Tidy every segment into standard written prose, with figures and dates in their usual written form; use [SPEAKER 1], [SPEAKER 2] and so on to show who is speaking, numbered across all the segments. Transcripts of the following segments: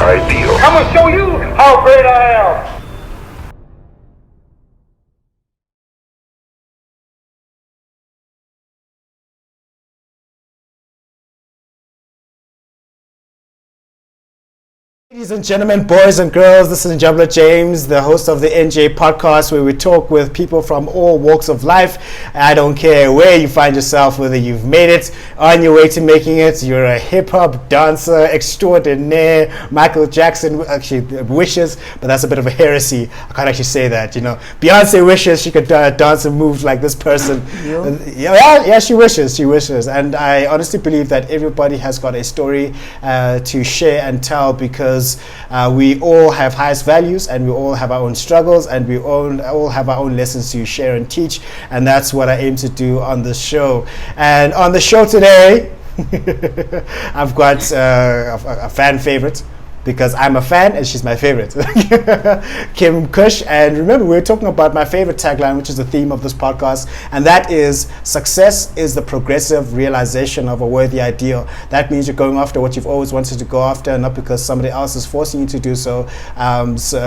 [SPEAKER 1] ideal. I'm gonna show you how great I am.
[SPEAKER 2] Ladies and gentlemen, boys and girls, this is Njabula James, the host of the NJ podcast, where we talk with people from all walks of life. I don't care where you find yourself, whether you've made it, on your way to making it, you're a hip-hop dancer extraordinaire, Michael Jackson actually wishes, but that's a bit of a heresy. I can't actually say that, you know. Beyonce wishes she could dance and move like this person. Yeah, she wishes. And I honestly believe that everybody has got a story to share and tell, because we all have highest values, and we all have our own struggles, and we all have our own lessons to share and teach, and that's what I aim to do on this show. And on the show today, I've got a fan favorite, because I'm a fan and she's my favorite. Kim Mkhush. And remember, we're talking about my favorite tagline, which is the theme of this podcast, and that is success is the progressive realization of a worthy ideal. That means you're going after what you've always wanted to go after, not because somebody else is forcing you to do so,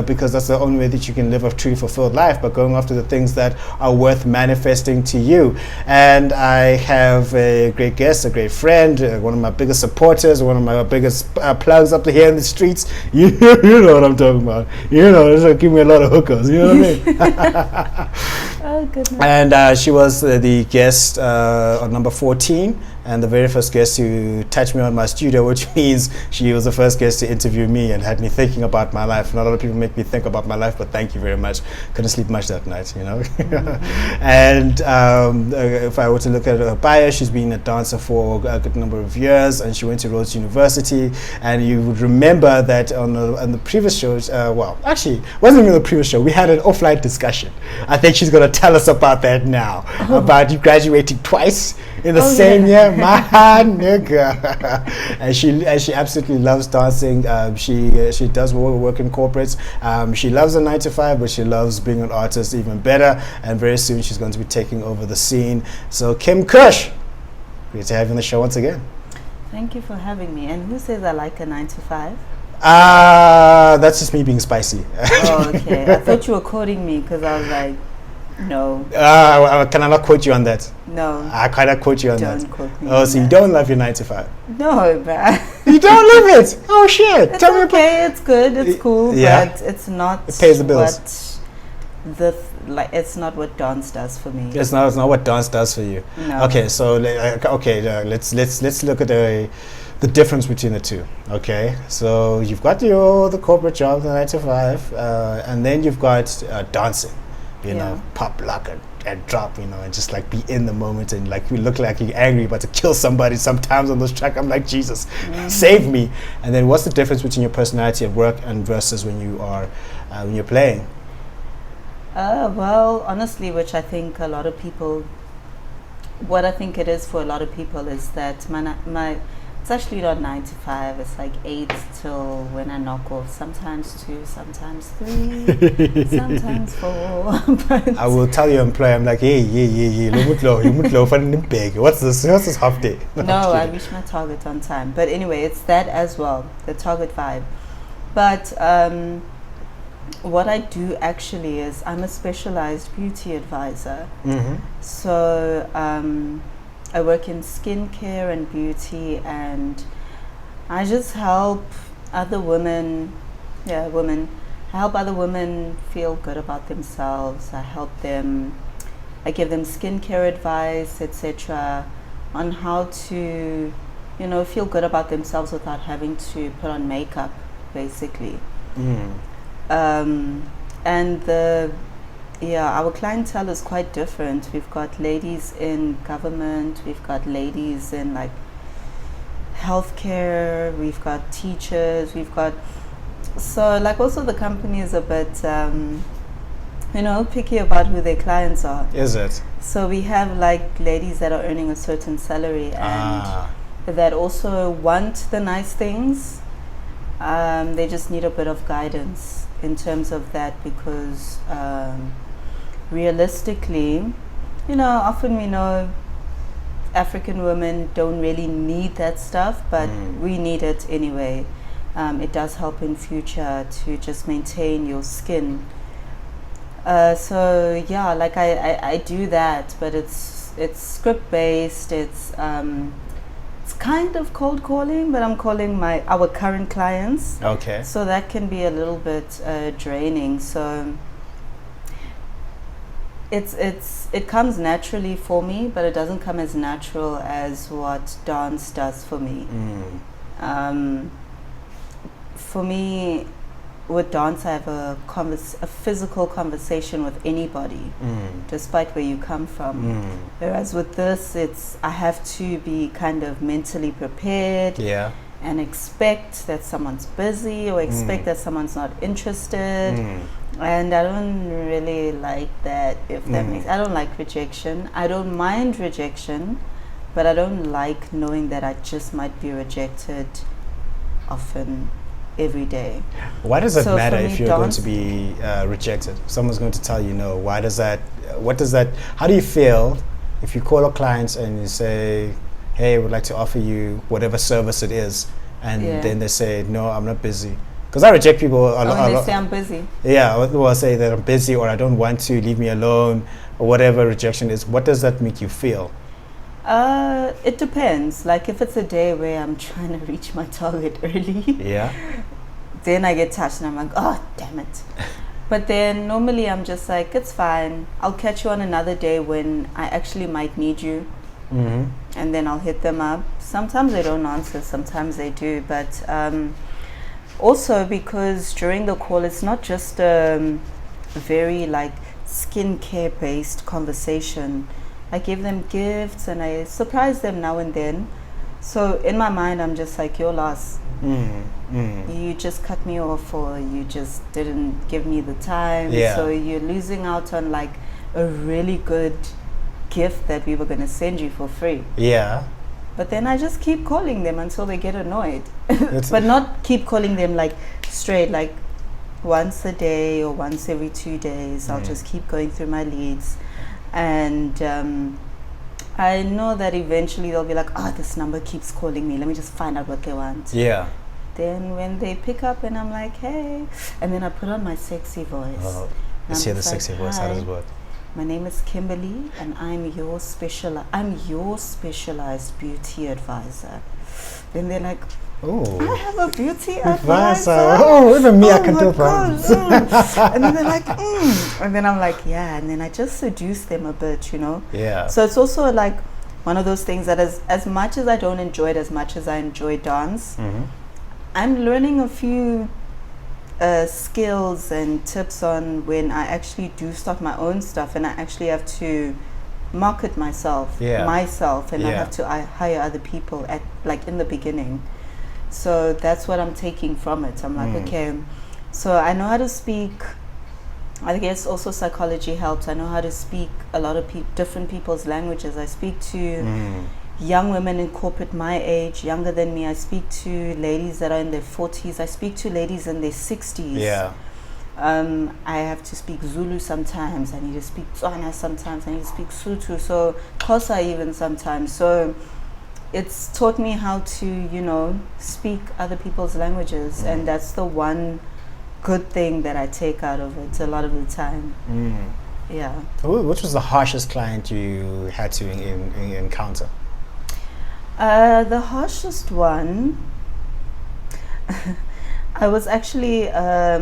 [SPEAKER 2] because that's the only way that you can live a truly fulfilled life, but going after the things that are worth manifesting to you. And I have a great guest, a great friend, one of my biggest supporters, one of my biggest plugs up here in the streets. You know what I'm talking about. You know, this will give me a lot of hookers. You know what I mean?
[SPEAKER 3] Oh, goodness.
[SPEAKER 2] And she was the guest on number 14, and the very first guest to touch me on my studio, which means she was the first guest to interview me and had me thinking about my life. Not a lot of people make me think about my life, but thank you very much. Couldn't sleep much that night, you know. Mm-hmm. And if I were to look at her bio, she's been a dancer for a good number of years, and she went to Rhodes University. And you would remember that on the previous shows, well, actually, it wasn't even the previous show. We had an offline discussion. I think she's going to tell us about that now, about you graduating twice in the same year. My nigga. And she absolutely loves dancing. She does work in corporates. She loves a 9-to-5, but she loves being an artist even better. And very soon she's going to be taking over the scene. So Kim Mkhush, great to have you on the show once again.
[SPEAKER 3] Thank you for having me. And who says I like a 9-to-5?
[SPEAKER 2] That's just me being spicy.
[SPEAKER 3] Oh, okay. I thought you were quoting me, because I was like, no.
[SPEAKER 2] Can I not quote you on that?
[SPEAKER 3] No.
[SPEAKER 2] I cannot quote you on
[SPEAKER 3] don't
[SPEAKER 2] that.
[SPEAKER 3] Quote me
[SPEAKER 2] Oh, so you don't love your 9-to-5?
[SPEAKER 3] No, but
[SPEAKER 2] you don't love it? Oh shit!
[SPEAKER 3] It's
[SPEAKER 2] Tell me
[SPEAKER 3] okay. It's good. It's cool.
[SPEAKER 2] Yeah.
[SPEAKER 3] But it's not.
[SPEAKER 2] It pays the bills.
[SPEAKER 3] It's not what dance does for me.
[SPEAKER 2] It's not what dance does for you.
[SPEAKER 3] No.
[SPEAKER 2] Okay, so let's look at the difference between the two. Okay, so you've got the corporate job, the 9-to-5, and then you've got dancing. You know, pop, lock, and drop, you know, and just like be in the moment, and like you look like you're angry about to kill somebody sometimes on those tracks. I'm like, Jesus, save me. And then what's the difference between your personality at work and versus when you're playing?
[SPEAKER 3] Well, honestly, which I think a lot of people, what I think it is for a lot of people is that it's actually not 9-to-5. It's like 8 till when I knock off. Sometimes 2, sometimes 3, sometimes 4. But
[SPEAKER 2] I will tell your employer, I'm like, hey, what's this half day?
[SPEAKER 3] No, I reach my target on time. But anyway, it's that as well, the target vibe. But what I do actually is I'm a specialized beauty advisor. Mm-hmm. So I work in skincare and beauty, and I just help other women, I help other women feel good about themselves. I give them skincare advice, etc., on how to, feel good about themselves without having to put on makeup, basically. Mm. And our clientele is quite different. We've got ladies in government, we've got ladies in like healthcare, we've got teachers, so like also the company is a bit, picky about who their clients are.
[SPEAKER 2] Is it?
[SPEAKER 3] So we have like ladies that are earning a certain salary and that also want the nice things. They just need a bit of guidance in terms of that, because realistically, often we know African women don't really need that stuff, but we need it anyway. It does help in future to just maintain your skin. So yeah, like I do that, but it's script based. It's kind of cold calling, but I'm calling our current clients.
[SPEAKER 2] Okay.
[SPEAKER 3] So that can be a little bit draining. So it comes naturally for me, but it doesn't come as natural as what dance does for me. For me, with dance, I have a physical conversation with anybody, despite where you come from. Whereas with this, I have to be kind of mentally prepared.
[SPEAKER 2] Yeah.
[SPEAKER 3] And expect that someone's busy or expect that someone's not interested. And I don't really like that, if that makes. I don't like rejection. I don't mind rejection, but I don't like knowing that I just might be rejected often, every day.
[SPEAKER 2] Why does it
[SPEAKER 3] So
[SPEAKER 2] matter
[SPEAKER 3] for
[SPEAKER 2] if
[SPEAKER 3] me,
[SPEAKER 2] you're going
[SPEAKER 3] dance-
[SPEAKER 2] to be rejected? Someone's going to tell you no. Why does that? What does that? How do you feel if you call a client and you say, "Hey, I would like to offer you whatever service it is," and
[SPEAKER 3] Yeah.
[SPEAKER 2] then they say, "No, I'm not busy." Because I reject people a lot.
[SPEAKER 3] When they say I'm busy.
[SPEAKER 2] Yeah, or I say that I'm busy or I don't want to, leave me alone, or whatever rejection is. What does that make you feel?
[SPEAKER 3] It depends. Like if it's a day where I'm trying to reach my target early,
[SPEAKER 2] Yeah.
[SPEAKER 3] then I get touched and I'm like, oh, damn it. But then normally I'm just like, it's fine. I'll catch you on another day when I actually might need you. And then I'll hit them up. Sometimes they don't answer, sometimes they do. But also because during the call, it's not just a very like skincare based conversation. I give them gifts and I surprise them now and then. So in my mind, I'm just like, your loss. You just cut me off, or you just didn't give me the time.
[SPEAKER 2] Yeah.
[SPEAKER 3] So you're losing out on like a really good gift that we were going to send you for free.
[SPEAKER 2] Yeah.
[SPEAKER 3] But then I just keep calling them until they get annoyed.
[SPEAKER 2] That's-
[SPEAKER 3] But not keep calling them like straight, like once a day or once every 2 days. I'll just keep going through my leads. And I know that eventually they'll be like, oh, this number keeps calling me. Let me just find out what they want.
[SPEAKER 2] Yeah.
[SPEAKER 3] Then when they pick up and I'm like, hey, and then I put on my sexy voice.
[SPEAKER 2] Oh,
[SPEAKER 3] And
[SPEAKER 2] let's
[SPEAKER 3] I'm
[SPEAKER 2] hear the
[SPEAKER 3] just like,
[SPEAKER 2] sexy voice. How does it
[SPEAKER 3] "Hi,
[SPEAKER 2] work?
[SPEAKER 3] my name is Kimberly, and I'm your specialized beauty advisor." Then they're like, I
[SPEAKER 2] Oh.
[SPEAKER 3] have a beauty
[SPEAKER 2] Advisor.
[SPEAKER 3] advisor.
[SPEAKER 2] Oh, even me, I can
[SPEAKER 3] my
[SPEAKER 2] do
[SPEAKER 3] gosh,
[SPEAKER 2] problems.
[SPEAKER 3] And then they're like, and then I'm like, yeah. And then I just seduce them a bit, you know.
[SPEAKER 2] Yeah.
[SPEAKER 3] So it's also like one of those things that as much as I don't enjoy it as much as I enjoy dance, I'm learning a few skills and tips on when I actually do start my own stuff and I actually have to market myself,
[SPEAKER 2] Yeah.
[SPEAKER 3] and I
[SPEAKER 2] Yeah.
[SPEAKER 3] have to hire other people at like in the beginning. So that's what I'm taking from it. I'm like, okay, so I know how to speak. I guess also psychology helps. I know how to speak a lot of different people's languages. I speak to young women in corporate my age, younger than me. I speak to ladies that are in their 40s. I speak to ladies in their 60s.
[SPEAKER 2] Yeah.
[SPEAKER 3] I have to speak Zulu sometimes. I need to speak Tswana sometimes. I need to speak Sotho. So Xhosa even sometimes. So it's taught me how to, you know, speak other people's languages. And that's the one good thing that I take out of it a lot of the time. Yeah.
[SPEAKER 2] Which was the harshest client you had to encounter?
[SPEAKER 3] The harshest one, I was actually, I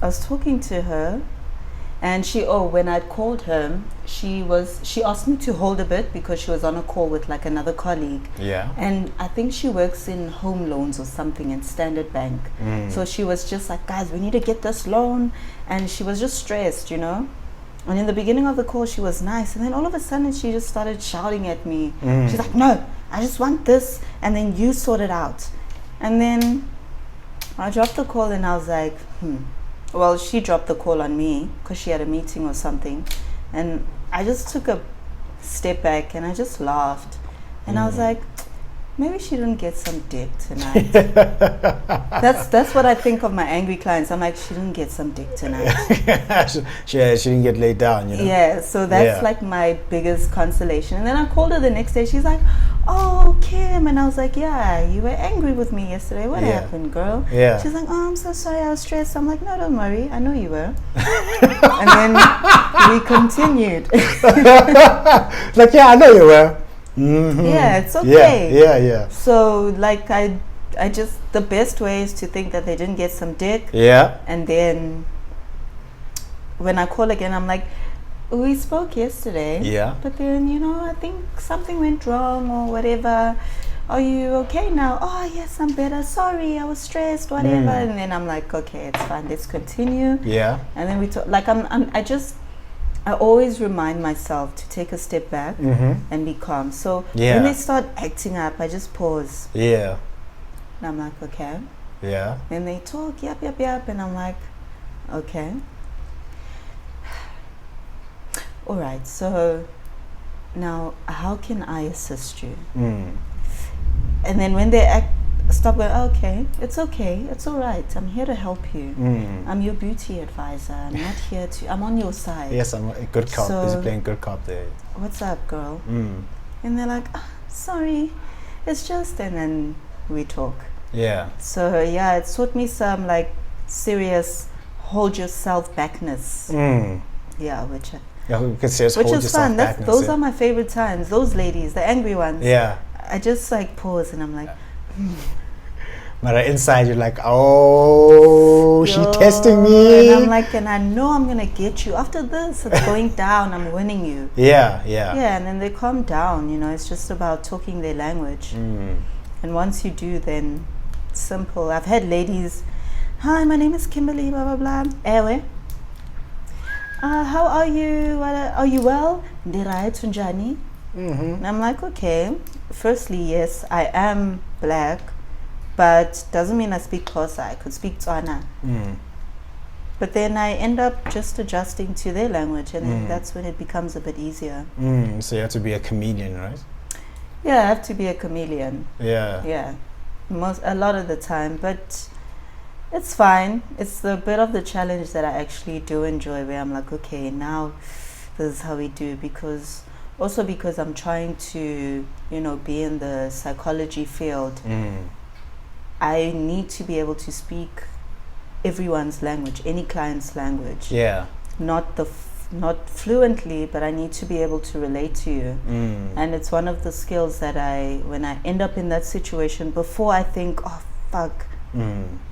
[SPEAKER 3] was talking to her, and when I'd called her, she asked me to hold a bit because she was on a call with like another colleague.
[SPEAKER 2] Yeah.
[SPEAKER 3] And I think she works in home loans or something in Standard Bank. So she was just like, guys, we need to get this loan. And she was just stressed, you know. And in the beginning of the call, she was nice. And then all of a sudden, she just started shouting at me. She's like, no, I just want this. And then you sort it out. And then I dropped the call and I was like, Well, she dropped the call on me because she had a meeting or something. And I just took a step back and I just laughed. And I was like, maybe she didn't get some dick tonight. That's what I think of my angry clients. I'm like, she didn't get some dick tonight.
[SPEAKER 2] she didn't get laid down, you know?
[SPEAKER 3] Yeah, so that's
[SPEAKER 2] Yeah.
[SPEAKER 3] like my biggest consolation. And then I called her the next day. She's like, oh, Kim. And I was like, yeah, you were angry with me yesterday. What
[SPEAKER 2] Yeah.
[SPEAKER 3] happened, girl?
[SPEAKER 2] Yeah.
[SPEAKER 3] She's like, oh, I'm so sorry, I was stressed. I'm like, no, don't worry, I know you were. And then we continued.
[SPEAKER 2] Like, yeah, I know you were. Mm-hmm.
[SPEAKER 3] Yeah, it's okay.
[SPEAKER 2] Yeah.
[SPEAKER 3] So like I just, the best way is to think that they didn't get some dick.
[SPEAKER 2] Yeah.
[SPEAKER 3] And then when I call again, I'm like, we spoke yesterday.
[SPEAKER 2] Yeah.
[SPEAKER 3] But then, I think something went wrong or whatever. Are you okay now? Oh, yes, I'm better. Sorry, I was stressed, whatever. And then I'm like, okay, it's fine. Let's continue.
[SPEAKER 2] Yeah.
[SPEAKER 3] And then we talk. Like I always remind myself to take a step back and be calm. So when they start acting up, I just pause.
[SPEAKER 2] Yeah.
[SPEAKER 3] And I'm like, okay.
[SPEAKER 2] Yeah.
[SPEAKER 3] Then they talk, yap, and I'm like, okay. All right, so now how can I assist you? And then when they stop going, okay, it's all right, I'm here to help you. I'm your beauty advisor. I'm not here to, I'm on your side.
[SPEAKER 2] Yes, I'm a good cop.
[SPEAKER 3] So,
[SPEAKER 2] He's playing good cop there.
[SPEAKER 3] What's up, girl? And they're like, sorry, it's just, and then we talk.
[SPEAKER 2] Yeah.
[SPEAKER 3] So yeah, it taught me some like serious hold yourself backness. Yeah, which is fun. Those are my favorite times. Those ladies, the angry ones.
[SPEAKER 2] Yeah.
[SPEAKER 3] I just like pause and I'm like,
[SPEAKER 2] But inside you're like, oh, she testing me.
[SPEAKER 3] And I'm like, and I know I'm gonna get you. After this, it's going down. I'm winning you.
[SPEAKER 2] Yeah.
[SPEAKER 3] Yeah, and then they calm down. It's just about talking their language. And once you do, then it's simple. I've had ladies, hi, my name is Kimberly, blah blah blah. Ewe. How are you? Are you well? And I'm like, okay. Firstly, yes, I am black, but doesn't mean I speak Xhosa. I could speak Tswana. But then I end up just adjusting to their language, and then that's when it becomes a bit easier.
[SPEAKER 2] So you have to be a chameleon, right?
[SPEAKER 3] Yeah, I have to be a chameleon.
[SPEAKER 2] Yeah.
[SPEAKER 3] A lot of the time, but it's fine. It's a bit of the challenge that I actually do enjoy, where I'm like, okay, now this is how we do, because I'm trying to, be in the psychology field. I need to be able to speak everyone's language, any client's language.
[SPEAKER 2] Yeah.
[SPEAKER 3] Not fluently, but I need to be able to relate to you. And it's one of the skills that when I end up in that situation, before I think, oh fuck,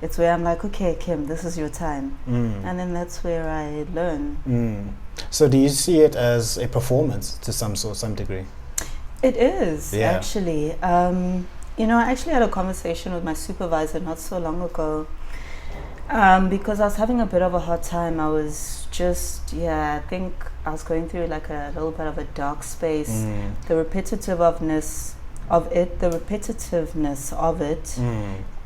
[SPEAKER 3] it's where I'm like, okay, Kim, this is your time. And then that's where I learn.
[SPEAKER 2] So do you see it as a performance to some degree?
[SPEAKER 3] It is, actually. I actually had a conversation with my supervisor not so long ago, because I was having a bit of a hard time. I was just, I think I was going through like a little bit of a dark space. The repetitiveness of it,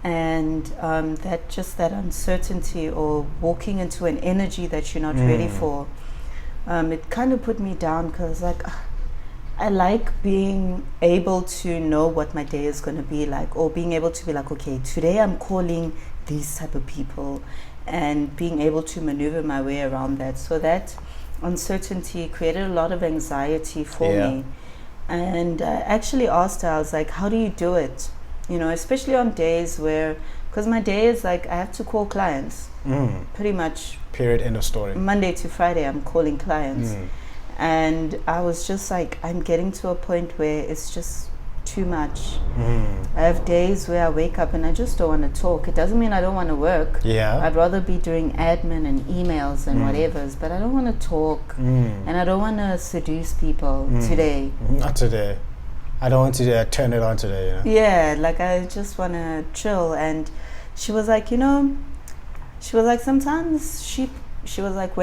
[SPEAKER 3] and that uncertainty, or walking into an energy that you're not ready for. It kind of put me down, because I like being able to know what my day is going to be like, or being able to be like, okay, today I'm calling these type of people, and being able to maneuver my way around that. So that uncertainty created a lot of anxiety for me. And I actually asked her, I was like, how do you do it? Especially on days where, because my day is like, I have to call clients pretty much.
[SPEAKER 2] Period, end of story.
[SPEAKER 3] Monday to Friday, I'm calling clients. And I was just like, I'm getting to a point where it's just too much. I have days where I wake up and I just don't want to talk. It doesn't mean I don't want to work. I'd rather be doing admin and emails and whatevers, but I don't want to talk. And I don't want to seduce people today.
[SPEAKER 2] Not today. I don't want to turn it on today.
[SPEAKER 3] Yeah, like I just want to chill. And she was like, sometimes she was like,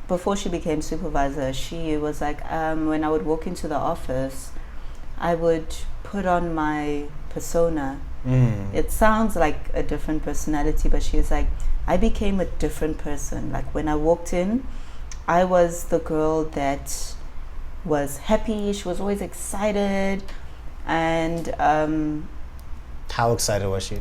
[SPEAKER 3] before she became supervisor, she was like, when I would walk into the office, I would put on my persona. It sounds like a different personality, but she was like, I became a different person. Like when I walked in, I was the girl that was happy. She was always excited. And
[SPEAKER 2] how excited was she?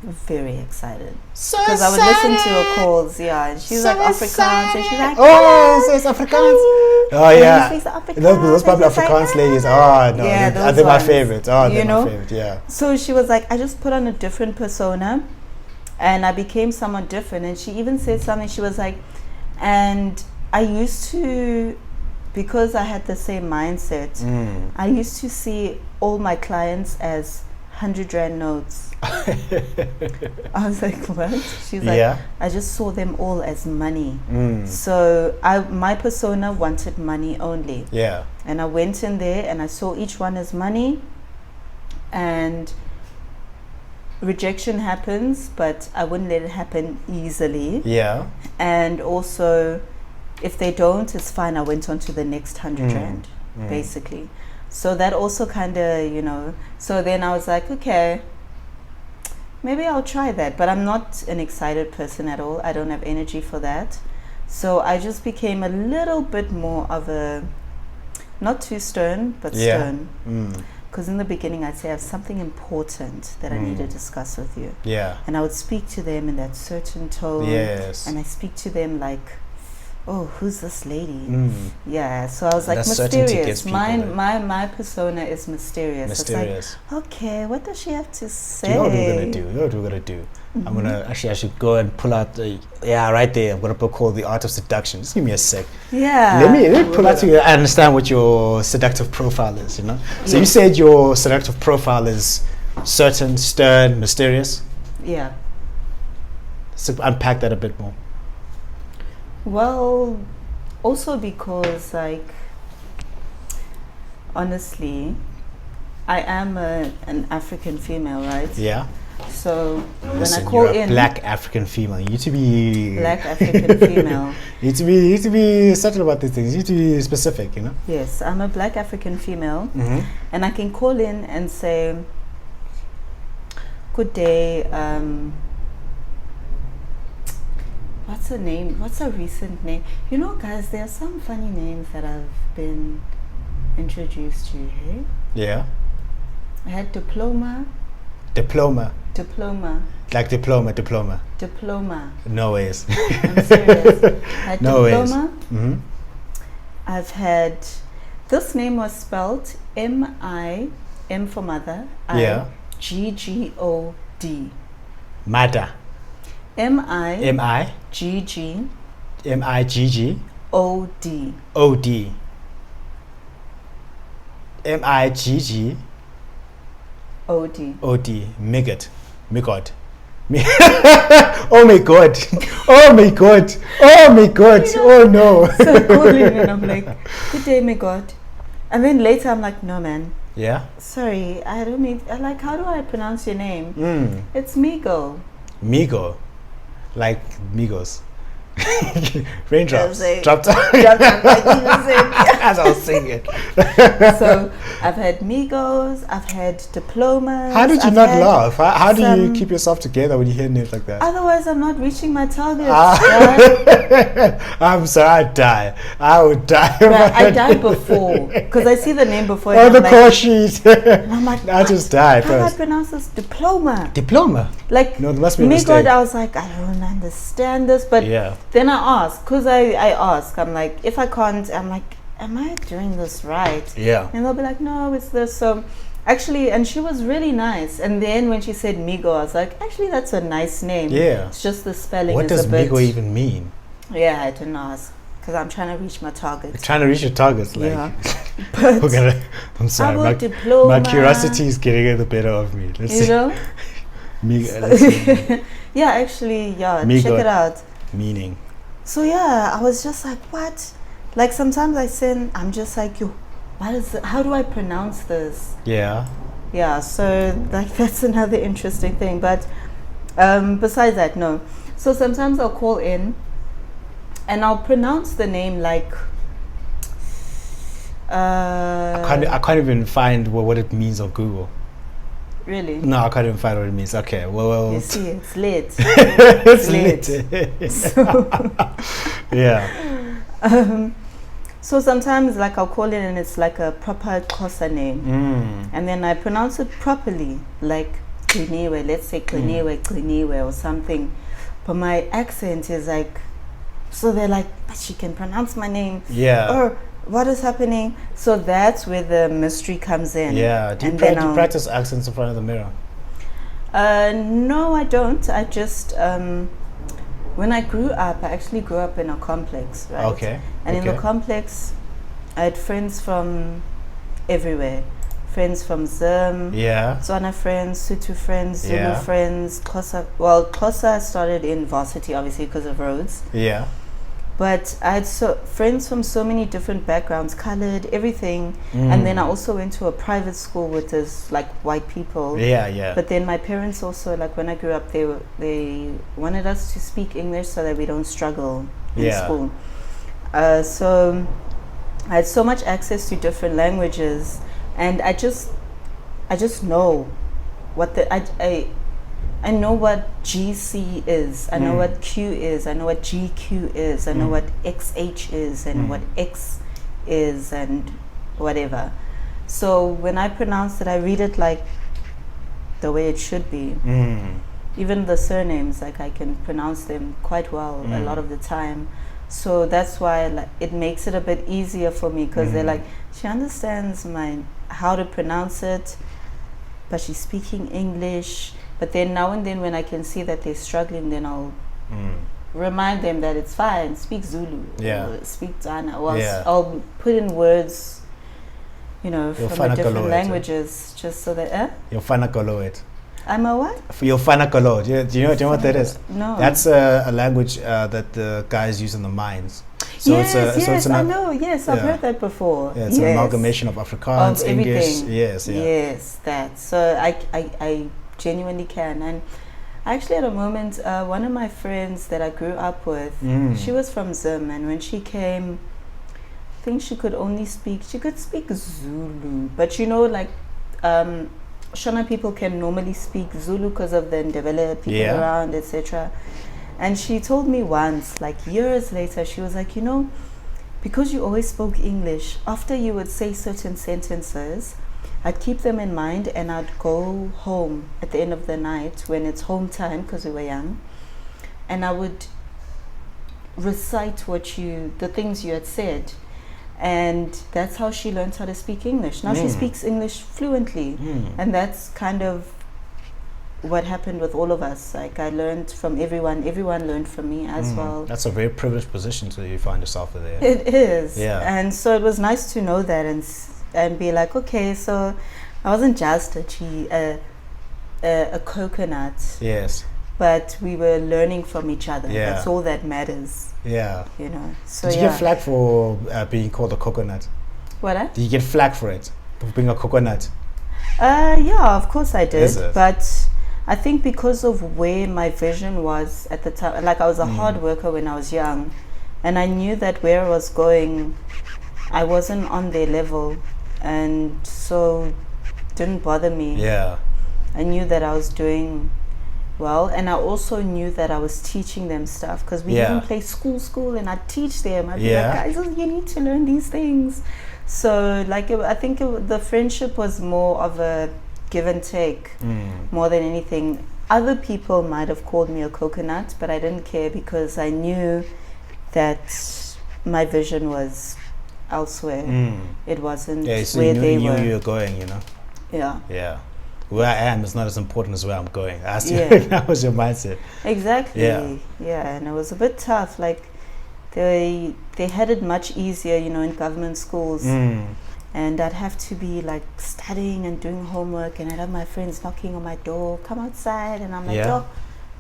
[SPEAKER 3] very excited.
[SPEAKER 2] So
[SPEAKER 3] Because I would listen to her calls, and she's like Afrikaans, and she's like,
[SPEAKER 2] oh, so it's Afrikaans. Oh yeah,
[SPEAKER 3] she speaks Afrikaans,
[SPEAKER 2] those probably
[SPEAKER 3] and she's like,
[SPEAKER 2] Afrikaans ladies. Oh no,
[SPEAKER 3] Yeah,
[SPEAKER 2] they're
[SPEAKER 3] those
[SPEAKER 2] my
[SPEAKER 3] ones.
[SPEAKER 2] favorite. Oh,
[SPEAKER 3] You
[SPEAKER 2] they're
[SPEAKER 3] know?
[SPEAKER 2] my favorite. Yeah.
[SPEAKER 3] So she was like, I just put on a different persona, and I became someone different. And she even said something. She was like, and I used to, because I had the same mindset, I used to see all my clients as 100 Rand notes. I was like, what? She's like,
[SPEAKER 2] Yeah.
[SPEAKER 3] I just saw them all as money. So my persona wanted money only.
[SPEAKER 2] Yeah.
[SPEAKER 3] And I went in there and I saw each one as money, and rejection happens, but I wouldn't let it happen easily.
[SPEAKER 2] Yeah.
[SPEAKER 3] And also, if they don't, it's fine. I went on to the next 100 Rand, basically. So that also kind of, so then I was like, okay, maybe I'll try that. But I'm not an excited person at all. I don't have energy for that. So I just became a little bit more of a, not too stern, but stern. Because in the beginning, I'd say I have something important that I need to discuss with you.
[SPEAKER 2] Yeah.
[SPEAKER 3] And I would speak to them in that certain tone.
[SPEAKER 2] Yes.
[SPEAKER 3] And I speak to them like, oh, who's this lady? Yeah, so I was like,
[SPEAKER 2] That certainty
[SPEAKER 3] mysterious.
[SPEAKER 2] gets people
[SPEAKER 3] My persona is mysterious.
[SPEAKER 2] Mysterious.
[SPEAKER 3] It's like, okay, what does she have to say?
[SPEAKER 2] Do you know what we're gonna do? You know what we're gonna do? I'm gonna I should go and pull out right there. I'm gonna book called The Art of Seduction. Just give me a sec.
[SPEAKER 3] Yeah.
[SPEAKER 2] Let me pull out to you. I understand what your seductive profile is, So you said your seductive profile is certain, stern, mysterious.
[SPEAKER 3] Yeah.
[SPEAKER 2] So unpack that a bit more.
[SPEAKER 3] Well, also because, like, honestly, I am an African female, right?
[SPEAKER 2] Yeah.
[SPEAKER 3] So
[SPEAKER 2] Listen,
[SPEAKER 3] when I call
[SPEAKER 2] you're a
[SPEAKER 3] in,
[SPEAKER 2] black African female. You need to be
[SPEAKER 3] black African female.
[SPEAKER 2] You need to be certain about these things. You need to be specific,
[SPEAKER 3] Yes, I'm a black African female, and I can call in and say, good day, what's her name? What's a recent name? Guys, there are some funny names that I've been introduced to, hey?
[SPEAKER 2] Yeah.
[SPEAKER 3] I had diploma.
[SPEAKER 2] Diploma. Like diploma. No ways.
[SPEAKER 3] I'm serious. I had
[SPEAKER 2] No ways.
[SPEAKER 3] diploma. I've had, this name was spelled M for mother,
[SPEAKER 2] Yeah.
[SPEAKER 3] G-G-O-D.
[SPEAKER 2] Mada.
[SPEAKER 3] M-I-G-G-O-D.
[SPEAKER 2] M-I-G-G. O-D. M-I-G-G.
[SPEAKER 3] O-D.
[SPEAKER 2] O-D. Migot. Oh my god. Oh my god. Oh my god. Oh no.
[SPEAKER 3] So I call in and I'm like, good day, my God. And then later I'm like, no, man.
[SPEAKER 2] Yeah.
[SPEAKER 3] Sorry, I don't mean, how do I pronounce your name? It's Migo.
[SPEAKER 2] Migo. Like Migos. Raindrops.
[SPEAKER 3] Dropped
[SPEAKER 2] Dropped. As I was singing.
[SPEAKER 3] So I've had Migos, I've had diplomas.
[SPEAKER 2] How did you
[SPEAKER 3] I've
[SPEAKER 2] not
[SPEAKER 3] had
[SPEAKER 2] laugh? How do you
[SPEAKER 3] some-
[SPEAKER 2] keep yourself together when you hear names like that?
[SPEAKER 3] Otherwise, I'm not reaching my targets.
[SPEAKER 2] I'm sorry, I'd die. I would die.
[SPEAKER 3] But I died before because I see the name before.
[SPEAKER 2] Oh,
[SPEAKER 3] and
[SPEAKER 2] the
[SPEAKER 3] I'm
[SPEAKER 2] call
[SPEAKER 3] like,
[SPEAKER 2] sheet.
[SPEAKER 3] and I'm like,
[SPEAKER 2] I just died
[SPEAKER 3] how do I
[SPEAKER 2] first.
[SPEAKER 3] pronounce this? Diploma.
[SPEAKER 2] Diploma.
[SPEAKER 3] Like,
[SPEAKER 2] No, there must be a
[SPEAKER 3] my
[SPEAKER 2] mistake.
[SPEAKER 3] God, I was like, I don't understand this. But
[SPEAKER 2] Yeah.
[SPEAKER 3] then I ask, because I ask, I'm like, if I can't, I'm like, am I doing this right?
[SPEAKER 2] Yeah.
[SPEAKER 3] And they'll be like, no, it's this. So actually, and she was really nice. And then when she said Migo, I was like, actually, that's a nice name.
[SPEAKER 2] Yeah.
[SPEAKER 3] It's just the spelling
[SPEAKER 2] What
[SPEAKER 3] is
[SPEAKER 2] does
[SPEAKER 3] a bit.
[SPEAKER 2] Migo even mean?
[SPEAKER 3] Yeah, I didn't ask because I'm trying to reach my
[SPEAKER 2] You're
[SPEAKER 3] target.
[SPEAKER 2] trying to reach your targets. Like,
[SPEAKER 3] Yeah. But
[SPEAKER 2] I'm sorry.
[SPEAKER 3] I
[SPEAKER 2] My,
[SPEAKER 3] got diploma.
[SPEAKER 2] my curiosity is getting the better of me. Let's
[SPEAKER 3] You
[SPEAKER 2] see.
[SPEAKER 3] know?
[SPEAKER 2] Migo, let's see.
[SPEAKER 3] Yeah, actually, yeah.
[SPEAKER 2] Migo.
[SPEAKER 3] Check it out.
[SPEAKER 2] Meaning.
[SPEAKER 3] So yeah, I was just like, what? Like sometimes I'm just like, yo, what is it? How do I pronounce this?
[SPEAKER 2] Yeah.
[SPEAKER 3] Yeah, so like that's another interesting thing. But besides that, no. So sometimes I'll call in and I'll pronounce the name like
[SPEAKER 2] I can't even find what it means on Google.
[SPEAKER 3] really?
[SPEAKER 2] No, I can't even find what it means. Okay, well.
[SPEAKER 3] You see, it's lit.
[SPEAKER 2] It's
[SPEAKER 3] lit.
[SPEAKER 2] Yeah.
[SPEAKER 3] So sometimes like I'll call in and it's like a proper Xhosa name. And then I pronounce it properly, like Kliniwe, let's say Kliniwe or something. But my accent is like, so they're like, but she can pronounce my name.
[SPEAKER 2] Yeah.
[SPEAKER 3] Or what is happening? So that's where the mystery comes in.
[SPEAKER 2] Yeah. Do you practice accents in front of the mirror?
[SPEAKER 3] No, I don't. I just, when I grew up, I actually grew up in a complex, right?
[SPEAKER 2] Okay.
[SPEAKER 3] And in the complex, I had friends from everywhere. Friends from Zim, Tswana friends, Sotho friends, Zulu friends, Xhosa. Well, Xhosa started in varsity, obviously, because of Rhodes.
[SPEAKER 2] Yeah.
[SPEAKER 3] But I had friends from so many different backgrounds, colored, everything. And then I also went to a private school with this, like, white people.
[SPEAKER 2] Yeah.
[SPEAKER 3] But then my parents also, like, when I grew up, they wanted us to speak English so that we don't struggle in school. So I had so much access to different languages. And I just know what I know what GC is. I know what Q is. I know what GQ is. I know what XH is and what X is and whatever. So when I pronounce it, I read it like the way it should be. Even the surnames, like I can pronounce them quite well a lot of the time. So that's why it makes it a bit easier for me, because they're like, she understands how to pronounce it, but she's speaking English. But then now and then when I can see that they're struggling, then I'll remind them that it's fine, speak Zulu, or speak Tswana, or I'll put in words, from the different languages, just so that...
[SPEAKER 2] You'll find a
[SPEAKER 3] I'm a what?
[SPEAKER 2] You'll find a color. Do you know what that is?
[SPEAKER 3] No.
[SPEAKER 2] That's a language that the guys use in the mines. So
[SPEAKER 3] I know. Yes, I've heard that before.
[SPEAKER 2] Yeah, it's an amalgamation of Afrikaans, English.
[SPEAKER 3] Yes, that. So I genuinely can. And actually, at a moment, one of my friends that I grew up with, she was from Zim, and when she came, I think she could speak Zulu, but Shona people can normally speak Zulu because of the Ndebele people around, etc. And she told me once, like years later, she was like, because you always spoke English, after you would say certain sentences, I'd keep them in mind and I'd go home at the end of the night when it's home time, because we were young, and I would recite the things you had said. And that's how she learned how to speak English. Now she speaks English fluently. And that's kind of what happened with all of us. Like, I learned from everyone learned from me as well.
[SPEAKER 2] That's a very privileged position to you find yourself in there.
[SPEAKER 3] It is.
[SPEAKER 2] Yeah.
[SPEAKER 3] And so it was nice to know that and be like, okay, so I wasn't just a coconut.
[SPEAKER 2] Yes.
[SPEAKER 3] But we were learning from each other.
[SPEAKER 2] Yeah.
[SPEAKER 3] That's all that matters.
[SPEAKER 2] Yeah.
[SPEAKER 3] So
[SPEAKER 2] did you get flack for being called a coconut?
[SPEAKER 3] What?
[SPEAKER 2] Did you get flack for it? For being a coconut?
[SPEAKER 3] Yeah, of course I did.
[SPEAKER 2] Is it?
[SPEAKER 3] But I think because of where my vision was at the time, like I was a hard worker when I was young, and I knew that where I was going, I wasn't on their level, and so it didn't bother me.
[SPEAKER 2] Yeah.
[SPEAKER 3] I knew that I was doing well, and I also knew that I was teaching them stuff, because we didn't play school, and I'd teach them. I'd be like, guys, you need to learn these things. So I think the friendship was more of a give and take more than anything. Other people might have called me a coconut, but I didn't care, because I knew that my vision was elsewhere. It wasn't where they were.
[SPEAKER 2] You were going, Yeah. Where I am is not as important as where I'm going. That was your mindset.
[SPEAKER 3] Exactly. Yeah, and it was a bit tough. Like they had it much easier, in government schools. And I'd have to be like studying and doing homework, and I'd have my friends knocking on my door, come outside, and I'm like, oh,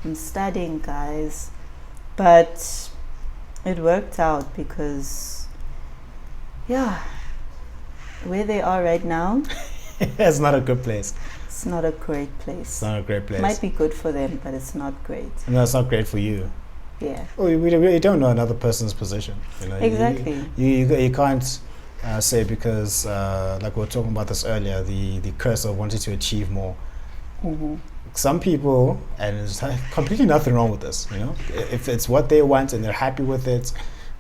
[SPEAKER 3] I'm studying, guys. But it worked out, because where they are right now,
[SPEAKER 2] it's not a good place.
[SPEAKER 3] It's not a great place.
[SPEAKER 2] It's not a great place.
[SPEAKER 3] Might be good for them, but it's not great.
[SPEAKER 2] No, it's not great for you.
[SPEAKER 3] Yeah.
[SPEAKER 2] Oh, we don't know another person's position.
[SPEAKER 3] Exactly.
[SPEAKER 2] You can't say, because like we were talking about this earlier, the curse of wanting to achieve more. Some people, and there's completely nothing wrong with this, if it's what they want and they're happy with it,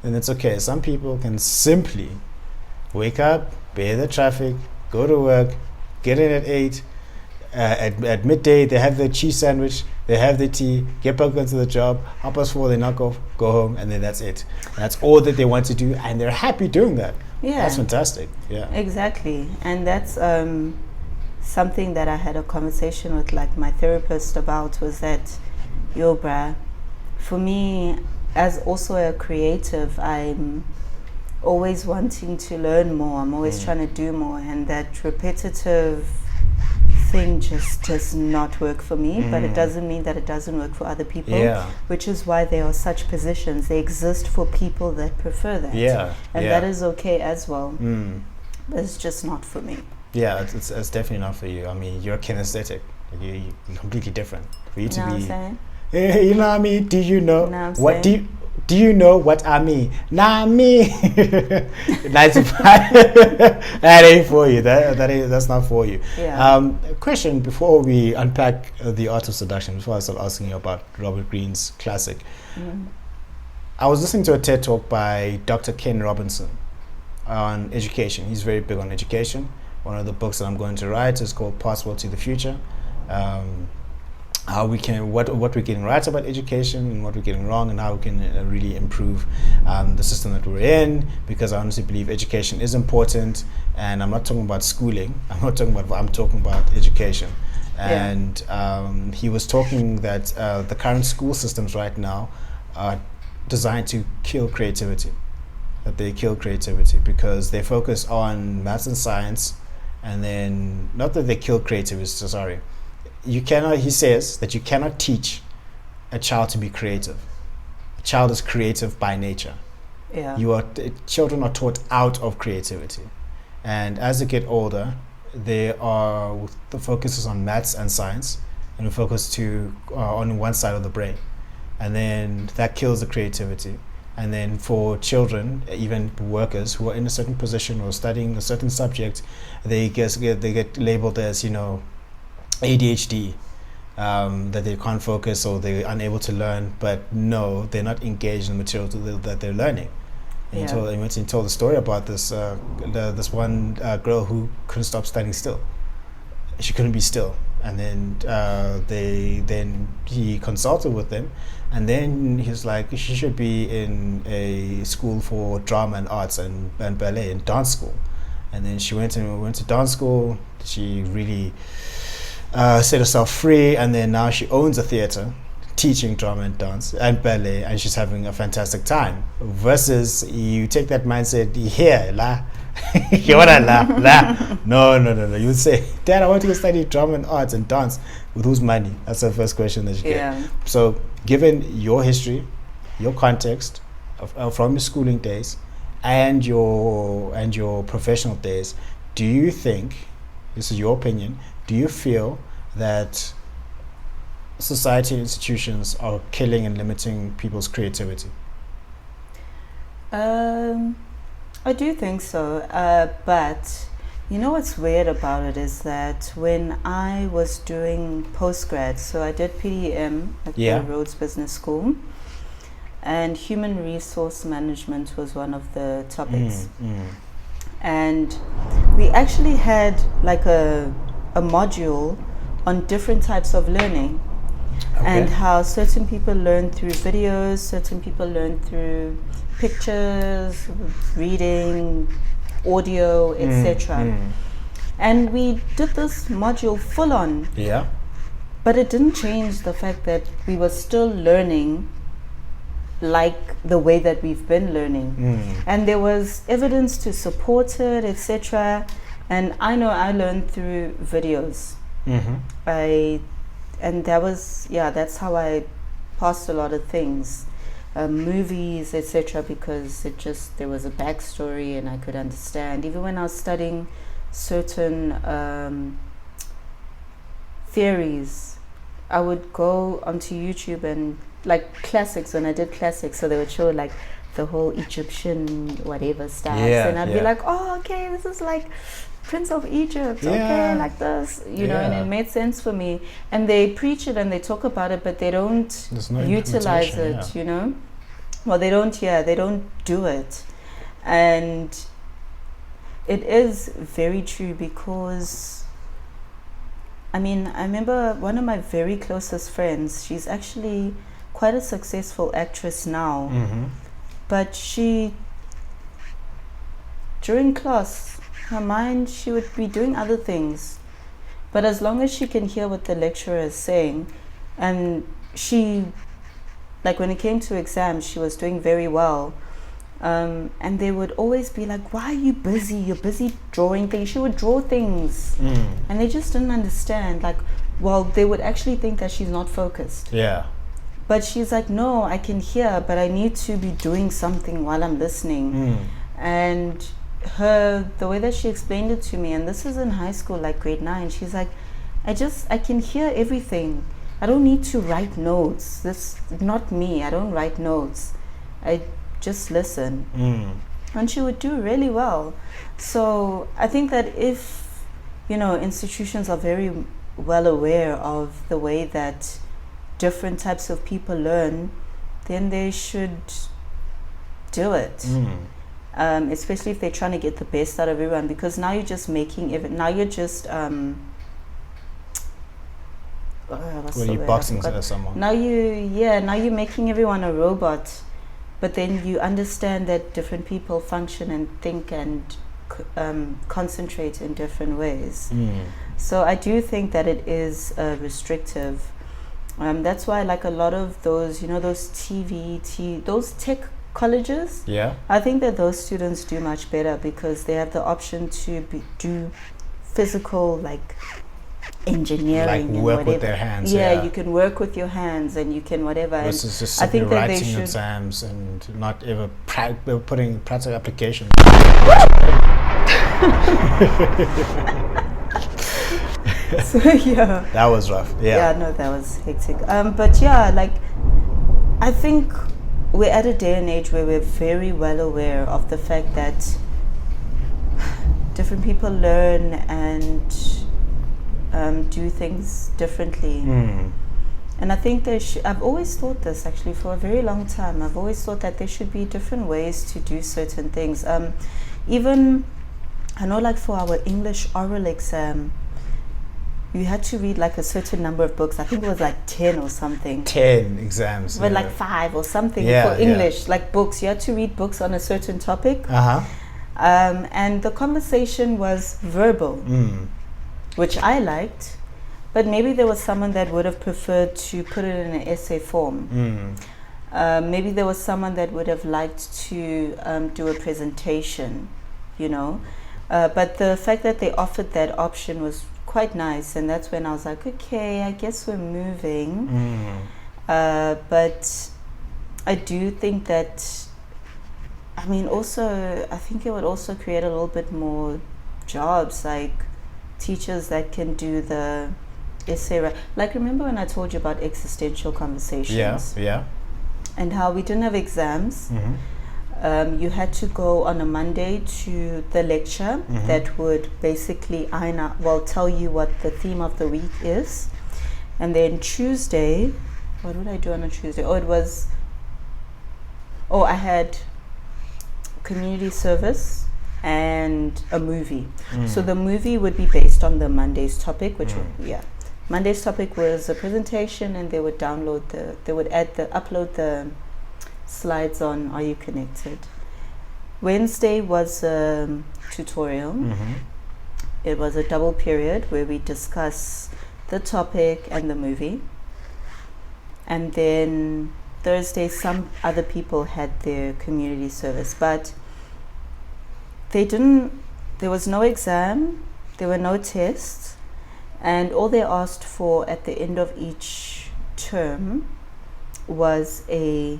[SPEAKER 2] then it's okay. Some people can simply wake up, bear the traffic, go to work, get in at 8, at midday, they have their cheese sandwich, they have their tea, get back into the job, 4:30 they knock off, go home, and then that's it. That's all that they want to do, and they're happy doing that.
[SPEAKER 3] Yeah,
[SPEAKER 2] that's fantastic. Yeah,
[SPEAKER 3] exactly. And that's something that I had a conversation with like my therapist about, was that, yo bruh, for me as also a creative, I'm always wanting to learn more. I'm always trying to do more, and that repetitive thing just does not work for me. But it doesn't mean that it doesn't work for other people.
[SPEAKER 2] Yeah.
[SPEAKER 3] Which is why there are such positions. They exist for people that prefer that.
[SPEAKER 2] Yeah.
[SPEAKER 3] And
[SPEAKER 2] yeah.
[SPEAKER 3] that is okay as well. But it's just not for me.
[SPEAKER 2] Yeah, it's definitely not for you. I mean, you're kinesthetic. You're completely different. For you to
[SPEAKER 3] Know what I'm
[SPEAKER 2] be,
[SPEAKER 3] saying?
[SPEAKER 2] you know what I mean? Do you know
[SPEAKER 3] Know what I'm
[SPEAKER 2] what
[SPEAKER 3] saying?
[SPEAKER 2] do you know what I mean? Nah, me. 95. That ain't for you. That's not for you.
[SPEAKER 3] Yeah.
[SPEAKER 2] Question before we unpack the art of seduction. Before I start asking you about Robert Greene's classic, I was listening to a TED talk by Dr. Ken Robinson on education. He's very big on education. One of the books that I'm going to write is called Passport to the Future. How we can, what we're getting right about education and what we're getting wrong, and how we can really improve the system that we're in, because I honestly believe education is important. And I'm not talking about schooling, I'm talking about education. And he was talking that the current school systems right now are designed to kill creativity, that they kill creativity because they focus on maths and science, and then, not that they kill creativity, so sorry, he says that you cannot teach a child to be creative. A child is creative by nature.
[SPEAKER 3] Yeah.
[SPEAKER 2] Children are taught out of creativity, and as they get older, the focus is on maths and science, and the focus on one side of the brain, and then that kills the creativity. And then for children, even workers who are in a certain position or studying a certain subject, they get labeled as, ADHD, that they can't focus or they're unable to learn. But no, they're not engaged in the material that they're learning. And he told the story about this this one girl who couldn't stop standing still. She couldn't be still, and then he consulted with them, and then he's like, she should be in a school for drama and arts and ballet and dance school. And then she went to dance school. She really set herself free, and then now she owns a theater teaching drama and dance and ballet, and she's having a fantastic time. Versus you take that mindset here, la. No. You would say, Dad, I want to go study drama and arts and dance. With whose money? That's the first question that you get. So given your history, your context from your schooling days and your professional days, do you think, this is your opinion, do you feel that society and institutions are killing and limiting people's creativity?
[SPEAKER 3] I do think so, but you know what's weird about it is that when I was doing postgrad, so I did PDM at the Rhodes Business School, and human resource management was one of the topics. And we actually had like a module on different types of learning. And how certain people learn through videos, certain people learn through pictures, reading, audio, etc. And we did this module full on.
[SPEAKER 2] Yeah.
[SPEAKER 3] But it didn't change the fact that we were still learning like the way that we've been learning. And there was evidence to support it, etc. And I know I learned through videos. And that was, that's how I passed a lot of things, movies, etc. Because there was a backstory and I could understand. Even when I was studying certain theories, I would go onto YouTube and like classics, when I did classics, so they would show like the whole Egyptian whatever stuff, and I'd be like, oh, okay, this is like Prince of Egypt, okay, like this, you know, and it made sense for me. And they preach it and they talk about it, but they don't utilize it, you know. Well, they don't do it. And it is very true, because I mean, I remember one of my very closest friends, she's actually quite a successful actress now. But during class, her mind, she would be doing other things. But as long as she can hear what the lecturer is saying, and she, like when it came to exams, she was doing very well. And they would always be like, why are you busy? You're busy drawing things. She would draw things. And they just didn't understand. Like, well, they would actually think that she's not focused.
[SPEAKER 2] Yeah.
[SPEAKER 3] But she's like, no, I can hear, but I need to be doing something while I'm listening. And the way that she explained it to me, and this is in high school, like grade 9, she's like, I can hear everything. I don't need to write notes. This not me. I don't write notes. I just listen. And she would do really well. So I think that if, institutions are very well aware of the way that different types of people learn, then they should do it. Especially if they're trying to get the best out of everyone, because now you're just making now you're just
[SPEAKER 2] When you're boxing someone.
[SPEAKER 3] Now you're making everyone a robot. But then you understand that different people function and think and concentrate in different ways. So I do think that it is restrictive. That's why, like a lot of those, those those tech colleges.
[SPEAKER 2] Yeah.
[SPEAKER 3] I think that those students do much better because they have the option to do physical, like engineering,
[SPEAKER 2] like
[SPEAKER 3] and
[SPEAKER 2] work
[SPEAKER 3] whatever.
[SPEAKER 2] with their hands.
[SPEAKER 3] Yeah, you can work with your hands and you can whatever.
[SPEAKER 2] Versus just
[SPEAKER 3] I think that
[SPEAKER 2] writing exams and not ever putting practical application.
[SPEAKER 3] So yeah,
[SPEAKER 2] that was rough. Yeah,
[SPEAKER 3] no, that was hectic. But yeah, like I think we're at a day and age where we're very well aware of the fact that different people learn and do things differently. And I think I've always thought this actually for a very long time. I've always thought that there should be different ways to do certain things. Even, I know, like for our English oral exam, you had to read like a certain number of books. I think it was like 10 or something.
[SPEAKER 2] 10 exams.
[SPEAKER 3] But like 5 or something for English, like books. You had to read books on a certain topic. And the conversation was verbal, which I liked. But maybe there was someone that would have preferred to put it in an essay form. Maybe there was someone that would have liked to do a presentation, But the fact that they offered that option was quite nice. And that's when I was like, okay, I guess we're moving. But I do think that, I think it would also create a little bit more jobs, like teachers that can do the essay. Like, remember when I told you about existential conversations?
[SPEAKER 2] Yeah.
[SPEAKER 3] And how we didn't have exams. You had to go on a Monday to the lecture that would basically tell you what the theme of the week is. And then Tuesday, what would I do on a Tuesday? I had community service and a movie. So the movie would be based on the Monday's topic, which Monday's topic was a presentation, and they would upload the slides on Are You Connected? Wednesday was a tutorial. It was a double period where we discuss the topic and the movie. And then Thursday, some other people had their community service, but there was no exam, there were no tests, and all they asked for at the end of each term was a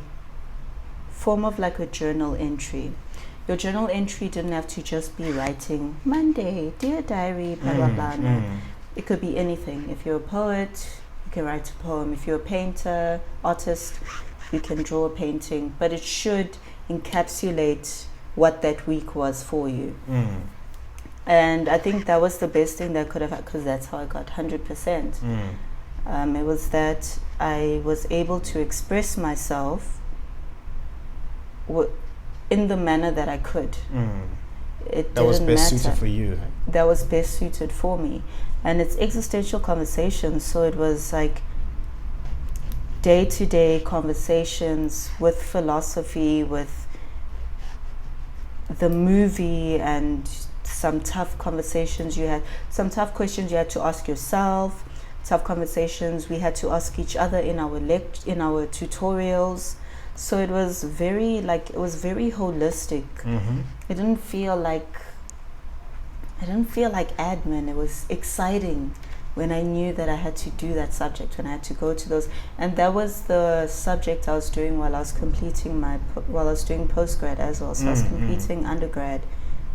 [SPEAKER 3] form of like a journal entry. Your journal entry didn't have to just be writing Monday, dear diary, blah blah blah. No. It could be anything. If you're a poet, you can write a poem. If you're a painter, artist, you can draw a painting. But it should encapsulate what that week was for you. And I think that was the best thing that could have happened, because that's how I got 100%. It was that I was able to express myself in the manner that I could. it
[SPEAKER 2] That was
[SPEAKER 3] didn't
[SPEAKER 2] best
[SPEAKER 3] matter.
[SPEAKER 2] suited for you.
[SPEAKER 3] That was best suited for me. And it's existential conversations, so it was like day-to-day conversations with philosophy, with the movie, and some tough conversations you had, some tough questions you had to ask yourself, tough conversations we had to ask each other in our in our tutorials. So it was very holistic. It didn't feel like admin. It was exciting when I knew that I had to do that subject, when I had to go to those. And that was the subject I was doing while I was completing while I was doing postgrad as well. So I was completing undergrad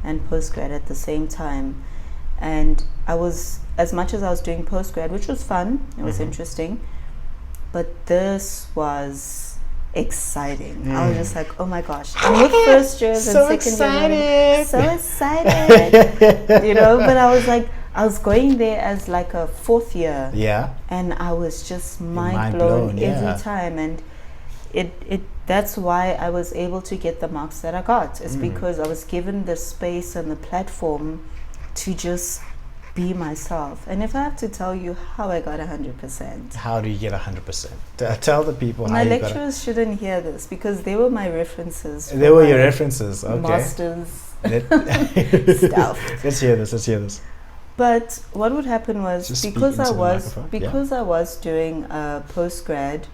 [SPEAKER 3] and postgrad at the same time. And I was, as much as I was doing postgrad, which was fun, it was interesting, but this was exciting. I was just like, oh my gosh. And with first years
[SPEAKER 2] So
[SPEAKER 3] and second years, so
[SPEAKER 2] excited.
[SPEAKER 3] excited. But I was like, I was going there as like a fourth year.
[SPEAKER 2] Yeah.
[SPEAKER 3] And I was just mind
[SPEAKER 2] blown,
[SPEAKER 3] blown
[SPEAKER 2] yeah.
[SPEAKER 3] every time. And that's why I was able to get the marks that I got. It's because I was given the space and the platform to just be myself. And if I have to tell you how I got 100%.
[SPEAKER 2] How do you get 100%? Tell the people
[SPEAKER 3] My
[SPEAKER 2] how you got
[SPEAKER 3] lecturers shouldn't hear this because they were my references.
[SPEAKER 2] They were your references, okay.
[SPEAKER 3] Masters
[SPEAKER 2] stuff. Let's hear this.
[SPEAKER 3] But what would happen was,
[SPEAKER 2] Just
[SPEAKER 3] because I
[SPEAKER 2] I
[SPEAKER 3] was doing a postgrad,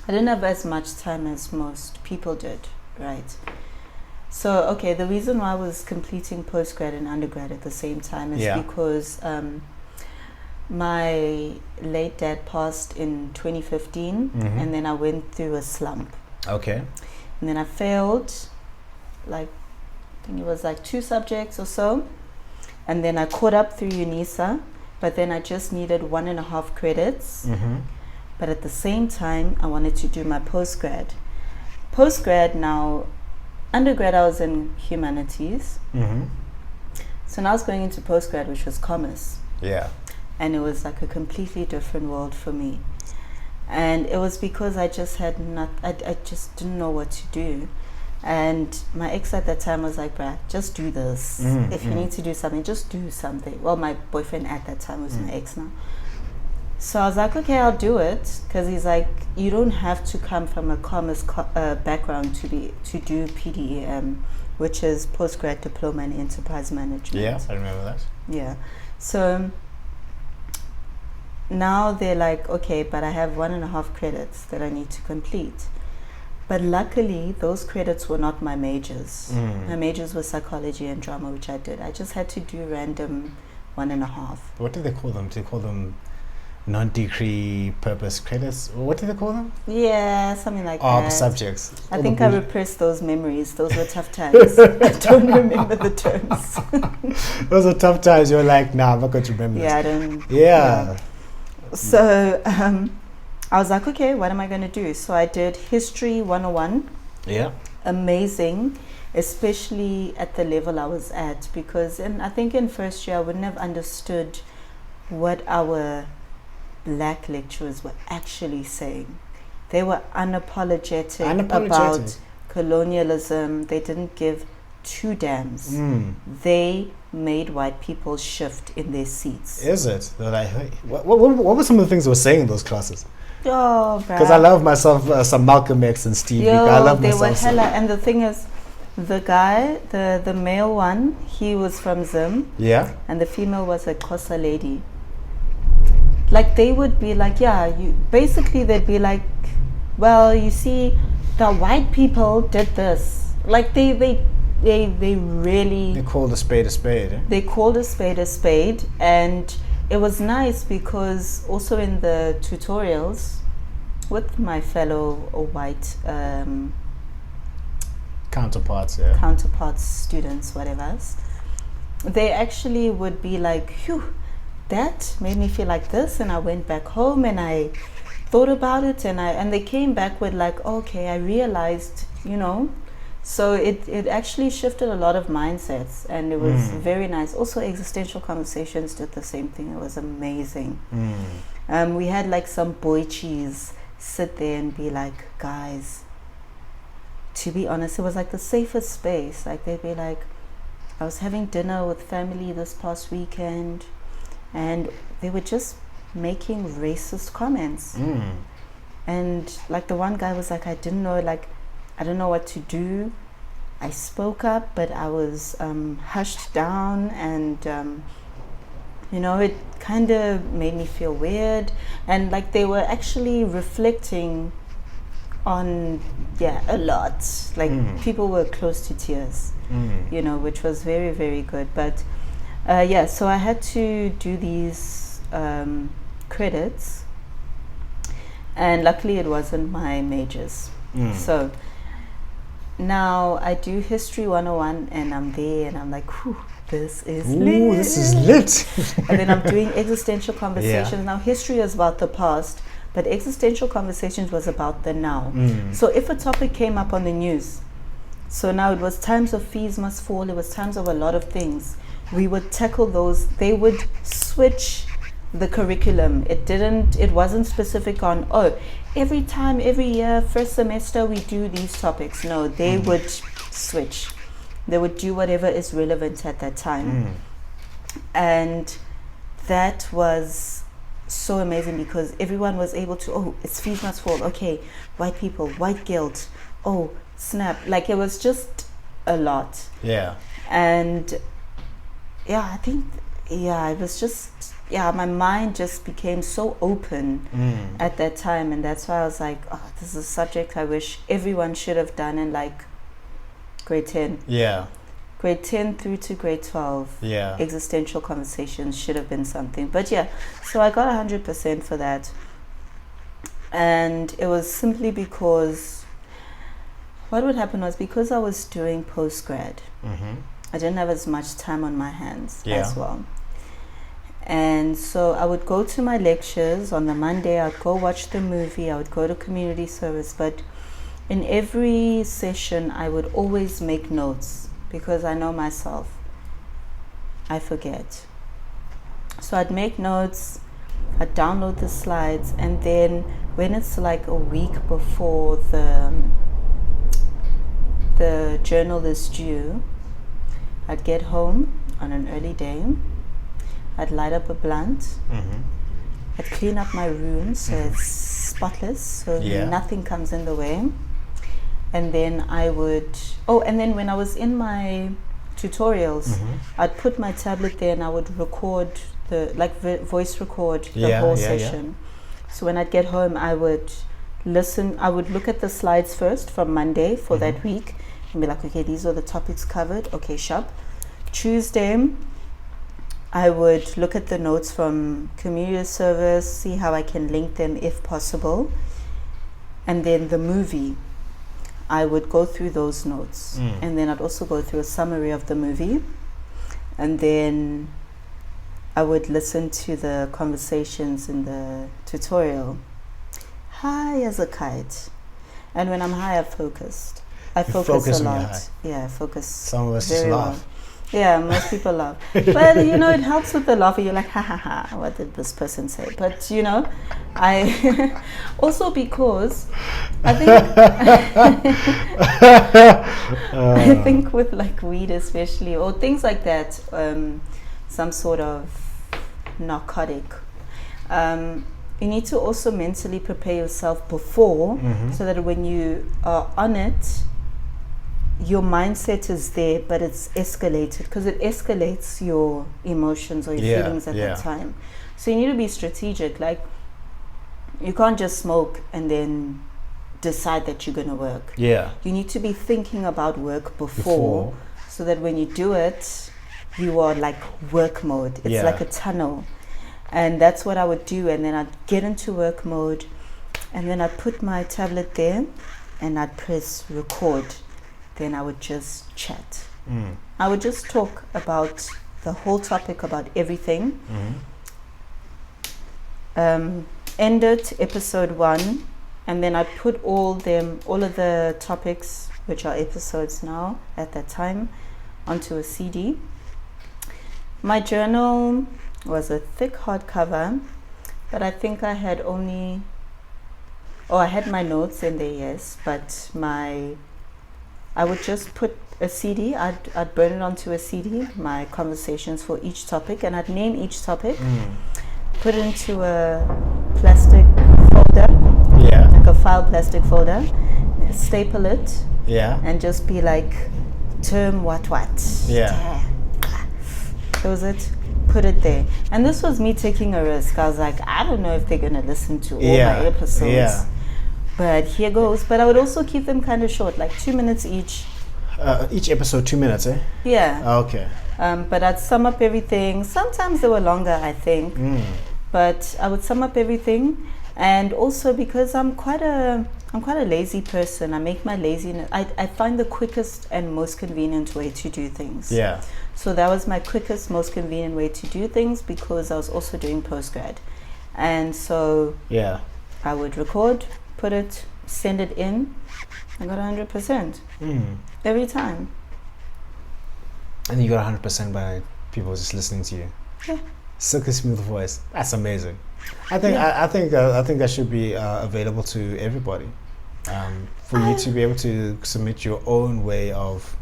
[SPEAKER 3] I didn't have as much time as most people did, right? So, okay, the reason why I was completing postgrad and undergrad at the same time is because my late dad passed in 2015, and then I went through a slump.
[SPEAKER 2] Okay.
[SPEAKER 3] And then I failed, I think it was 2 subjects or so. And then I caught up through UNISA, but then I just needed 1.5 credits. But at the same time, I wanted to do my postgrad. Postgrad now, undergrad I was in humanities. So now I was going into postgrad, which was commerce.
[SPEAKER 2] Yeah.
[SPEAKER 3] And it was like a completely different world for me. And it was because I just had I just didn't know what to do. And my ex at that time was like, bruh, just do this. If you need to do something, just do something. Well, my boyfriend at that time was my ex now. So I was like, okay, I'll do it. Because he's like, you don't have to come from a commerce background to do PDEM, which is Postgrad Diploma in Enterprise Management.
[SPEAKER 2] Yeah, I remember that.
[SPEAKER 3] Yeah. So now they're like, okay, but I have 1.5 credits that I need to complete. But luckily, those credits were not my majors. My majors were psychology and drama, which I did. I just had to do random 1.5.
[SPEAKER 2] What do they call them? Do they call them non-degree purpose credits? What do they call them?
[SPEAKER 3] Yeah, something like that.
[SPEAKER 2] Subjects.
[SPEAKER 3] I think I repressed those memories. Those were tough times. I don't remember the terms.
[SPEAKER 2] Those are tough times. You're like, nah, I'm not going to remember
[SPEAKER 3] Yeah,
[SPEAKER 2] this.
[SPEAKER 3] I don't.
[SPEAKER 2] Yeah.
[SPEAKER 3] So I was like, okay, what am I going to do? So I did History 101.
[SPEAKER 2] Yeah.
[SPEAKER 3] Amazing, especially at the level I was at, because I think in first year I wouldn't have understood what our black lecturers were actually saying. They were unapologetic about colonialism. They didn't give 2 damns. They made white people shift in their seats.
[SPEAKER 2] Is it? They're like, hey, what were some of the things they were saying in those classes?
[SPEAKER 3] Oh,
[SPEAKER 2] because I love myself some Malcolm X and Steve Biko. I love myself.
[SPEAKER 3] They were hella, and the thing is, the guy, the male one, he was from Zim.
[SPEAKER 2] Yeah.
[SPEAKER 3] And the female was a Xhosa lady. Like, they would be like, basically they'd be like, well, you see, the white people did this. Like, they really...
[SPEAKER 2] They called a spade a spade. Eh?
[SPEAKER 3] They called a spade a spade. And it was nice because also in the tutorials with my fellow white
[SPEAKER 2] counterparts,
[SPEAKER 3] students, whatever, they actually would be like, phew, that made me feel like this. And I went back home and I thought about it, and they came back with like, okay, I realized, so it actually shifted a lot of mindsets, and it was very nice. Also, existential conversations did the same thing. It was amazing. We had like some boy cheese sit there and be like, guys, to be honest, it was like the safest space. Like, they'd be like, I was having dinner with family this past weekend, and they were just making racist comments. And like the one guy was like, I don't know what to do. I spoke up, but I was hushed down, and it kind of made me feel weird. And like they were actually reflecting on a lot. Like people were close to tears, which was very, very good. But so I had to do these credits, and luckily it wasn't my majors. So now I do History 101, and I'm there, and I'm like, whew, this is lit.
[SPEAKER 2] This is lit.
[SPEAKER 3] And then I'm doing existential conversations. Now history is about the past, but existential conversations was about the now. So if a topic came up on the news, so now it was times of fees must fall, it was times of a lot of things, we would tackle those. They would switch the curriculum. It wasn't specific on, every year, first semester we do these topics. No, they would switch. They would do whatever is relevant at that time. And that was so amazing because everyone was able to, it's fees must fall. Okay, white people, white guilt. Oh, snap. Like it was just a lot.
[SPEAKER 2] Yeah.
[SPEAKER 3] And I think, it was just, my mind just became so open at that time. And that's why I was like, this is a subject I wish everyone should have done in like grade 10.
[SPEAKER 2] Yeah.
[SPEAKER 3] Grade 10 through to grade 12.
[SPEAKER 2] Yeah.
[SPEAKER 3] Existential conversations should have been something. But so I got 100% for that. And it was simply because what would happen was because I was doing postgrad, I didn't have as much time on my hands as well. And so I would go to my lectures on the Monday, I'd go watch the movie, I would go to community service, but in every session I would always make notes because I know myself, I forget. So I'd make notes, I'd download the slides, and then when it's like a week before the journal is due, I'd get home on an early day, I'd light up a blunt, I'd clean up my room so it's spotless, so nothing comes in the way. And then I would, and then when I was in my tutorials, I'd put my tablet there and I would record voice record the whole session. So when I'd get home, I would listen, I would look at the slides first from Monday for that week and be like, okay, these are the topics covered. Okay, sharp. Tuesday, I would look at the notes from community service, see how I can link them if possible. And then the movie, I would go through those notes. And then I'd also go through a summary of the movie. And then I would listen to the conversations in the tutorial. High as a kite. And when I'm high, I'm focused. I focus a lot. Yeah, I focus.
[SPEAKER 2] Some of us
[SPEAKER 3] very
[SPEAKER 2] just laugh.
[SPEAKER 3] well. Yeah, most people laugh. But, it helps with the laughter. You're like, ha, ha, ha, what did this person say? But, I also because I think I think with like weed especially, or things like that, some sort of narcotic, you need to also mentally prepare yourself before so that when you are on it, your mindset is there, but it's escalated because it escalates your emotions or your feelings at that time. So you need to be strategic. Like you can't just smoke and then decide that you're going to work.
[SPEAKER 2] Yeah.
[SPEAKER 3] You need to be thinking about work before so that when you do it, you are like work mode. It's like a tunnel. And that's what I would do. And then I'd get into work mode and then I'd put my tablet there and I'd press record. Then I would just chat. I would just talk about the whole topic, about everything. End it, episode 1, and then I put all of the topics, which are episodes now at that time, onto a CD. My journal was a thick hardcover, but I think I had I had my notes in there, yes, but my I would just put a CD. I'd burn it onto a CD, my conversations for each topic, and I'd name each topic, put it into a plastic folder, like a file plastic folder, staple it, and just be like, term what, close it, put it there. And this was me taking a risk. I was like, I don't know if they're gonna listen to all my episodes, but here goes. But I would also keep them kind of short, like 2 minutes each.
[SPEAKER 2] Each episode 2 minutes, eh?
[SPEAKER 3] Yeah.
[SPEAKER 2] Okay.
[SPEAKER 3] But I'd sum up everything. Sometimes they were longer, I think. But I would sum up everything, and also because I'm quite a lazy person. I make my laziness. I find the quickest and most convenient way to do things.
[SPEAKER 2] Yeah.
[SPEAKER 3] So that was my quickest, most convenient way to do things, because I was also doing postgrad, and so I would record, put it, send it in. I got 100% every time.
[SPEAKER 2] And you got 100% by people just listening to you.
[SPEAKER 3] Yeah.
[SPEAKER 2] Silky smooth voice. That's amazing. I think I think that should be available to everybody. For you to be able to submit your own way of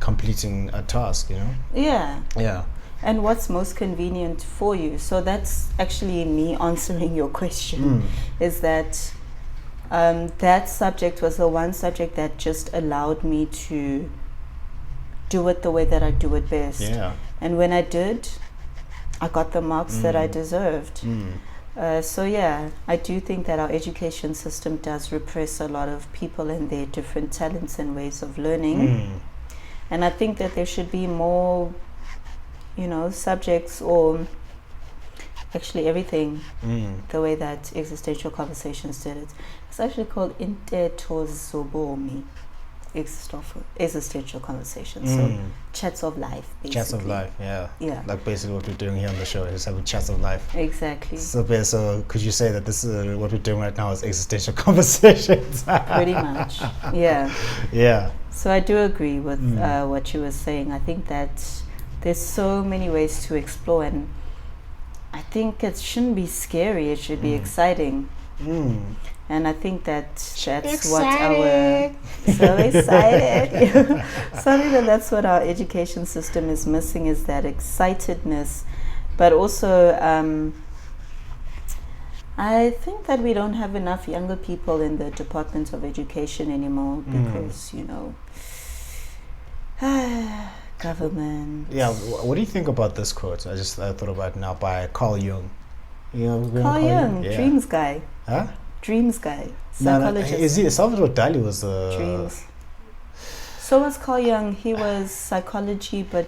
[SPEAKER 2] completing a task, you know? Yeah.
[SPEAKER 3] And what's most convenient for you? So that's actually me answering your question. Is that that subject was the one subject that just allowed me to do it the way that I do it best. And when I did, I got the marks that I deserved. So yeah, I do think that our education system does repress a lot of people and their different talents and ways of learning. And I think that there should be more, subjects, or actually everything, the way that existential conversations did it. It's actually called Intetho Zobomi, existential conversations. So chats of life, basically.
[SPEAKER 2] Chats of life,
[SPEAKER 3] yeah.
[SPEAKER 2] Like basically what we're doing here on the show is having chats of life.
[SPEAKER 3] Exactly.
[SPEAKER 2] So could you say that this is what we're doing right now is existential conversations?
[SPEAKER 3] Pretty much, yeah.
[SPEAKER 2] Yeah.
[SPEAKER 3] So I do agree with what you were saying. I think that there's so many ways to explore, and I think it shouldn't be scary. It should be exciting. And I think that's what our so excited. So I think that's what our education system is missing, is that excitedness. But also, I think that we don't have enough younger people in the Department of Education anymore, because government.
[SPEAKER 2] Yeah. What do you think about this quote? I thought about it now, by Carl Jung.
[SPEAKER 3] Carl Jung, dreams guy.
[SPEAKER 2] Huh?
[SPEAKER 3] Dreams guy, psychologist.
[SPEAKER 2] No, is he? Salvador Dali was the
[SPEAKER 3] dreams. So was Carl Jung. He was psychology, but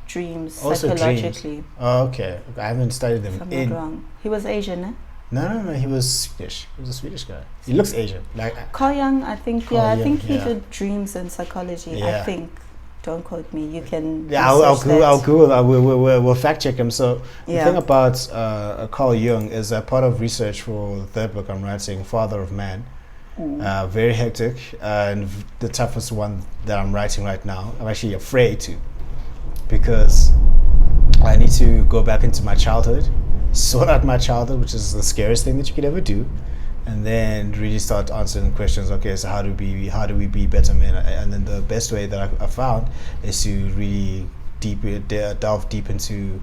[SPEAKER 3] dreams,
[SPEAKER 2] also
[SPEAKER 3] psychologically.
[SPEAKER 2] Dreams. Oh, okay. I haven't studied them.
[SPEAKER 3] If I'm not wrong. He was Asian, eh?
[SPEAKER 2] No. He was Swedish. He was a Swedish guy. He looks Asian. Like
[SPEAKER 3] Carl Jung, I think. I think he did dreams and psychology.
[SPEAKER 2] Yeah.
[SPEAKER 3] I think. Don't quote me. You can.
[SPEAKER 2] Yeah, I'll Google. We'll fact check him. So the thing about Carl Jung is that part of research for the third book I'm writing, Father of Man, very hectic, and the toughest one that I'm writing right now. I'm actually afraid to, because I need to go back into my childhood, sort out my childhood, which is the scariest thing that you could ever do, and then really start answering questions. Okay, so how do we be better men? And then the best way that I found is to really delve deep into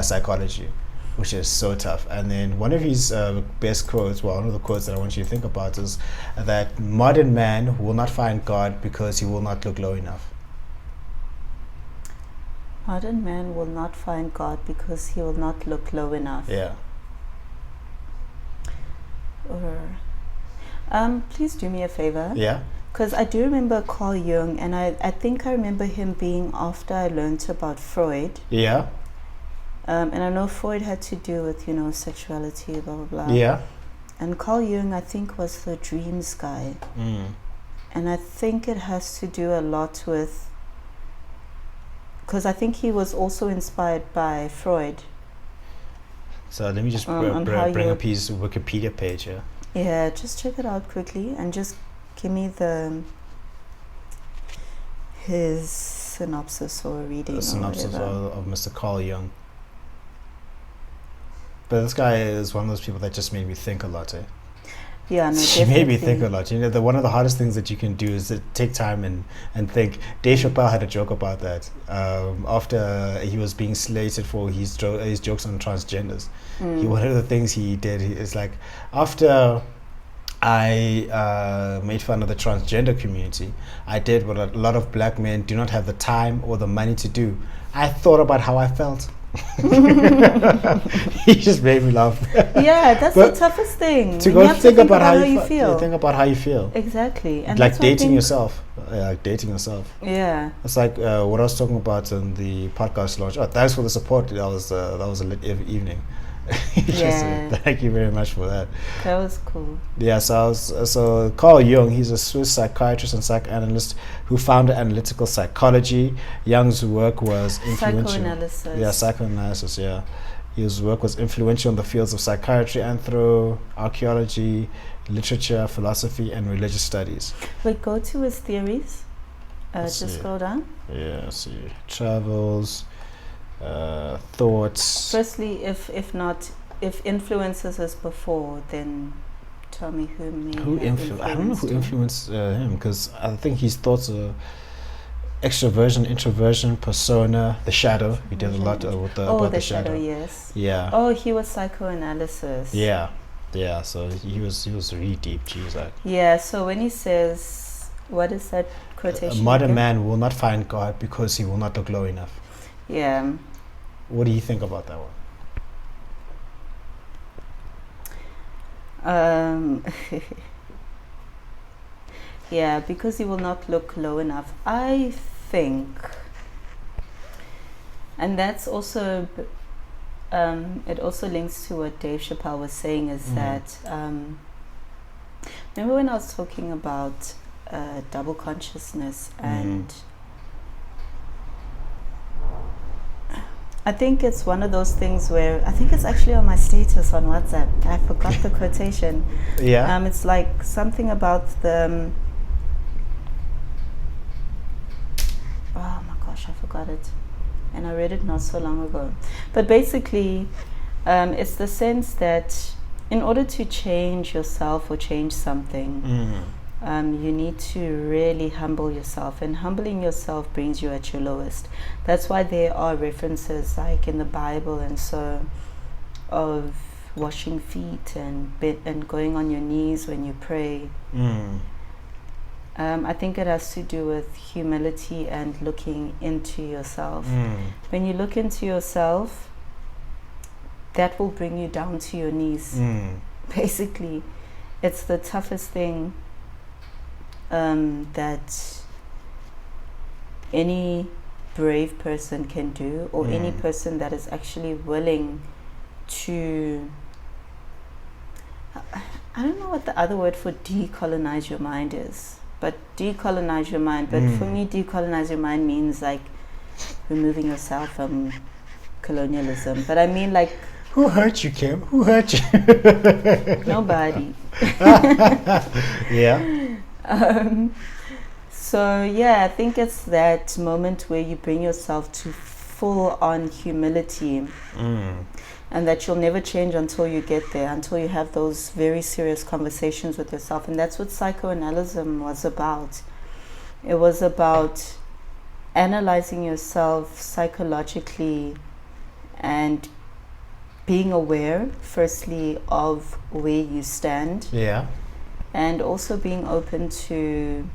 [SPEAKER 2] psychology, which is so tough. And then one of his best quotes, one of the quotes that I want you to think about, is that modern man will not find God because he will not look low enough.
[SPEAKER 3] Modern man will not find God because he will not look low enough.
[SPEAKER 2] Yeah.
[SPEAKER 3] Please do me a favor.
[SPEAKER 2] Yeah.
[SPEAKER 3] Because I do remember Carl Jung, and I think I remember him being after I learned about Freud.
[SPEAKER 2] Yeah.
[SPEAKER 3] And I know Freud had to do with, sexuality, blah, blah, blah.
[SPEAKER 2] Yeah.
[SPEAKER 3] And Carl Jung, I think, was the dreams guy. And I think it has to do a lot with, because I think he was also inspired by Freud.
[SPEAKER 2] So let me just bring up his Wikipedia page here.
[SPEAKER 3] Yeah, just check it out quickly and just give me his synopsis or reading.
[SPEAKER 2] The synopsis of Mr. Carl Jung. But this guy is one of those people that just made me think a lot, eh?
[SPEAKER 3] Yeah, no,
[SPEAKER 2] She made me
[SPEAKER 3] definitely.
[SPEAKER 2] think a lot. One of the hardest things that you can do is to take time and think. Dave Chappelle had a joke about that after he was being slated for his jokes on transgenders. One of the things he did is like, after I made fun of the transgender community, I did what a lot of black men do not have the time or the money to do. I thought about how I felt. He just made me laugh.
[SPEAKER 3] Yeah, that's
[SPEAKER 2] But
[SPEAKER 3] the toughest thing.
[SPEAKER 2] To
[SPEAKER 3] You
[SPEAKER 2] go
[SPEAKER 3] have to
[SPEAKER 2] think about how you
[SPEAKER 3] feel.
[SPEAKER 2] Think about how you feel.
[SPEAKER 3] Exactly. And
[SPEAKER 2] Like
[SPEAKER 3] that's what I
[SPEAKER 2] dating
[SPEAKER 3] think-
[SPEAKER 2] yourself. Like dating yourself.
[SPEAKER 3] Yeah.
[SPEAKER 2] It's like what I was talking about in the podcast launch. Oh, thanks for the support. That was a lit evening.
[SPEAKER 3] Yeah.
[SPEAKER 2] Thank you very much for that.
[SPEAKER 3] That was cool.
[SPEAKER 2] Yeah, so Carl Jung, he's a Swiss psychiatrist and psychoanalyst who founded analytical psychology. Jung's work was influential.
[SPEAKER 3] Psychoanalysis.
[SPEAKER 2] Yeah, psychoanalysis, yeah. His work was influential in the fields of psychiatry, archaeology, literature, philosophy, and religious studies.
[SPEAKER 3] Wait, go to his theories.
[SPEAKER 2] Let's
[SPEAKER 3] Just
[SPEAKER 2] see.
[SPEAKER 3] scroll down.
[SPEAKER 2] Yeah, see. Travels, thoughts.
[SPEAKER 3] Firstly, if influences us before, then tell me who may
[SPEAKER 2] Who
[SPEAKER 3] have
[SPEAKER 2] I don't know who
[SPEAKER 3] influenced him.
[SPEAKER 2] influenced him, because I think his thoughts are extroversion, introversion, persona, the shadow. He did a lot with about
[SPEAKER 3] the shadow, yes.
[SPEAKER 2] Yeah.
[SPEAKER 3] Oh, he was psychoanalysis.
[SPEAKER 2] Yeah. Yeah. So he was really deep. Geez, like,
[SPEAKER 3] Yeah, so when he says, what is that quotation?
[SPEAKER 2] a modern
[SPEAKER 3] again?
[SPEAKER 2] man will not find God because he will not look low enough.
[SPEAKER 3] Yeah.
[SPEAKER 2] What do you think about that one?
[SPEAKER 3] Yeah, because he will not look low enough. I think, and that's also, it also links to what Dave Chappelle was saying, is that, remember when I was talking about double consciousness, and I think it's one of those things where, I think it's actually on my status on WhatsApp. I forgot the quotation.
[SPEAKER 2] Yeah.
[SPEAKER 3] It's like something about the, oh my gosh, I forgot it. And I read it not so long ago. But basically, it's the sense that in order to change yourself or change something, you need to really humble yourself, and humbling yourself brings you at your lowest. That's why there are references like in the Bible and so of washing feet and going on your knees when you pray. I think it has to do with humility and looking into yourself. When you look into yourself, that will bring you down to your knees. Basically, it's the toughest thing that any brave person can do, or any person that is actually willing to, I don't know what the other word for decolonize your mind is, but decolonize your mind. But for me, decolonize your mind means like removing yourself from colonialism. But I mean, like,
[SPEAKER 2] Who hurt you, Kim? Who hurt you?
[SPEAKER 3] nobody.
[SPEAKER 2] Yeah.
[SPEAKER 3] So yeah, I think it's that moment where you bring yourself to full on humility, and that you'll never change until you get there, until you have those very serious conversations with yourself. And that's what psychoanalysis was about. It was about analyzing yourself psychologically and being aware, firstly, of where you stand,
[SPEAKER 2] Yeah.
[SPEAKER 3] and also being open to,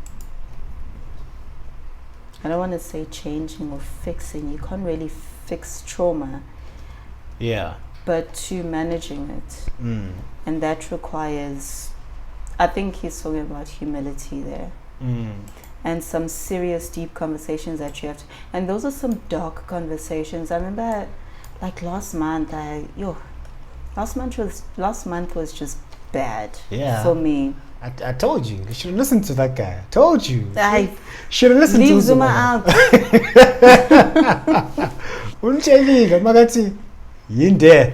[SPEAKER 3] I don't want to say changing or fixing, you can't really fix trauma,
[SPEAKER 2] Yeah.
[SPEAKER 3] but to managing it. And that requires, I think he's talking about humility there, and some serious deep conversations that you have to, and those are some dark conversations. I remember like last month was just bad
[SPEAKER 2] Yeah.
[SPEAKER 3] for me.
[SPEAKER 2] I told you. You should have listened to that guy. I told you.
[SPEAKER 3] I
[SPEAKER 2] Should have listened
[SPEAKER 3] leave
[SPEAKER 2] to
[SPEAKER 3] Zuma
[SPEAKER 2] Zuma.
[SPEAKER 3] out.
[SPEAKER 2] Unitshayile magathi yinde.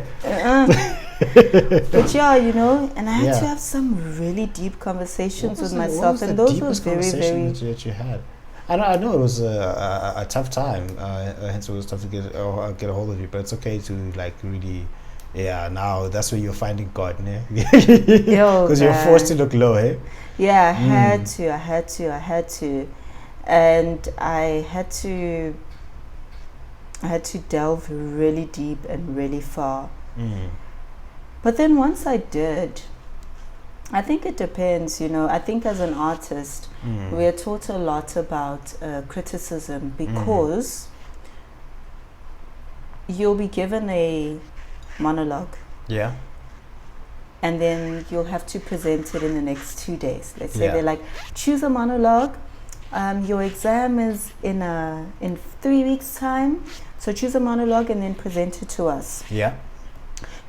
[SPEAKER 3] But yeah, you know, and I had
[SPEAKER 2] Yeah.
[SPEAKER 3] to have some really deep conversations with
[SPEAKER 2] What
[SPEAKER 3] myself,
[SPEAKER 2] was
[SPEAKER 3] and
[SPEAKER 2] the
[SPEAKER 3] those were
[SPEAKER 2] deepest
[SPEAKER 3] very,
[SPEAKER 2] conversation
[SPEAKER 3] very.
[SPEAKER 2] that you had? I know it was a tough time. Hence, it was tough to get a hold of you. But it's okay to like really Yeah, now that's where you're finding God, ne?
[SPEAKER 3] Yo,
[SPEAKER 2] Because you're forced to look low, eh?
[SPEAKER 3] Yeah, I had to, and I had to delve really deep and really far. But then once I did, I think it depends, I think as an artist, we are taught a lot about criticism, because you'll be given a monologue.
[SPEAKER 2] Yeah.
[SPEAKER 3] And then you'll have to present it in the next 2 days. Let's say
[SPEAKER 2] Yeah.
[SPEAKER 3] they're like, choose a monologue. Your exam is in 3 weeks' time. So choose a monologue and then present it to us.
[SPEAKER 2] Yeah.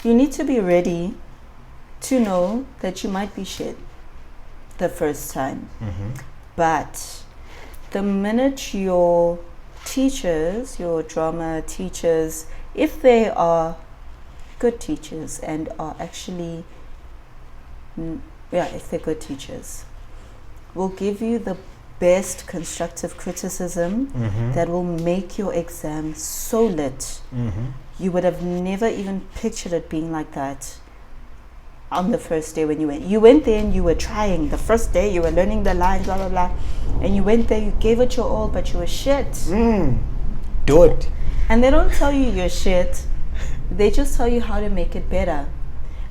[SPEAKER 3] You need to be ready to know that you might be shit the first time. But the minute your teachers, your drama teachers, if they are good teachers and are actually, if they're good teachers, will give you the best constructive criticism that will make your exam so lit. You would have never even pictured it being like that on the first day when you went. You went there and you were trying. The first day you were learning the lines, blah, blah, blah. And you went there, you gave it your all, but you were shit.
[SPEAKER 2] Do it.
[SPEAKER 3] And they don't tell you you're shit. They just tell you how to make it better.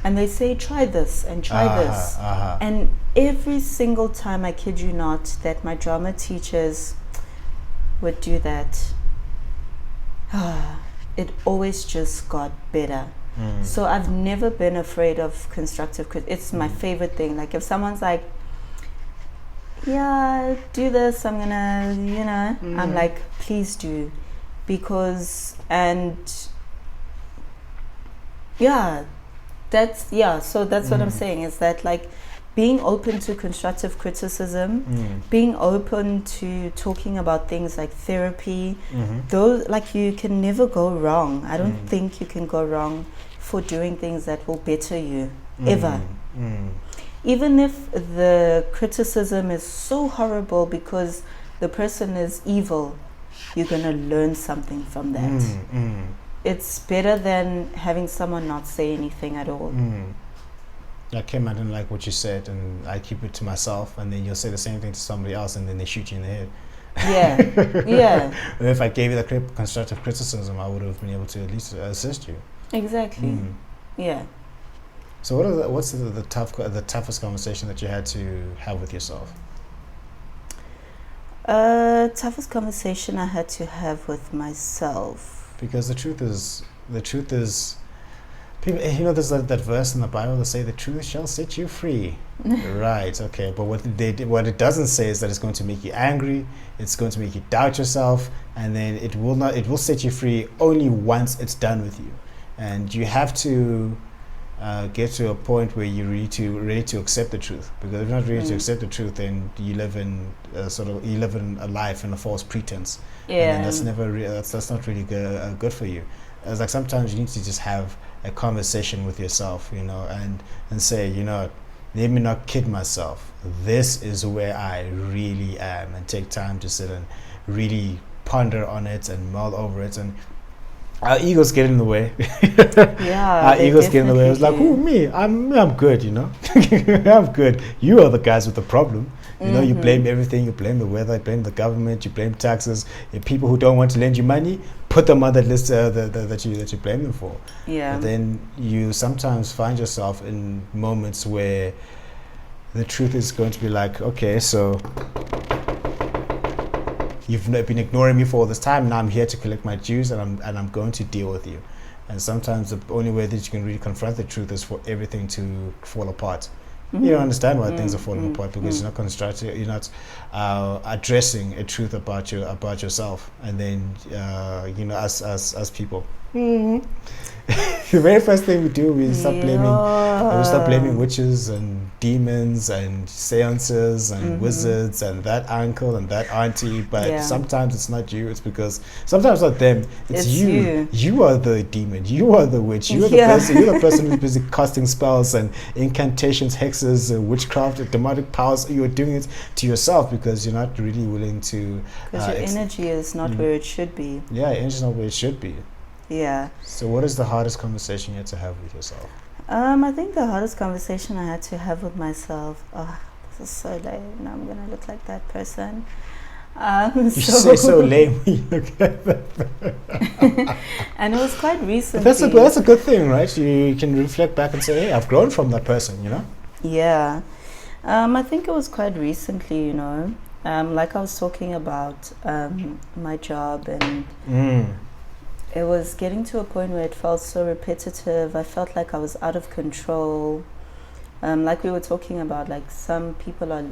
[SPEAKER 3] And they say, try this and try this. And every single time, I kid you not, that my drama teachers would do that, it always just got better. So I've never been afraid of constructive criticism. It's my favorite thing. Like if someone's like, yeah, do this, I'm gonna, I'm like, please do. Because, so that's what I'm saying, is that like being open to constructive criticism, being open to talking about things like therapy, those, like, you can never go wrong. I don't think you can go wrong for doing things that will better you, ever. Even if the criticism is so horrible because the person is evil, you're gonna learn something from that. It's better than having someone not say anything at all.
[SPEAKER 2] Like, Kim, I didn't like what you said, and I keep it to myself, and then you'll say the same thing to somebody else, and then they shoot you in the head.
[SPEAKER 3] Yeah.
[SPEAKER 2] If I gave you the constructive criticism, I would have been able to at least assist you.
[SPEAKER 3] Exactly. Yeah.
[SPEAKER 2] So what's the toughest conversation that you had to have with yourself?
[SPEAKER 3] Toughest conversation I had to have with myself.
[SPEAKER 2] Because the truth is, people, there's that verse in the Bible that say the truth shall set you free. Right, okay. But what it doesn't say is that it's going to make you angry, it's going to make you doubt yourself, and then it will set you free only once it's done with you. And you have to get to a point where you're ready to accept the truth. Because if you're not ready to accept the truth, then you live in a life in a false pretense.
[SPEAKER 3] Yeah.
[SPEAKER 2] And that's never that's not really good for you. It's like sometimes you need to just have a conversation with yourself, and say, let me not kid myself. This is where I really am, and take time to sit and really ponder on it and mull over it. And our egos get in the way.
[SPEAKER 3] Yeah,
[SPEAKER 2] our egos get in the way. It's like, who, me? I'm good, I'm good. You are the guys with the problem. You blame everything. You blame the weather, you blame the government, you blame taxes. People who don't want to lend you money, put them on that list that you blame them for.
[SPEAKER 3] Yeah.
[SPEAKER 2] But then you sometimes find yourself in moments where the truth is going to be like, okay, so you've been ignoring me for all this time. Now I'm here to collect my dues, and I'm going to deal with you. And sometimes the only way that you can really confront the truth is for everything to fall apart. You don't understand why things are falling apart, because you're not constructing, you're not addressing a truth about yourself. And then as people, the very first thing we do, we start blaming witches and demons and seances and wizards and that uncle and that auntie. But sometimes it's not you. It's because sometimes not them. It's you. You are the demon. You are the witch. You are the person. You're the person who's busy casting spells and incantations, hexes, witchcraft, demonic powers. You're doing it to yourself because you're not really willing to.
[SPEAKER 3] Because your energy is not where it should be.
[SPEAKER 2] Yeah, energy is not where it should be.
[SPEAKER 3] Yeah.
[SPEAKER 2] So what is the hardest conversation you had to have with yourself?
[SPEAKER 3] I think the hardest conversation I had to have with myself. Oh, this is so lame. Now I'm gonna look like that person.
[SPEAKER 2] You say so lame when you look at that.
[SPEAKER 3] And it was quite recently.
[SPEAKER 2] But that's a good thing, right? You can reflect back and say, hey, I've grown from that person, you know?
[SPEAKER 3] Yeah. I think it was quite recently, you know. Like I was talking about my job, and it was getting to a point where it felt so repetitive. I felt like I was out of control. Like we were talking about, like some people are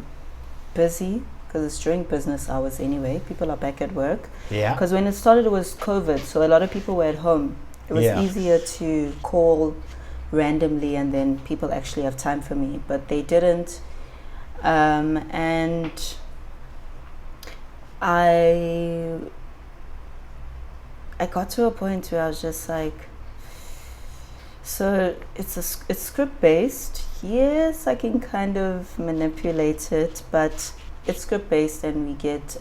[SPEAKER 3] busy because it's during business hours anyway. People are back at work.
[SPEAKER 2] Yeah.
[SPEAKER 3] Because when it started, it was COVID, so a lot of people were at home. It was easier to call randomly, and then people actually have time for me, but they didn't. And I got to a point where I was just like, so it's script based. Yes, I can kind of manipulate it, but it's script based, and we get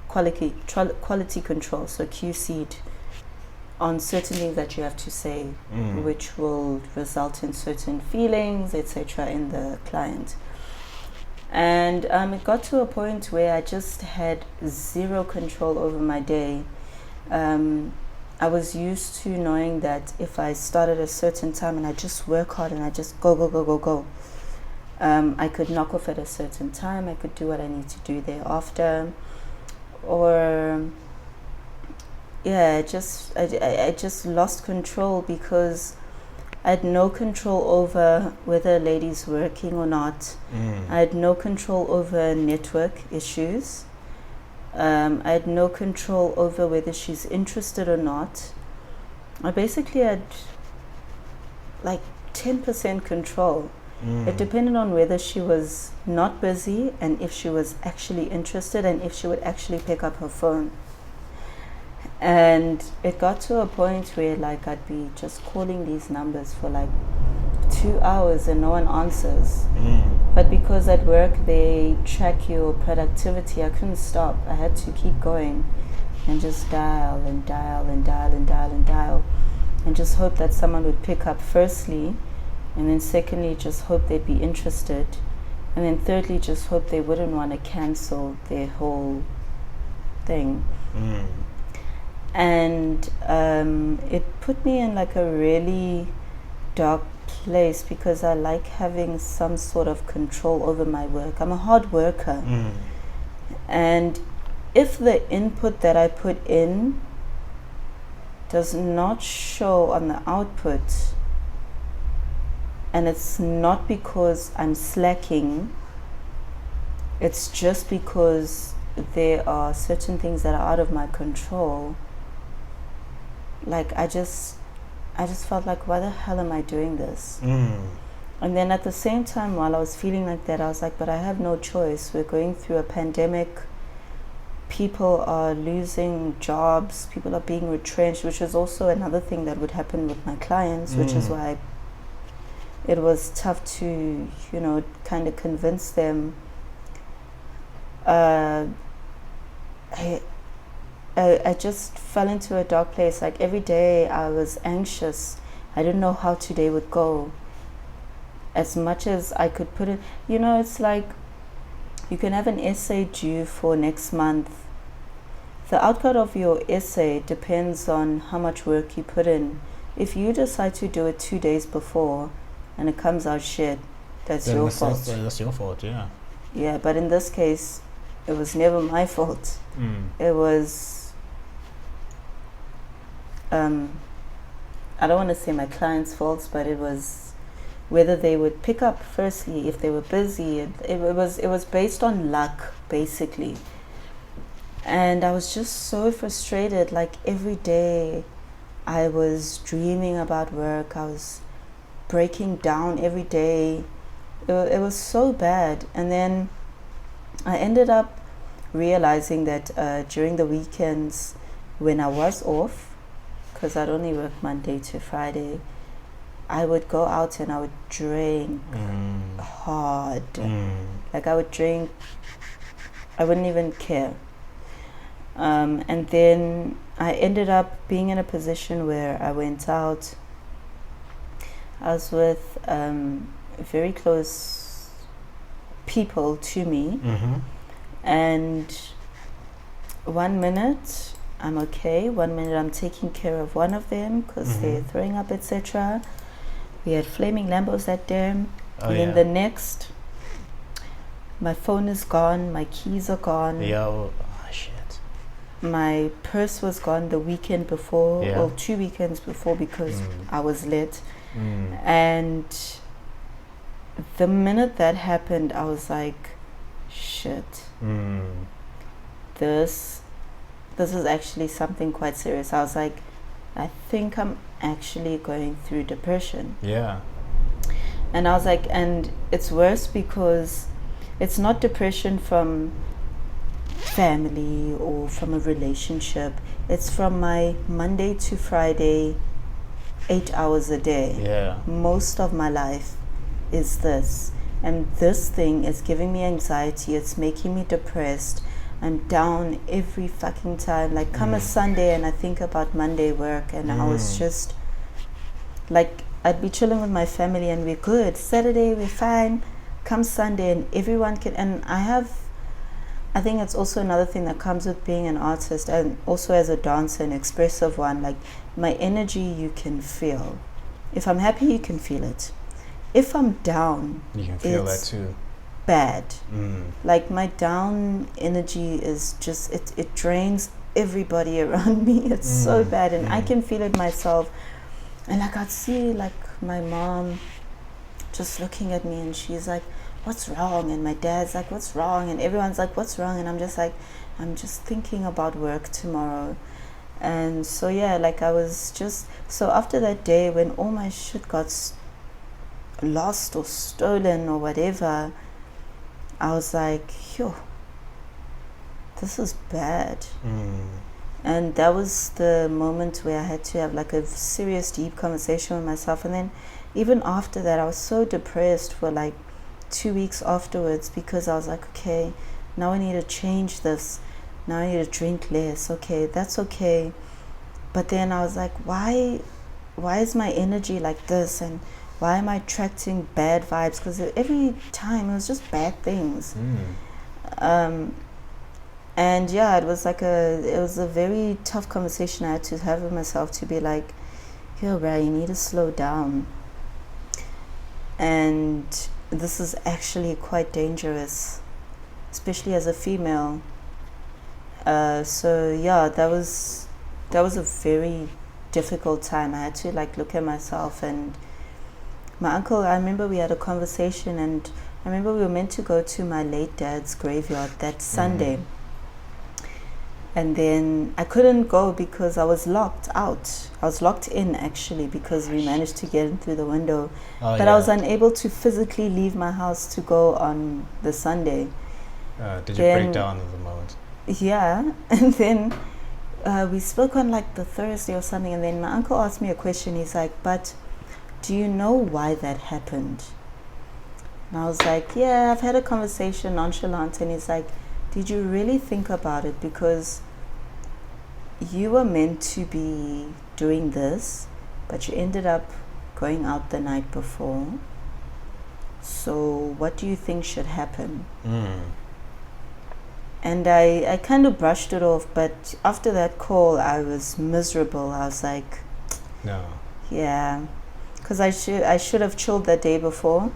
[SPEAKER 3] quality control, so QC'd on certain things that you have to say, which will result in certain feelings, etc., in the client. And it got to a point where I just had zero control over my day. I was used to knowing that if I start at a certain time and I just work hard and I just go, I could knock off at a certain time. I could do what I need to do thereafter. Or I just lost control because I had no control over whether a lady's working or not. I had no control over network issues. I had no control over whether she's interested or not. I basically had like 10% control. It depended on whether she was not busy and if she was actually interested and if she would actually pick up her phone. And it got to a point where like I'd be just calling these numbers for like 2 hours and no one answers. But because at work they track your productivity, I couldn't stop. I had to keep going and just dial and dial and dial and dial and dial and just hope that someone would pick up firstly, and then secondly just hope they'd be interested, and then thirdly just hope they wouldn't want to cancel their whole thing. And it put me in like a really dark place because I like having some sort of control over my work. I'm a hard worker. And if the input that I put in does not show on the output, and it's not because I'm slacking, it's just because there are certain things that are out of my control, like I just felt like, why the hell am I doing this? And then at the same time, while I was feeling like that, I was like, but I have no choice. We're going through a pandemic. People are losing jobs. People are being retrenched, which is also another thing that would happen with my clients, which is why it was tough to, you know, kind of convince them. I just fell into a dark place. Like every day I was anxious. I didn't know how today would go. As much as I could put it, you know, it's like you can have an essay due for next month. The outcome of your essay depends on how much work you put in. If you decide to do it 2 days before and it comes out shit, that's your fault.
[SPEAKER 2] That's your fault, yeah.
[SPEAKER 3] Yeah, but in this case, it was never my fault. It was I don't want to say my client's faults, but it was whether they would pick up firstly, if they were busy. It was based on luck, basically. And I was just so frustrated. Like every day I was dreaming about work. I was breaking down every day. It was so bad. And then I ended up realizing that during the weekends when I was off, because I'd only work Monday to Friday, I would go out and I would drink hard. Like I would drink, I wouldn't even care. And then I ended up being in a position where I went out. I was with very close people to me, and 1 minute I'm okay, 1 minute I'm taking care of one of them because they're throwing up, etc. We had flaming Lambos that day, and then the next, my phone is gone, my keys are gone.
[SPEAKER 2] Shit.
[SPEAKER 3] My purse was gone the weekend before, or 2 weekends before, because I was late. And the minute that happened, I was like, shit. This is actually something quite serious. I was like, I think I'm actually going through depression.
[SPEAKER 2] Yeah.
[SPEAKER 3] And I was like, and it's worse because it's not depression from family or from a relationship. It's from my Monday to Friday, 8 hours a day.
[SPEAKER 2] Yeah.
[SPEAKER 3] Most of my life is this. And this thing is giving me anxiety. It's making me depressed. I'm down every fucking time. Like, come a Sunday and I think about Monday work, and I was just like, I'd be chilling with my family and we're good. Saturday we're fine. Come Sunday and everyone can. And I think it's also another thing that comes with being an artist, and also as a dancer, an expressive one. Like, my energy you can feel. If I'm happy, you can feel it. If I'm down,
[SPEAKER 2] You can feel that too.
[SPEAKER 3] Bad. Like, my down energy is just, it drains everybody around me. It's so bad, and I can feel it myself. And like, I'd see like my mom just looking at me, and she's like, what's wrong? And my dad's like, what's wrong? And everyone's like, what's wrong? And I'm just like, I'm just thinking about work tomorrow. And so yeah, like, I was just, so after that day when all my shit got lost or stolen or whatever, I was like, yo, this is bad. And that was the moment where I had to have like a serious, deep conversation with myself. And then even after that, I was so depressed for like 2 weeks afterwards, because I was like, okay, now I need to change this. Now I need to drink less. Okay, that's okay. But then I was like, why is my energy like this? And why am I attracting bad vibes? Because every time it was just bad things. And yeah, it was a very tough conversation I had to have with myself, to be like, yo, bro, you need to slow down. And this is actually quite dangerous, especially as a female. So yeah, that was a very difficult time. I had to like look at myself. And my uncle, I remember we had a conversation, and I remember we were meant to go to my late dad's graveyard that Sunday. And then I couldn't go because I was locked out. I was locked in, actually, because we managed to get in through the window. But I was unable to physically leave my house to go on the Sunday.
[SPEAKER 2] Did you break down at the moment?
[SPEAKER 3] Yeah. And then we spoke on like the Thursday or something. And then my uncle asked me a question. He's like, but do you know why that happened? And I was like, yeah, I've had a conversation, nonchalant. And he's like, did you really think about it? Because you were meant to be doing this, but you ended up going out the night before. So what do you think should happen? And I kind of brushed it off, but after that call, I was miserable. I was like,
[SPEAKER 2] no.
[SPEAKER 3] Yeah, because I should have chilled that day before,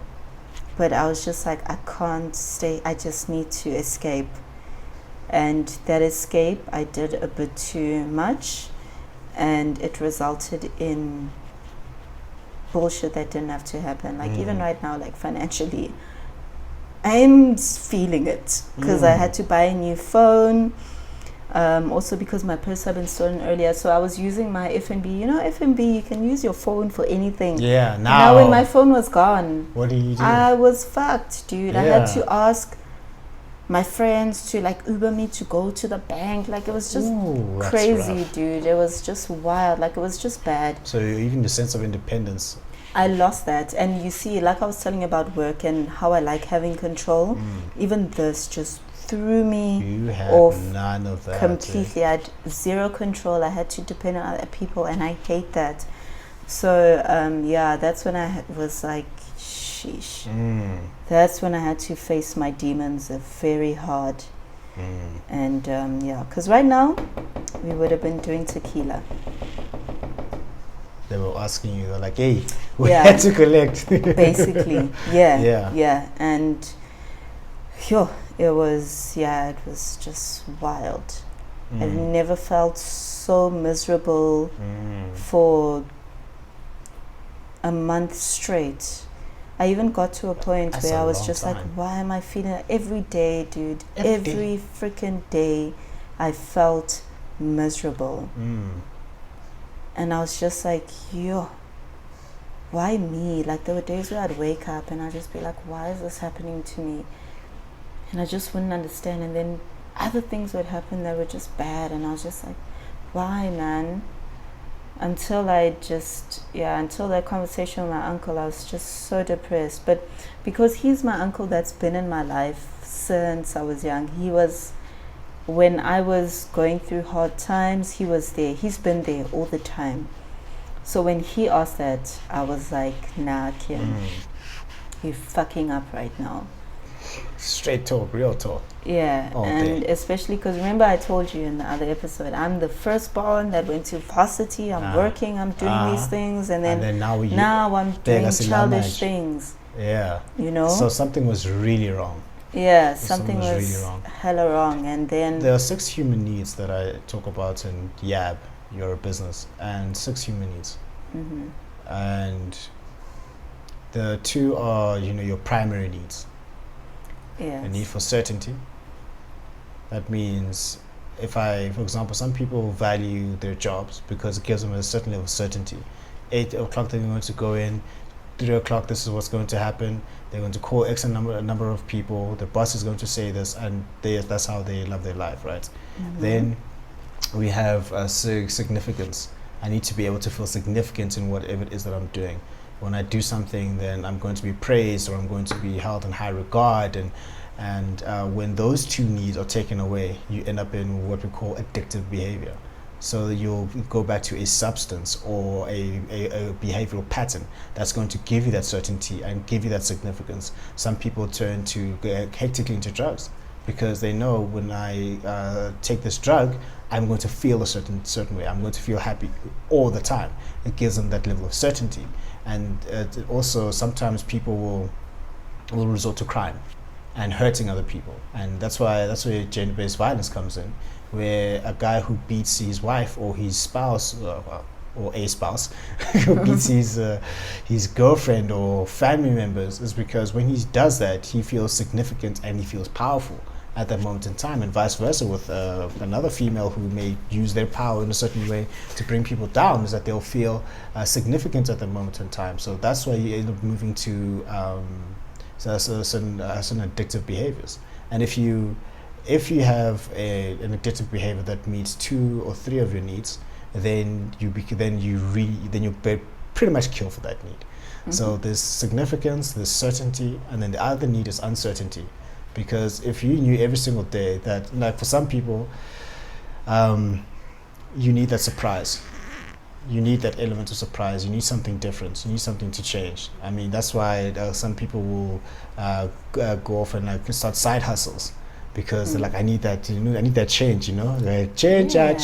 [SPEAKER 3] but I was just like, I can't stay. I just need to escape. And that escape, I did a bit too much, and it resulted in bullshit that didn't have to happen. Like even right now, like financially, I'm feeling it, because I had to buy a new phone. Also because my purse had been stolen earlier, so I was using my FNB. You know, FNB, you can use your phone for anything.
[SPEAKER 2] Yeah.
[SPEAKER 3] Now when my phone was gone,
[SPEAKER 2] what do you do?
[SPEAKER 3] I was fucked, dude.
[SPEAKER 2] Yeah.
[SPEAKER 3] I had to ask my friends to like Uber me to go to the bank. Like, it was just crazy, dude. It was just wild. Like, it was just bad.
[SPEAKER 2] So even the sense of independence,
[SPEAKER 3] I lost that. And you see, like I was telling you about work and how I like having control, even this just threw me
[SPEAKER 2] You had
[SPEAKER 3] off
[SPEAKER 2] none of that.
[SPEAKER 3] completely. I had zero control. I had to depend on other people, and I hate that. So yeah, that's when I was like, sheesh. That's when I had to face my demons very hard. And yeah, because right now we would have been doing tequila.
[SPEAKER 2] They were asking you, they're like, hey, we
[SPEAKER 3] Yeah.
[SPEAKER 2] had to collect.
[SPEAKER 3] Basically, yeah,
[SPEAKER 2] Yeah.
[SPEAKER 3] and it was just wild. I've never felt so miserable for a month straight. I even got to a point
[SPEAKER 2] That's
[SPEAKER 3] where
[SPEAKER 2] a
[SPEAKER 3] I was
[SPEAKER 2] long
[SPEAKER 3] just like,
[SPEAKER 2] time.
[SPEAKER 3] why am I feeling like every day, dude?
[SPEAKER 2] Every
[SPEAKER 3] Every freaking day I felt miserable. And I was just like, why me? Like, there were days where I'd wake up and I'd just be like, why is this happening to me? And I just wouldn't understand. And then other things would happen that were just bad. And I was just like, why, man? Until that conversation with my uncle, I was just so depressed. But because he's my uncle that's been in my life since I was young, when I was going through hard times, he was there. He's been there all the time. So when he asked that, I was like, nah, Kim, you're fucking up right now.
[SPEAKER 2] Straight talk, real talk.
[SPEAKER 3] Yeah,
[SPEAKER 2] All
[SPEAKER 3] and
[SPEAKER 2] day.
[SPEAKER 3] especially because remember I told you in the other episode, I'm the firstborn that went to varsity. I'm working, I'm doing these things, and then
[SPEAKER 2] now
[SPEAKER 3] I'm doing childish things.
[SPEAKER 2] Yeah.
[SPEAKER 3] You know?
[SPEAKER 2] So something was really wrong.
[SPEAKER 3] Yeah, something
[SPEAKER 2] was
[SPEAKER 3] was
[SPEAKER 2] really wrong.
[SPEAKER 3] hella wrong. And then
[SPEAKER 2] There are 6 human needs that I talk about in YAB, your business, and 6 human needs. And the 2 are, your primary needs.
[SPEAKER 3] yes.
[SPEAKER 2] A need for certainty. That means for example, some people value their jobs because it gives them a certain level of certainty. 8 o'clock they're going to go in, 3 o'clock this is what's going to happen. They're going to call X number of people. The boss is going to say this, and that's how they love their life, right? Then we have significance. I need to be able to feel significant in whatever it is that I'm doing. When I do something, then I'm going to be praised, or I'm going to be held in high regard. And when those 2 needs are taken away, you end up in what we call addictive behavior. So you'll go back to a substance or a behavioral pattern that's going to give you that certainty and give you that significance. Some people turn to hectically into drugs because they know when I take this drug, I'm going to feel a certain way. I'm going to feel happy all the time. It gives them that level of certainty. And also sometimes people will resort to crime and hurting other people, and that's where gender-based violence comes in, where a guy who beats his wife or his spouse or a spouse who beats his girlfriend or family members is because when he does that, he feels significant and he feels powerful at that moment in time, and vice versa with another female who may use their power in a certain way to bring people down, is that they'll feel significant at the moment in time. So that's why you end up moving to certain addictive behaviors. And if you have an addictive behavior that meets 2 or 3 of your needs, then you pretty much kill for that need. So there's significance, there's certainty, and then the other need is uncertainty. Because if you knew every single day that, like for some people, you need that surprise. You need that element of surprise. You need something different. You need something to change. I mean, that's why some people will go off and start side hustles, because they're like, I need that. I need that change. Like, change. They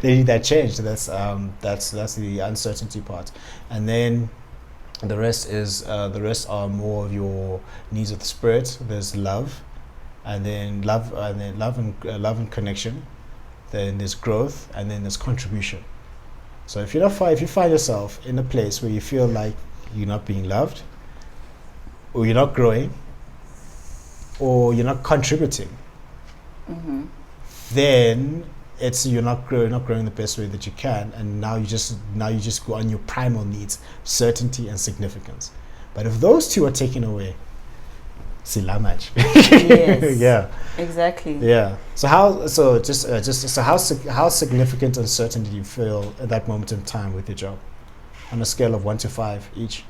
[SPEAKER 2] need that change. So that's the uncertainty part, and then the rest are more of your needs of the spirit. There's love, and then love and connection. Then there's growth, and then there's contribution. So if you find yourself in a place where you feel like you're not being loved, or you're not growing, or you're not contributing, then you're not growing the best way that you can, and now you just go on your primal needs, certainty and significance. But if those 2 are taken away, silamaj.
[SPEAKER 3] Yes.
[SPEAKER 2] Yeah.
[SPEAKER 3] Exactly.
[SPEAKER 2] Yeah. So how significant and certain do you feel at that moment in time with your job, on a scale of 1 to 5 each?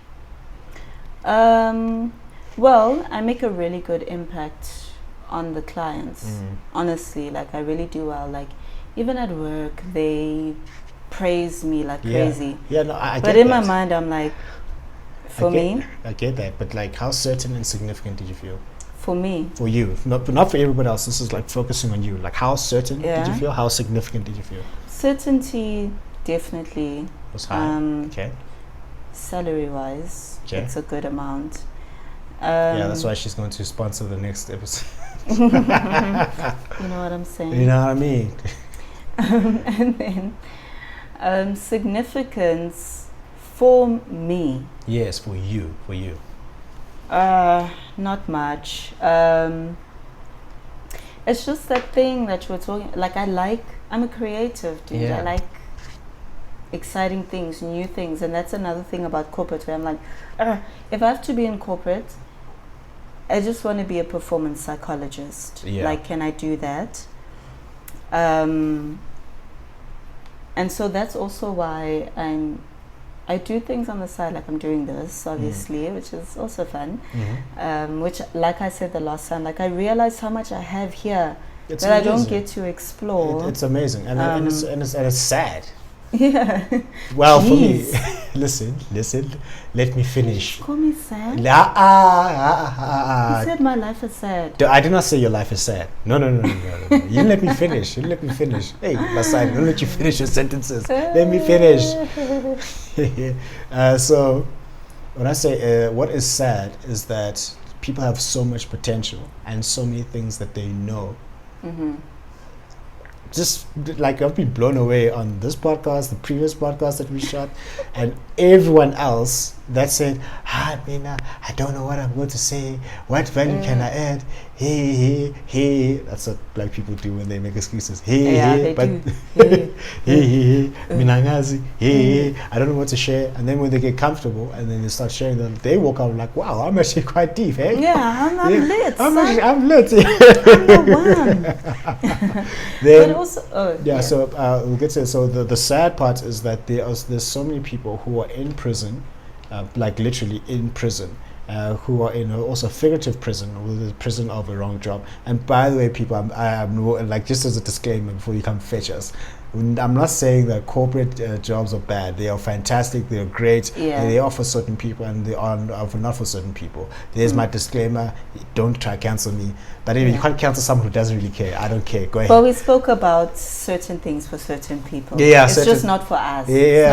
[SPEAKER 3] Well, I make a really good impact on the clients. Honestly, like I really do well. Like even at work, they praise me like crazy.
[SPEAKER 2] Yeah, no, I
[SPEAKER 3] but
[SPEAKER 2] get
[SPEAKER 3] in
[SPEAKER 2] that.
[SPEAKER 3] my mind, I'm like,
[SPEAKER 2] I get that. But like, how certain and significant did you feel?
[SPEAKER 3] For me.
[SPEAKER 2] For you, not for everybody else. This is like focusing on you. Like, how certain did you feel? How significant did you feel?
[SPEAKER 3] Certainty, definitely.
[SPEAKER 2] Was high. Okay.
[SPEAKER 3] Salary-wise, it's a good amount.
[SPEAKER 2] Yeah, that's why she's going to sponsor the next episode.
[SPEAKER 3] You know what I'm saying?
[SPEAKER 2] You know what I mean?
[SPEAKER 3] And then significance for me.
[SPEAKER 2] Yes, for you.
[SPEAKER 3] Not much. It's just that thing that you were talking. Like I'm a creative dude.
[SPEAKER 2] Yeah.
[SPEAKER 3] I like exciting things, new things, and that's another thing about corporate where I'm like, if I have to be in corporate, I just want to be a performance psychologist.
[SPEAKER 2] Yeah.
[SPEAKER 3] Like, can I do that? And so that's also why I do things on the side, like I'm doing this, obviously, which is also fun. Which, like I said the last time, like I realize how much I have here that amazing. I don't get to explore.
[SPEAKER 2] It's amazing, and it's sad.
[SPEAKER 3] Yeah.
[SPEAKER 2] Well, for me, listen. Let me finish.
[SPEAKER 3] Call me sad. You said my life is sad.
[SPEAKER 2] I did not say your life is sad. No. You didn't let me finish. Hey, Masai, don't let you finish your sentences. Let me finish. So, when I say what is sad is that people have so much potential and so many things that they know. Just like I've been blown away on this podcast, the previous podcast that we shot, and everyone else that said, I don't know what I'm going to say. What value can I add? Hey. That's what black people do when they make excuses. Hey. I don't know what to share. And then when they get comfortable and then they start sharing them, they walk out like, wow, I'm actually quite deep, eh?
[SPEAKER 3] Yeah, I'm lit.
[SPEAKER 2] I'm lit.
[SPEAKER 3] I'm the one.
[SPEAKER 2] Then,
[SPEAKER 3] but also,
[SPEAKER 2] so we'll get to it. So the sad part is that there's so many people who are in prison, like literally in prison, who are in also figurative prison, or the prison of a wrong job. And by the way, people, I'm like, just as a disclaimer before you come fetch us, I'm not saying that corporate jobs are bad. They are fantastic. They are great. And they are for certain people, and they are not for certain people. There's my disclaimer. Don't try to cancel me. But anyway, you can't cancel someone who doesn't really care. I don't care. Go ahead.
[SPEAKER 3] But we spoke about certain things for certain people.
[SPEAKER 2] It's
[SPEAKER 3] just not for us.
[SPEAKER 2] For me.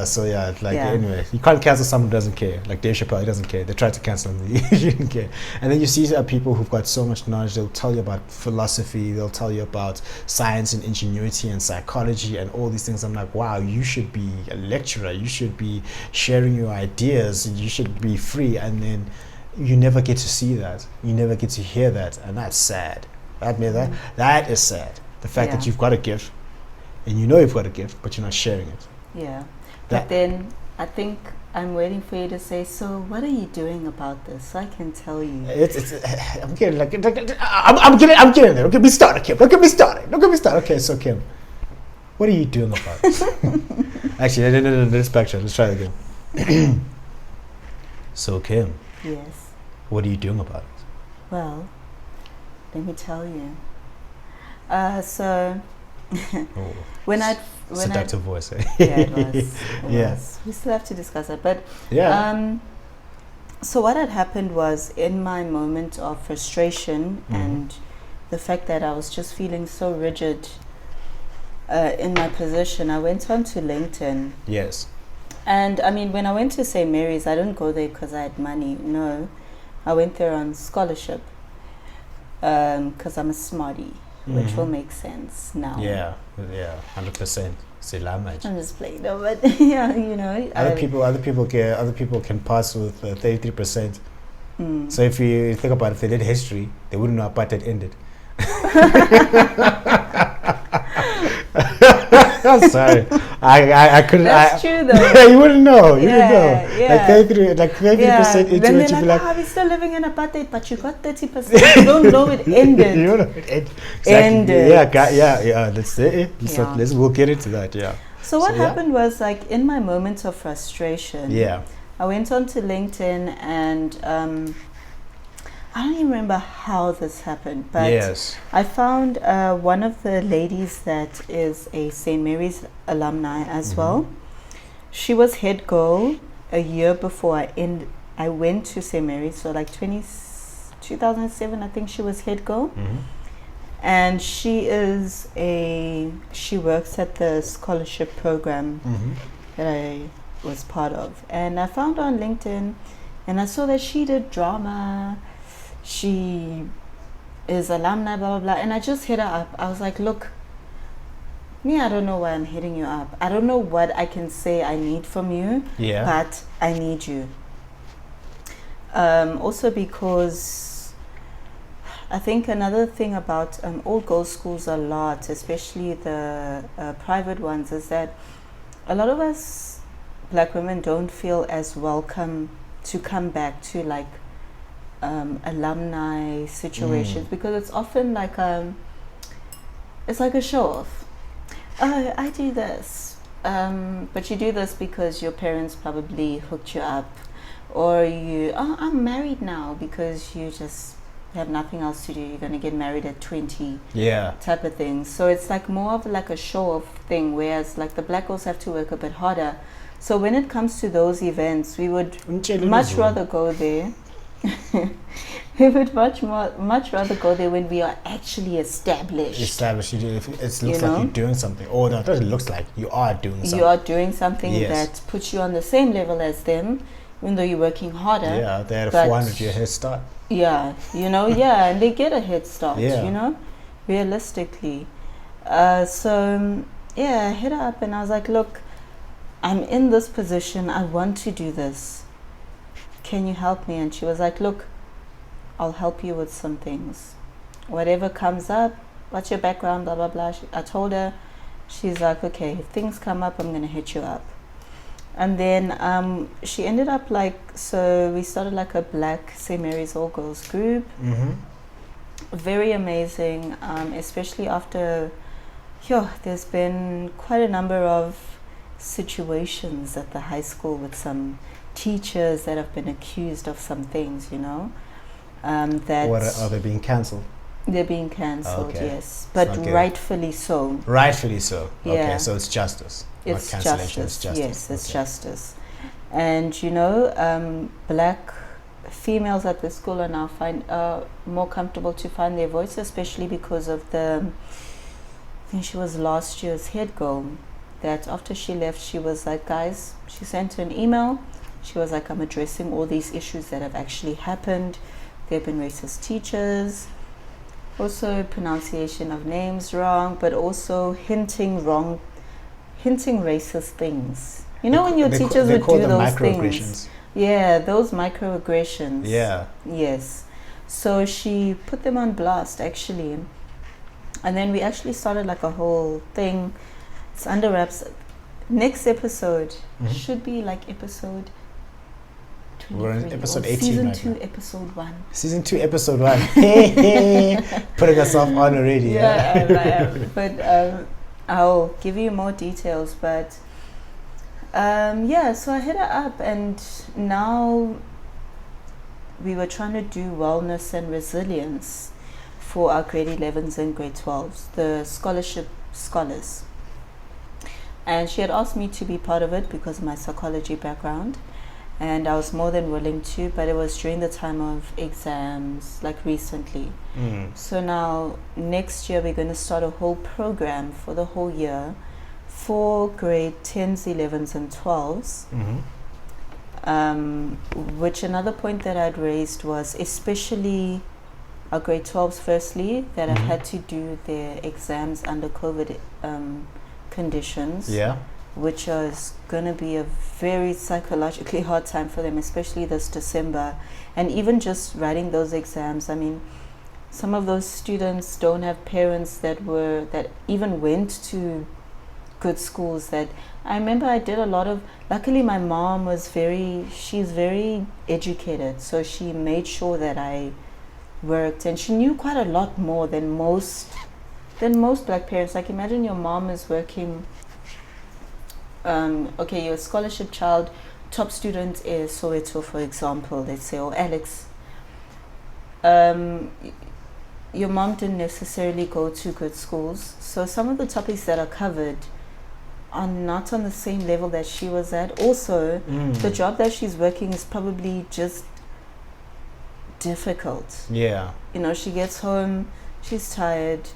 [SPEAKER 2] So anyway, you can't cancel someone who doesn't care. Like Dave Chappelle, he doesn't care. They tried to cancel him. He didn't care. And then you see people who've got so much knowledge. They'll tell you about philosophy. They'll tell you about science and ingenuity and psychology and all these things. I'm like, wow, you should be a lecturer. You should be sharing your ideas. You should be free. And then you never get to see that. You never get to hear that. And that's sad. That is sad. The fact that you've got a gift and you know you've got a gift, but you're not sharing it.
[SPEAKER 3] Yeah. But then I think I'm waiting for you to say, so what are you doing about this? So I can tell you.
[SPEAKER 2] I'm getting I'm getting there. Don't get me started, Kim. Don't get me started. Okay, so Kim, what are you doing about this? Actually, no, let's backtrack. Let's try it again. So Kim.
[SPEAKER 3] Yes.
[SPEAKER 2] What are you doing about it?
[SPEAKER 3] Well, let me tell you.
[SPEAKER 2] Seductive voice. Eh?
[SPEAKER 3] Yeah, it was. We still have to discuss it, but so what had happened was, in my moment of frustration and the fact that I was just feeling so rigid in my position, I went on to LinkedIn.
[SPEAKER 2] Yes.
[SPEAKER 3] And I mean, when I went to St. Mary's, I didn't go there because I had money. No, I went there on scholarship because I'm a smarty, which will make sense now.
[SPEAKER 2] Yeah, 100%.
[SPEAKER 3] I'm just playing, no, but other
[SPEAKER 2] people can pass with 33%. So if you think about it, if they did history, they wouldn't know apartheid ended. I'm sorry, I couldn't.
[SPEAKER 3] That's true though.
[SPEAKER 2] You wouldn't know. You wouldn't know.
[SPEAKER 3] Yeah.
[SPEAKER 2] Like 33% into
[SPEAKER 3] then
[SPEAKER 2] it, you'd be like,
[SPEAKER 3] we're still living in apartheid, but you got 30%. You don't know it ended.
[SPEAKER 2] You don't know it ended. Exactly.
[SPEAKER 3] Ended.
[SPEAKER 2] Yeah. We'll get into that. Yeah.
[SPEAKER 3] So what happened was, like, in my moments of frustration, I went on to LinkedIn and I don't even remember how this happened, but
[SPEAKER 2] Yes.
[SPEAKER 3] I found one of the ladies that is a St. Mary's alumni as well. She was head girl a year before I went to St. Mary's, so like 2007, I think she was head girl. And she works at the scholarship program that I was part of. And I found her on LinkedIn, and I saw that she did drama. She is alumni, blah, blah, blah. And I just hit her up. I was like, look, I don't know why I'm hitting you up. I don't know what I can say I need from you, but I need you. Also because I think another thing about all girls schools a lot, especially the private ones, is that a lot of us black women don't feel as welcome to come back to like alumni situations because it's often like it's like a show off. Oh, I do this, but you do this because your parents probably hooked you up, or I'm married now because you just have nothing else to do. You're gonna get married at 20, type of thing. So it's like more of like a show off thing, whereas like the black girls have to work a bit harder. So when it comes to those events, we would much rather go there. We would much rather go there when we are actually established.
[SPEAKER 2] It looks like you're doing something. Oh, no, it looks like you are doing something.
[SPEAKER 3] You are doing something that puts you on the same level as them, even though you're working harder.
[SPEAKER 2] Yeah, they had a 400-year head start.
[SPEAKER 3] Yeah, and they get a head start, realistically. I hit her up and I was like, look, I'm in this position. I want to do this. Can you help me? And she was like, look, I'll help you with some things. Whatever comes up, what's your background, blah, blah, blah. I told her, she's like, okay, if things come up, I'm going to hit you up. And then she ended up so we started like a black St. Mary's all girls group. Very amazing, especially after, there's been quite a number of situations at the high school with some teachers that have been accused of some things, that
[SPEAKER 2] are they being cancelled?
[SPEAKER 3] They're being cancelled, yes, but rightfully so.
[SPEAKER 2] Rightfully so. Okay, so it's justice.
[SPEAKER 3] It's
[SPEAKER 2] justice.
[SPEAKER 3] Yes, it's justice. And black females at the school are now more comfortable to find their voice, especially because of I think she was last year's head girl. That after she left, she was like, guys, she sent her an email. She was like, I'm addressing all these issues that have actually happened. There have been racist teachers, also pronunciation of names wrong, but also hinting racist things. When your teachers would do those things. Yeah, those microaggressions.
[SPEAKER 2] Yeah.
[SPEAKER 3] Yes. So she put them on blast, actually. And then we actually started like a whole thing. It's under wraps. Next episode should be like episode 23.
[SPEAKER 2] We're in episode 18
[SPEAKER 3] Season
[SPEAKER 2] right
[SPEAKER 3] 2,
[SPEAKER 2] now.
[SPEAKER 3] episode 1.
[SPEAKER 2] Season 2, episode 1. Putting herself on already.
[SPEAKER 3] Yeah, I am. But I'll give you more details. But so I hit her up, and now we were trying to do wellness and resilience for our grade 11s and grade 12s, the scholarship scholars. And she had asked me to be part of it because of my psychology background, and I was more than willing to, but it was during the time of exams, like recently. So now next year we're going to start a whole program for the whole year for grade 10s, 11s and 12s. Which another point that I'd raised was especially our grade 12s firstly, that have had to do their exams under COVID conditions, which is going to be a very psychologically hard time for them, especially this December. And even just writing those exams, I mean, some of those students don't have parents that even went to good schools. That I remember I did a lot of, luckily my mom she's very educated, so she made sure that I worked, and she knew quite a lot more than most black parents. Like, imagine your mom is working, you're a scholarship child, top student is Soweto, for example, let's say, or Alex. your mom didn't necessarily go to good schools, so some of the topics that are covered are not on the same level that she was at. Also, the job that she's working is probably just difficult.
[SPEAKER 2] Yeah.
[SPEAKER 3] You know, she gets home, she's tired,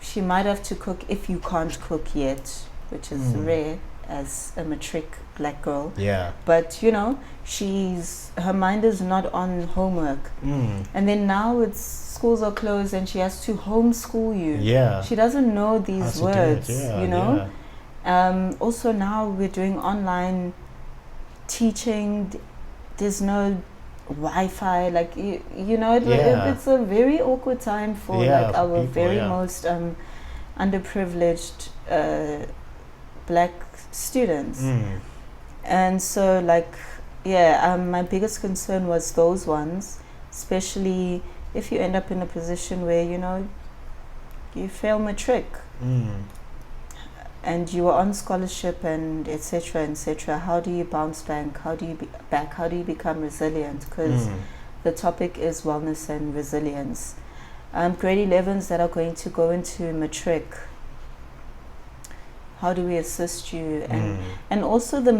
[SPEAKER 3] she might have to cook if you can't cook yet, which is rare as a matric black girl.
[SPEAKER 2] Yeah.
[SPEAKER 3] But you know, her mind is not on homework. And then now schools are closed and she has to homeschool you.
[SPEAKER 2] Yeah.
[SPEAKER 3] She doesn't know these words,
[SPEAKER 2] Yeah,
[SPEAKER 3] you know. Also now we're doing online teaching. There's no Wi-Fi, like you know, it's a very awkward time for like our
[SPEAKER 2] people,
[SPEAKER 3] very most underprivileged black students. And so like my biggest concern was those ones, especially if you end up in a position where you know you fail matric and you are on scholarship and etc. How do you bounce back? How do you become resilient? Because the topic is wellness and resilience. Grade 11s that are going to go into matric, how do we assist you? And also the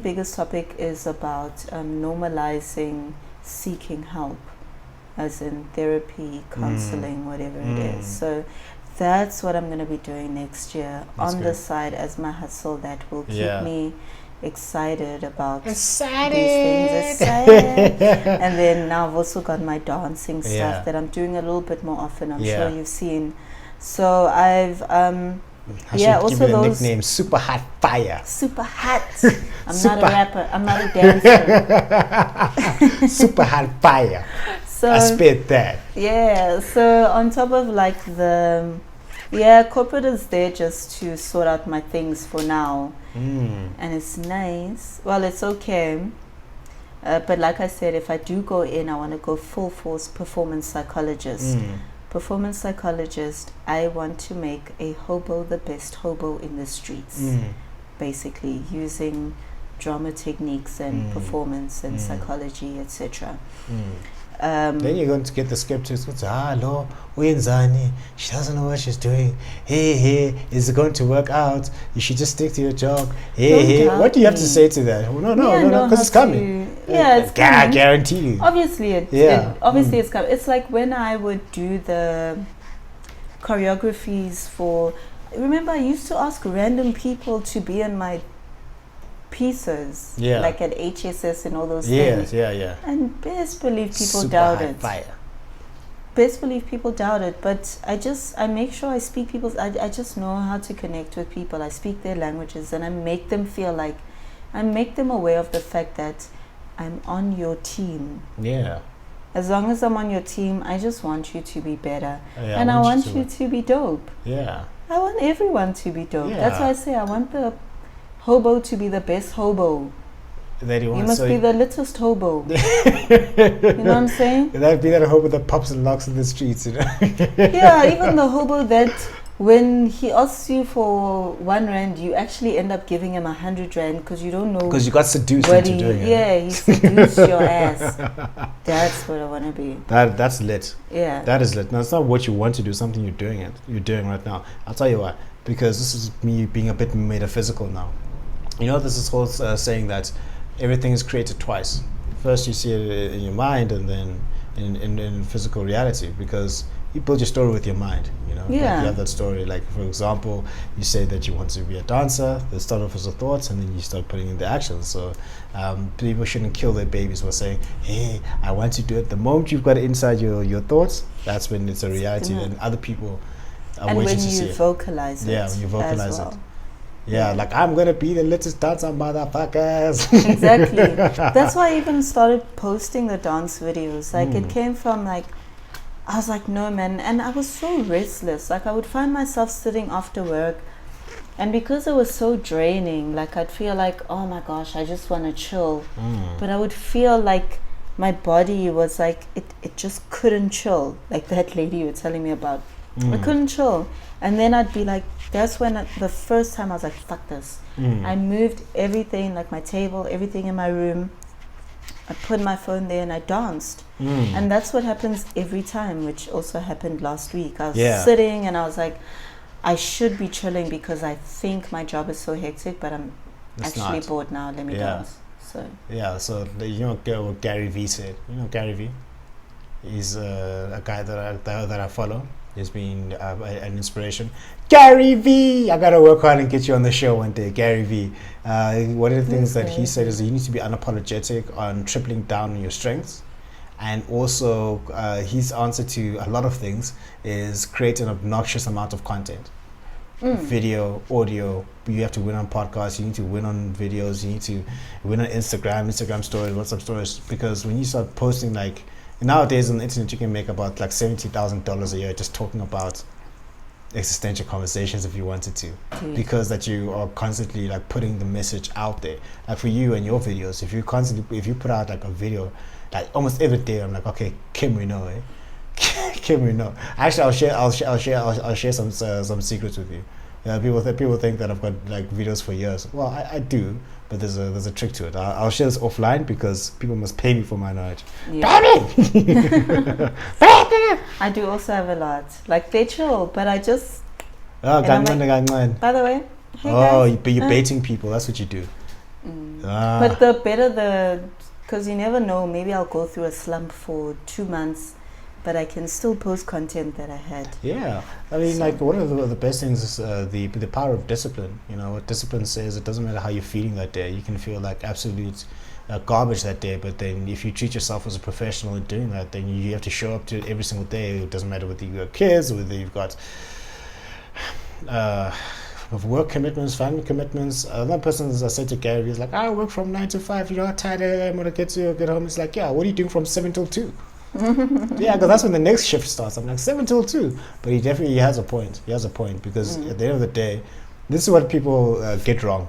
[SPEAKER 3] biggest topic is about normalizing seeking help, as in therapy, counseling, whatever it is. So that's what I'm going to be doing next year on the side as my hustle. That will keep me excited about these things. And then now I've also got my dancing stuff that I'm doing a little bit more often. I'm sure you've seen. So I've
[SPEAKER 2] I should
[SPEAKER 3] also
[SPEAKER 2] give you a
[SPEAKER 3] those
[SPEAKER 2] nickname, Super Hot Fire.
[SPEAKER 3] Super hot. I'm not a rapper. I'm not a dancer.
[SPEAKER 2] Super Hot Fire.
[SPEAKER 3] So
[SPEAKER 2] I spit that.
[SPEAKER 3] Yeah. So on top of like corporate is there just to sort out my things for now, and it's nice. Well, it's okay. But like I said, if I do go in, I want to go full force performance psychologist. Performance psychologist, I want to make a hobo the best hobo in the streets. Basically, using drama techniques and performance and psychology, etc.
[SPEAKER 2] Then you're going to get the skeptics. Hello, Uyenzani. She doesn't know what she's doing. Hey, is it going to work out? You should just stick to your job. Hey. What do you have to say to that? Well, no, because it's coming.
[SPEAKER 3] It's coming.
[SPEAKER 2] I guarantee you.
[SPEAKER 3] Obviously, it's coming. It's like when I would do the choreographies for. Remember, I used to ask random people to be in my pieces, like at HSS and all those things. And best believe people doubted. Best believe people doubted, but I make sure I speak people's. I just know how to connect with people. I speak their languages, and I make them feel like, I make them aware of the fact that I'm on your team.
[SPEAKER 2] Yeah.
[SPEAKER 3] As long as I'm on your team, I just want you to be better, and I want you to be dope.
[SPEAKER 2] Yeah.
[SPEAKER 3] I want everyone to be dope. That's why I say I want the hobo to be the best hobo. You must be the littest hobo. You know what I'm saying?
[SPEAKER 2] That'd be that hobo that pops and locks in the streets, you know?
[SPEAKER 3] Yeah, even the hobo that when he asks you for R1, you actually end up giving him R100 because you don't know.
[SPEAKER 2] Because you got seduced into doing it.
[SPEAKER 3] Yeah, he seduced your ass. That's what I want to be.
[SPEAKER 2] That's lit.
[SPEAKER 3] Yeah.
[SPEAKER 2] That is lit. Now, it's not what you want to do, something you're doing right now. I'll tell you why. Because this is me being a bit metaphysical now. You know, this is whole saying that everything is created twice. First you see it in your mind, and then in physical reality, because you build your story with your mind, you know. Like you have that story, like for example, you say that you want to be a dancer. They start off as a thought, and then you start putting in the action. So people shouldn't kill their babies by saying, hey, I want to do it. The moment you've got it inside your thoughts, that's when it's a reality, and other people are waiting to see it.
[SPEAKER 3] And when you vocalize it.
[SPEAKER 2] Yeah, when you vocalize
[SPEAKER 3] it.
[SPEAKER 2] Yeah, like I'm gonna be the latest dancer, motherfuckers.
[SPEAKER 3] Exactly. That's why I even started posting the dance videos. Like it came from like, I was like, no man, and I was so restless. Like I would find myself sitting after work, and because it was so draining, like I'd feel like, oh my gosh, I just want to chill. But I would feel like my body was like, it just couldn't chill. Like that lady you were telling me about. I couldn't chill. And then I'd be like, that's when the first time I was like, fuck this. I moved everything, like my table, everything in my room, I put my phone there and I danced. And that's what happens every time, which also happened last week. I was sitting and I was like, I should be chilling because I think my job is so hectic, but I'm actually bored now. Let me dance. So
[SPEAKER 2] you know what Gary Vee said. You know Gary Vee? He's a guy that I follow. He's been an inspiration. Gary Vee! I gotta work hard and get you on the show one day. Gary Vee. One of the things that he said is you need to be unapologetic on tripling down on your strengths. And also, his answer to a lot of things is create an obnoxious amount of content. Video, audio. You have to win on podcasts. You need to win on videos. You need to win on Instagram stories, WhatsApp stories. Because when you start posting, like nowadays on the internet, you can make about like $70,000 a year just talking about existential conversations if you wanted to, because that you are constantly like putting the message out there. Like for you and your videos, if you put out like a video like almost every day, I'm like, okay, Kimberly, no, Kimberly, no. Actually, I'll share some secrets with you. People think that I've got like videos for years. Well, I do, but there's a trick to it. I'll share this offline because people must pay me for my knowledge.
[SPEAKER 3] I do also have a lot. Like they're chill, but I just.
[SPEAKER 2] By
[SPEAKER 3] the way. Hey guys.
[SPEAKER 2] But you're baiting people. That's what you do.
[SPEAKER 3] But the better because you never know. Maybe I'll go through a slump for 2 months, but I can still post content that I had.
[SPEAKER 2] Yeah, I mean, like one of the best things is the power of discipline. You know what discipline says? It doesn't matter how you're feeling that day. You can feel like absolute garbage that day, but then if you treat yourself as a professional in doing that, then you have to show up to it every single day. It doesn't matter whether you've got kids, or whether you've got of work commitments, family commitments. Another person, as I said to Gary, is like, I work from 9 to 5. You know how tired I am when I get home. It's like, yeah, what are you doing from 7 till 2? Yeah, because that's when the next shift starts. I'm like 7 till 2, but he has a point. He has a point because at the end of the day, this is what people get wrong.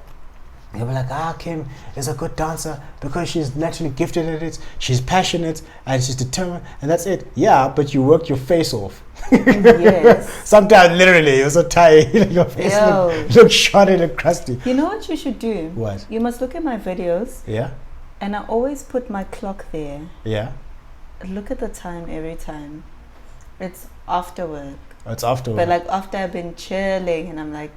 [SPEAKER 2] They'll be like, Kim is a good dancer because she's naturally gifted at it, she's passionate, and she's determined, and that's it. Yeah, but you work your face off.
[SPEAKER 3] Yes.
[SPEAKER 2] Sometimes literally, you're so tired, your face looks shotted and crusty.
[SPEAKER 3] You know what you should do?
[SPEAKER 2] What?
[SPEAKER 3] You must look at my videos.
[SPEAKER 2] Yeah.
[SPEAKER 3] And I always put my clock there.
[SPEAKER 2] Yeah.
[SPEAKER 3] Look at the time every time. It's after work.
[SPEAKER 2] Oh, it's after work.
[SPEAKER 3] But like after I've been chilling and I'm like,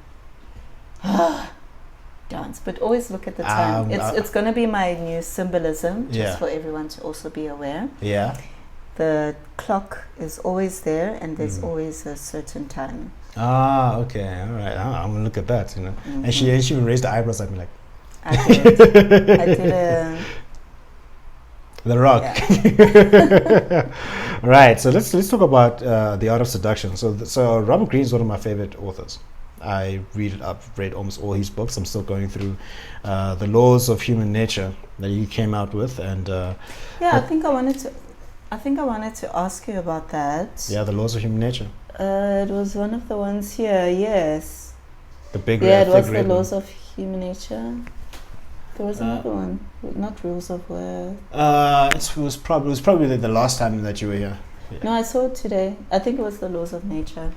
[SPEAKER 3] dance. But always look at the time. It's going to be my new symbolism, just for everyone to also be aware.
[SPEAKER 2] Yeah.
[SPEAKER 3] The clock is always there and there's always a certain time.
[SPEAKER 2] Okay. All right. I'm going to look at that, you know. And she even raised the eyebrows at me like.
[SPEAKER 3] I did a...
[SPEAKER 2] The Rock.
[SPEAKER 3] Yeah.
[SPEAKER 2] Right. So let's talk about The Art of Seduction. So Robert Greene is one of my favorite authors. I've read almost all his books. I'm still going through The Laws of Human Nature that he came out with, and
[SPEAKER 3] I think I wanted to ask you about that.
[SPEAKER 2] Yeah, The Laws of Human Nature.
[SPEAKER 3] It was one of the ones here. Yes.
[SPEAKER 2] The big.
[SPEAKER 3] Yeah, it was The Laws of Human Nature. There was another one, not Rules of Worth.
[SPEAKER 2] It was probably the last time that you were here. Yeah.
[SPEAKER 3] No, I saw it today. I think it was The Laws of Nature.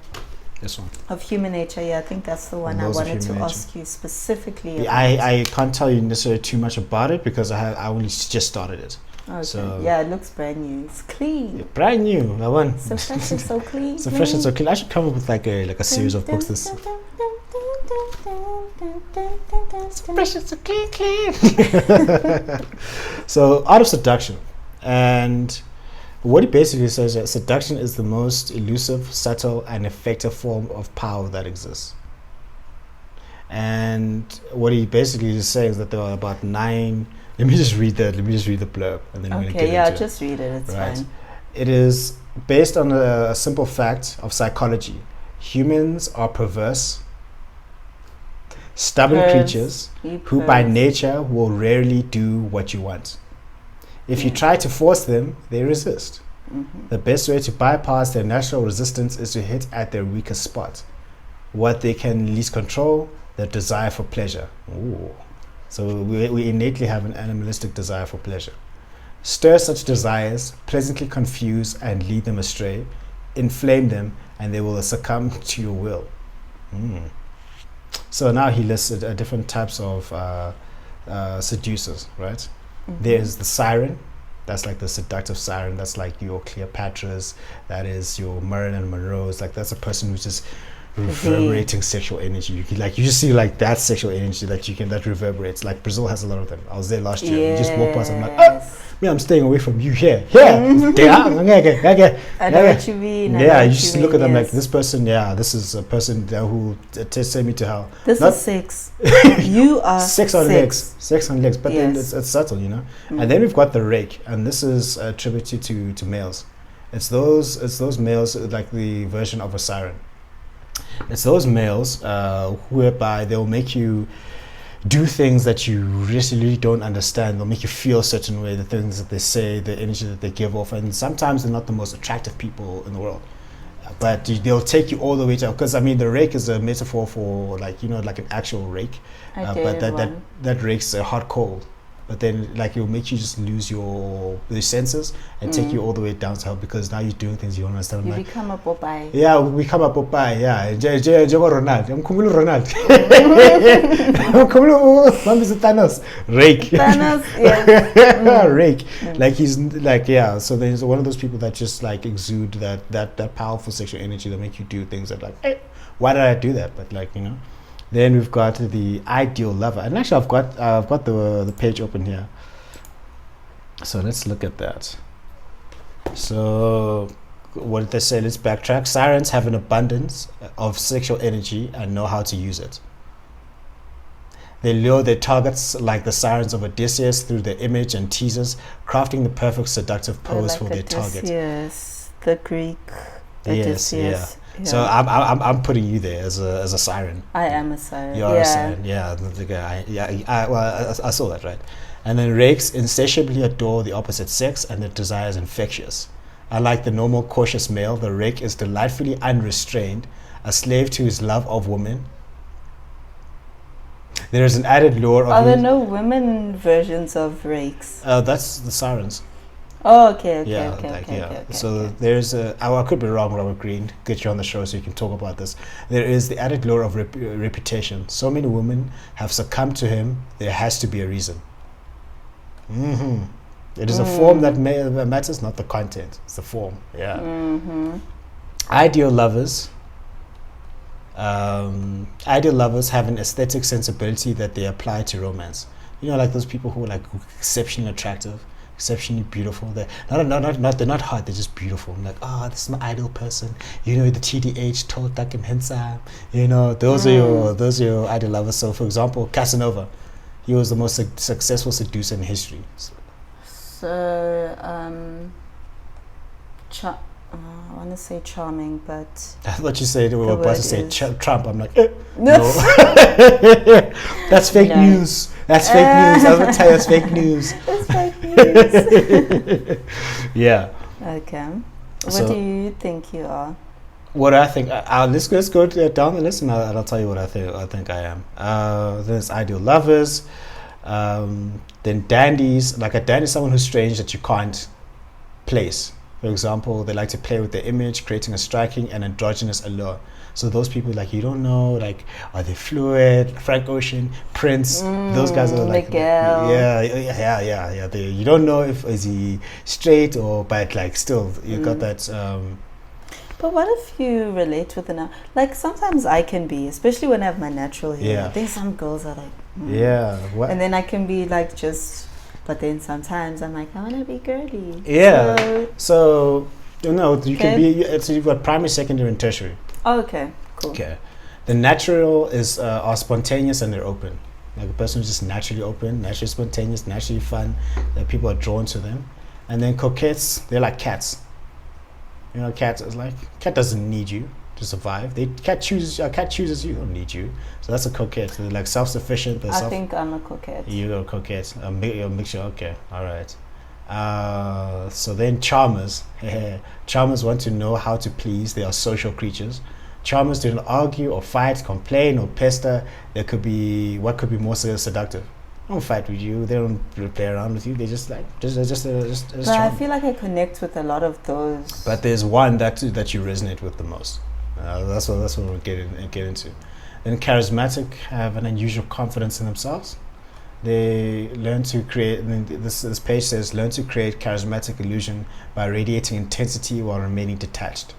[SPEAKER 2] This one.
[SPEAKER 3] Of Human Nature, yeah. I think that's the one I wanted to ask you specifically about.
[SPEAKER 2] I can't tell you necessarily too much about it because I only just started it.
[SPEAKER 3] Okay.
[SPEAKER 2] So
[SPEAKER 3] yeah, it looks brand new. It's clean.
[SPEAKER 2] Yeah, brand new. That one.
[SPEAKER 3] So fresh and so clean.
[SPEAKER 2] So fresh and so clean. I should come up with like a series of books. This. So fresh and so clean. So, Art of Seduction, and what he basically says is that seduction is the most elusive, subtle, and effective form of power that exists. And what he basically is saying is that there are about 9. Let me just read the blurb, and then we're going to get into it.
[SPEAKER 3] Just read it. It's fine.
[SPEAKER 2] It is based on a simple fact of psychology. Humans are perverse, stubborn creatures who by nature will rarely do what you want. If you try to force them, they resist. The best way to bypass their natural resistance is to hit at their weakest spot, what they can least control, their desire for pleasure. Ooh. So we innately have an animalistic desire for pleasure. Stir such desires, pleasantly confuse and lead them astray, inflame them, and they will succumb to your will. So now he lists different types of seducers, right? There's the siren. That's like the seductive siren. That's like your Cleopatras. That is your Marilyn Monroe's. Like that's a person who's just reverberating sexual energy. You just see like that sexual energy that reverberates. Like Brazil has a lot of them. I was there last year. You just walk past. I'm like, I'm staying away from you here. I know
[SPEAKER 3] what you mean.
[SPEAKER 2] Yeah, you just look at them like this person. Yeah, this is a person who sent me to hell.
[SPEAKER 3] This is sex. You are
[SPEAKER 2] sex on legs. Sex on legs. But then it's subtle, you know. And then we've got the rake, and this is attributed to males. It's those males like the version of a siren. It's those males whereby they'll make you do things that you really don't understand. They'll make you feel a certain way, the things that they say, the energy that they give off. And sometimes they're not the most attractive people in the world. But they'll take you all the way to, because I mean the rake is a metaphor for like an actual rake. But that rake's a hot coal. But then like it'll make you just lose the senses and take you all the way down to hell, because now you're doing things you don't understand.
[SPEAKER 3] You become a Popeye.
[SPEAKER 2] Yeah, we become a Popeye. Yeah, Ronald. I'm Ronald. Thanos. Rake.
[SPEAKER 3] Thanos. Yes.
[SPEAKER 2] Rake. Like he's like So there's one of those people that just like exude that powerful sexual energy that make you do things that like, hey, why did I do that? But like Then we've got the ideal lover, and actually I've got the page open here. So let's look at that. So what did they say? Let's backtrack. Sirens have an abundance of sexual energy and know how to use it. They lure their targets like the sirens of Odysseus through their image and teasers, crafting the perfect seductive pose for their target.
[SPEAKER 3] Yes, the Greek Odysseus.
[SPEAKER 2] Yes, yeah. So I'm putting you there as a siren.
[SPEAKER 3] I am a siren.
[SPEAKER 2] You're a siren. Yeah, the guy. I saw that, right? And then rakes insatiably adore the opposite sex, and their desire is infectious. Unlike the normal cautious male, the rake is delightfully unrestrained, a slave to his love of women. There is an added lure of...
[SPEAKER 3] Are there no women versions of rakes?
[SPEAKER 2] That's the sirens.
[SPEAKER 3] Oh, okay.
[SPEAKER 2] So there's I could be wrong, Robert Greene. Get you on the show so you can talk about this. There is the added lure of reputation. So many women have succumbed to him. There has to be a reason. It is a form that matters, not the content. It's the form. Yeah. Ideal lovers. Ideal lovers have an aesthetic sensibility that they apply to romance. Like those people who are like exceptionally attractive, exceptionally beautiful. They're not hot. They're just beautiful. I'm like, this is my ideal person. The TDH, Totak and Hensa. Those are your ideal lovers. So, for example, Casanova, he was the most successful seducer in history.
[SPEAKER 3] So, I want to say charming, but
[SPEAKER 2] I thought you said we were about to say Trump. I'm like, no. That's fake news. That's fake news. I was going to tell you that's fake news.
[SPEAKER 3] It's fake news.
[SPEAKER 2] Yeah.
[SPEAKER 3] Okay. What do you think you are?
[SPEAKER 2] What I think, let's go down the list, and I'll tell you what I think I am. There's ideal lovers, then dandies. Like a dandy is someone who's strange that you can't place. For example, they like to play with their image, creating a striking and androgynous allure. So those people, like, you don't know, like, are they fluid? Frank Ocean, Prince, those guys are like,
[SPEAKER 3] Miguel.
[SPEAKER 2] Yeah. You don't know is he straight but like still you got that.
[SPEAKER 3] But what if you relate with like sometimes I can be, especially when I have my natural hair.
[SPEAKER 2] Yeah.
[SPEAKER 3] I think some girls are like,
[SPEAKER 2] What?
[SPEAKER 3] And then I can be like but then sometimes I'm like, I want to be girly.
[SPEAKER 2] Yeah. So you can be. You've got primary, secondary, and tertiary.
[SPEAKER 3] Oh, okay. Cool.
[SPEAKER 2] Okay. The natural are spontaneous and they're open. Like a person who's just naturally open, naturally spontaneous, naturally fun. That people are drawn to them. And then coquettes, they're like cats. Cats is like cat doesn't need you to survive. Cat chooses you, don't need you. So that's a coquette. So they're like self-sufficient.
[SPEAKER 3] I think I'm a coquette.
[SPEAKER 2] You're a coquette. A mixture. Okay, all right. So then charmers. Charmers want to know how to please. They are social creatures. Charmers do not argue or fight, complain or pester. What could be more seductive? They don't fight with you. They don't play around with you. They just
[SPEAKER 3] But I feel like I connect with a lot of those.
[SPEAKER 2] But there's one that you resonate with the most. That's what we'll get into. Then charismatic have an unusual confidence in themselves. They learn to create, and then this page says, learn to create charismatic illusion by radiating intensity while remaining detached,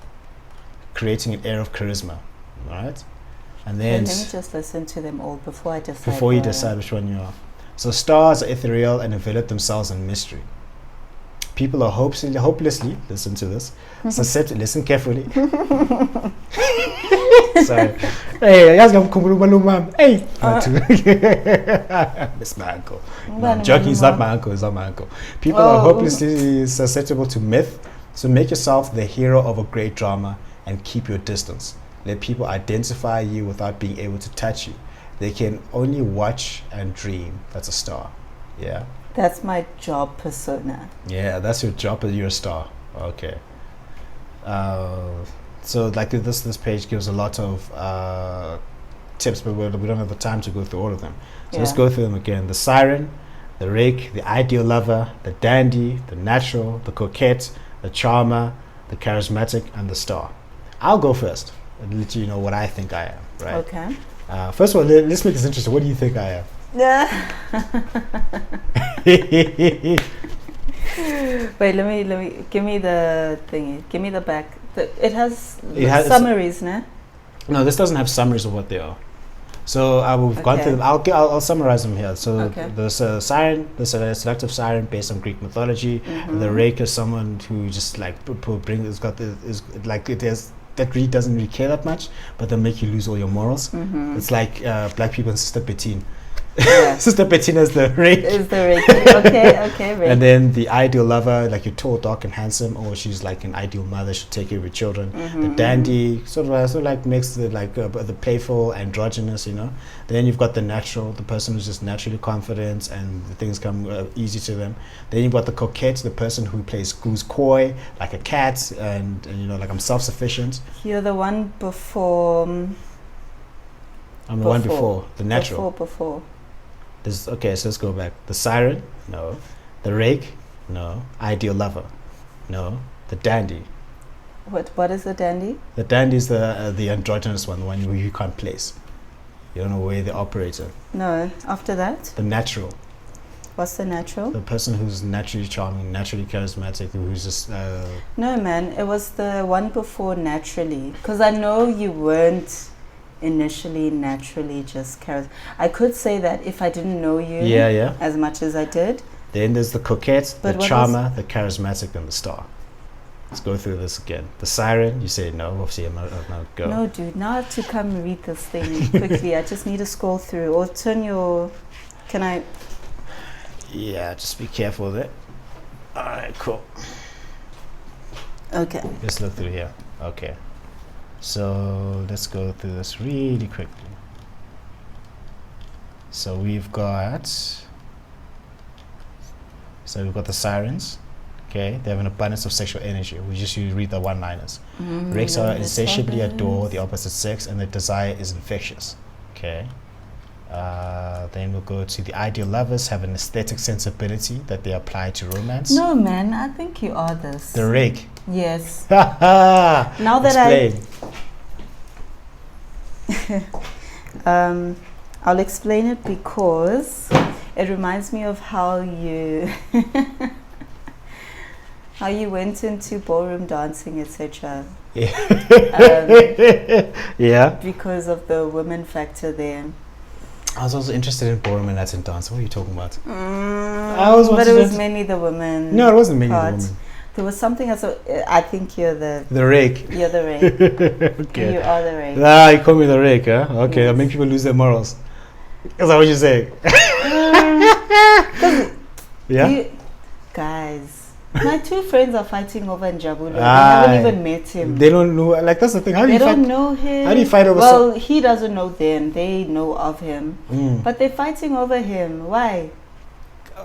[SPEAKER 2] creating an air of charisma. All right? And then
[SPEAKER 3] let me just listen to them all before I decide.
[SPEAKER 2] Before you decide which one you are. So stars are ethereal and envelop themselves in mystery. People are hopelessly, listen to this, listen carefully. Sorry. Hey, hey. Miss my uncle. No, I'm joking, he's not my uncle, he's not my uncle. People are hopelessly susceptible to myth, so make yourself the hero of a great drama and keep your distance. Let people identify you without being able to touch you. They can only watch and dream. That's a star. Yeah.
[SPEAKER 3] That's my job persona.
[SPEAKER 2] Yeah, that's your job, you're a star. Okay. So like this page gives a lot of tips, but we don't have the time to go through all of them. So let's go through them again. The siren, the rake, the ideal lover, the dandy, the natural, the coquette, the charmer, the charismatic, and the star. I'll go first and let you know what I think I am, right?
[SPEAKER 3] Okay.
[SPEAKER 2] First of all, let's make this interesting. What do you think I am?
[SPEAKER 3] Yeah. Wait, let me give me the thingy. Give me the back. It has summaries, no?
[SPEAKER 2] No, this doesn't have summaries of what they are. So we've gone through them. I'll summarize them here. So there's a siren, there's a seductive siren based on Greek mythology. The rake is someone who just like that really doesn't really care that much, but they'll make you lose all your morals. It's like black people and Sister Bettine. Yeah. Sister Bettina is the rake. Okay, rake. And then the ideal lover, like you're tall, dark, and handsome, or she's like an ideal mother, she'll take care of your children. The dandy sort of like makes the the playful, androgynous, you know. Then you've got the natural, the person who's just naturally confident and the things come easy to them. Then you've got the coquette, the person who's coy, like a cat, and you know, like I'm self-sufficient.
[SPEAKER 3] You're the one before.
[SPEAKER 2] I'm the one before the natural.
[SPEAKER 3] Before.
[SPEAKER 2] Okay, so let's go back. The siren, no. The rake, no. Ideal lover, no. The dandy.
[SPEAKER 3] What is the dandy?
[SPEAKER 2] The dandy is the androgynous one, the one who you can't place. You don't know where they operate in.
[SPEAKER 3] No. After that?
[SPEAKER 2] The natural.
[SPEAKER 3] What's the natural?
[SPEAKER 2] The person who's naturally charming, naturally charismatic, who's just...
[SPEAKER 3] No, man. It was the one before naturally. Because I know you weren't initially naturally just charismatic. I could say that if I didn't know you as much as I did.
[SPEAKER 2] Then there's the coquette, the charmer, the charismatic, and the star. Let's go through this again. The siren, you say no, obviously I'm not go.
[SPEAKER 3] No, dude, now I have to come read this thing quickly. I just need to scroll through or turn your... Can I...
[SPEAKER 2] Yeah, just be careful with it. Alright, cool.
[SPEAKER 3] Okay.
[SPEAKER 2] Let's look through here. Okay. So let's go through this really quickly. So we've got the sirens. Okay, they have an abundance of sexual energy. We just read the one-liners. Rakes are insatiably adore the opposite sex, and their desire is infectious. Okay. Then we'll go to the ideal lovers, have an aesthetic sensibility that they apply to romance.
[SPEAKER 3] No, man, I think you are this.
[SPEAKER 2] The rake.
[SPEAKER 3] Yes.
[SPEAKER 2] Now that
[SPEAKER 3] I'll explain it because it reminds me of how you went into ballroom dancing, etc.
[SPEAKER 2] Yeah.
[SPEAKER 3] Because of the women factor there.
[SPEAKER 2] I was also interested in ballroom and Latin dance. What are you talking about?
[SPEAKER 3] But it was mainly the women.
[SPEAKER 2] No, it wasn't mainly the women.
[SPEAKER 3] There was something else. I think you're the
[SPEAKER 2] rake.
[SPEAKER 3] You're the rake.
[SPEAKER 2] Okay.
[SPEAKER 3] You are the rake.
[SPEAKER 2] You call me the rake, huh? Okay, that makes people lose their morals. Is that what you're saying? Yeah?
[SPEAKER 3] Guys, my two friends are fighting over Njabulo. They haven't even met him.
[SPEAKER 2] They don't know. Like, that's the thing. How do you fight?
[SPEAKER 3] They don't know him.
[SPEAKER 2] How do you fight over?
[SPEAKER 3] Well, he doesn't know them. They know of him. But they're fighting over him. Why?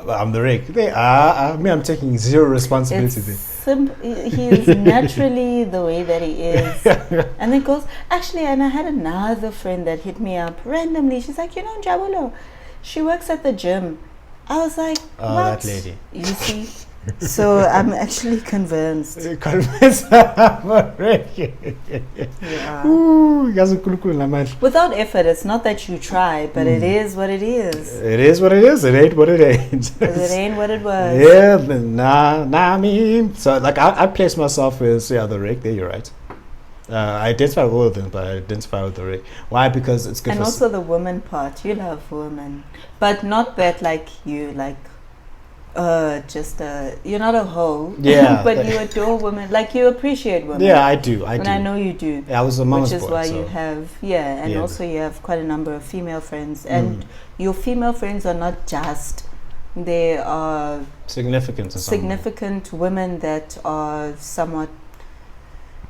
[SPEAKER 2] I'm the rake. I'm taking zero responsibility.
[SPEAKER 3] He's naturally the way that he is. And then goes, actually, and I had another friend that hit me up randomly. She's like, Njabulo, she works at the gym. I was like, what?
[SPEAKER 2] That lady.
[SPEAKER 3] You see? So I'm actually convinced.
[SPEAKER 2] Convinced I'm a rake.
[SPEAKER 3] Yeah.
[SPEAKER 2] Ooh, yazi uNkulunkulu namandla.
[SPEAKER 3] Without effort, it's not that you try, but it is what it is.
[SPEAKER 2] It is what it is. It ain't what it ain't.
[SPEAKER 3] 'Cause it ain't what it was.
[SPEAKER 2] Yeah, I mean, so like I place myself as the rake. There, you're right. I identify with all of them, but I identify with the rake. Why? Because it's good.
[SPEAKER 3] And also the woman part. You love women, but not that like you like. You're not a hoe.
[SPEAKER 2] Yeah.
[SPEAKER 3] But you adore women. Like you appreciate women.
[SPEAKER 2] Yeah, I do.
[SPEAKER 3] And I know you do.
[SPEAKER 2] Yeah, I was a mama's
[SPEAKER 3] which is
[SPEAKER 2] boy,
[SPEAKER 3] why
[SPEAKER 2] so.
[SPEAKER 3] you have and
[SPEAKER 2] Yeah.
[SPEAKER 3] also you have quite a number of female friends, and your female friends are not just. They are significant women that are somewhat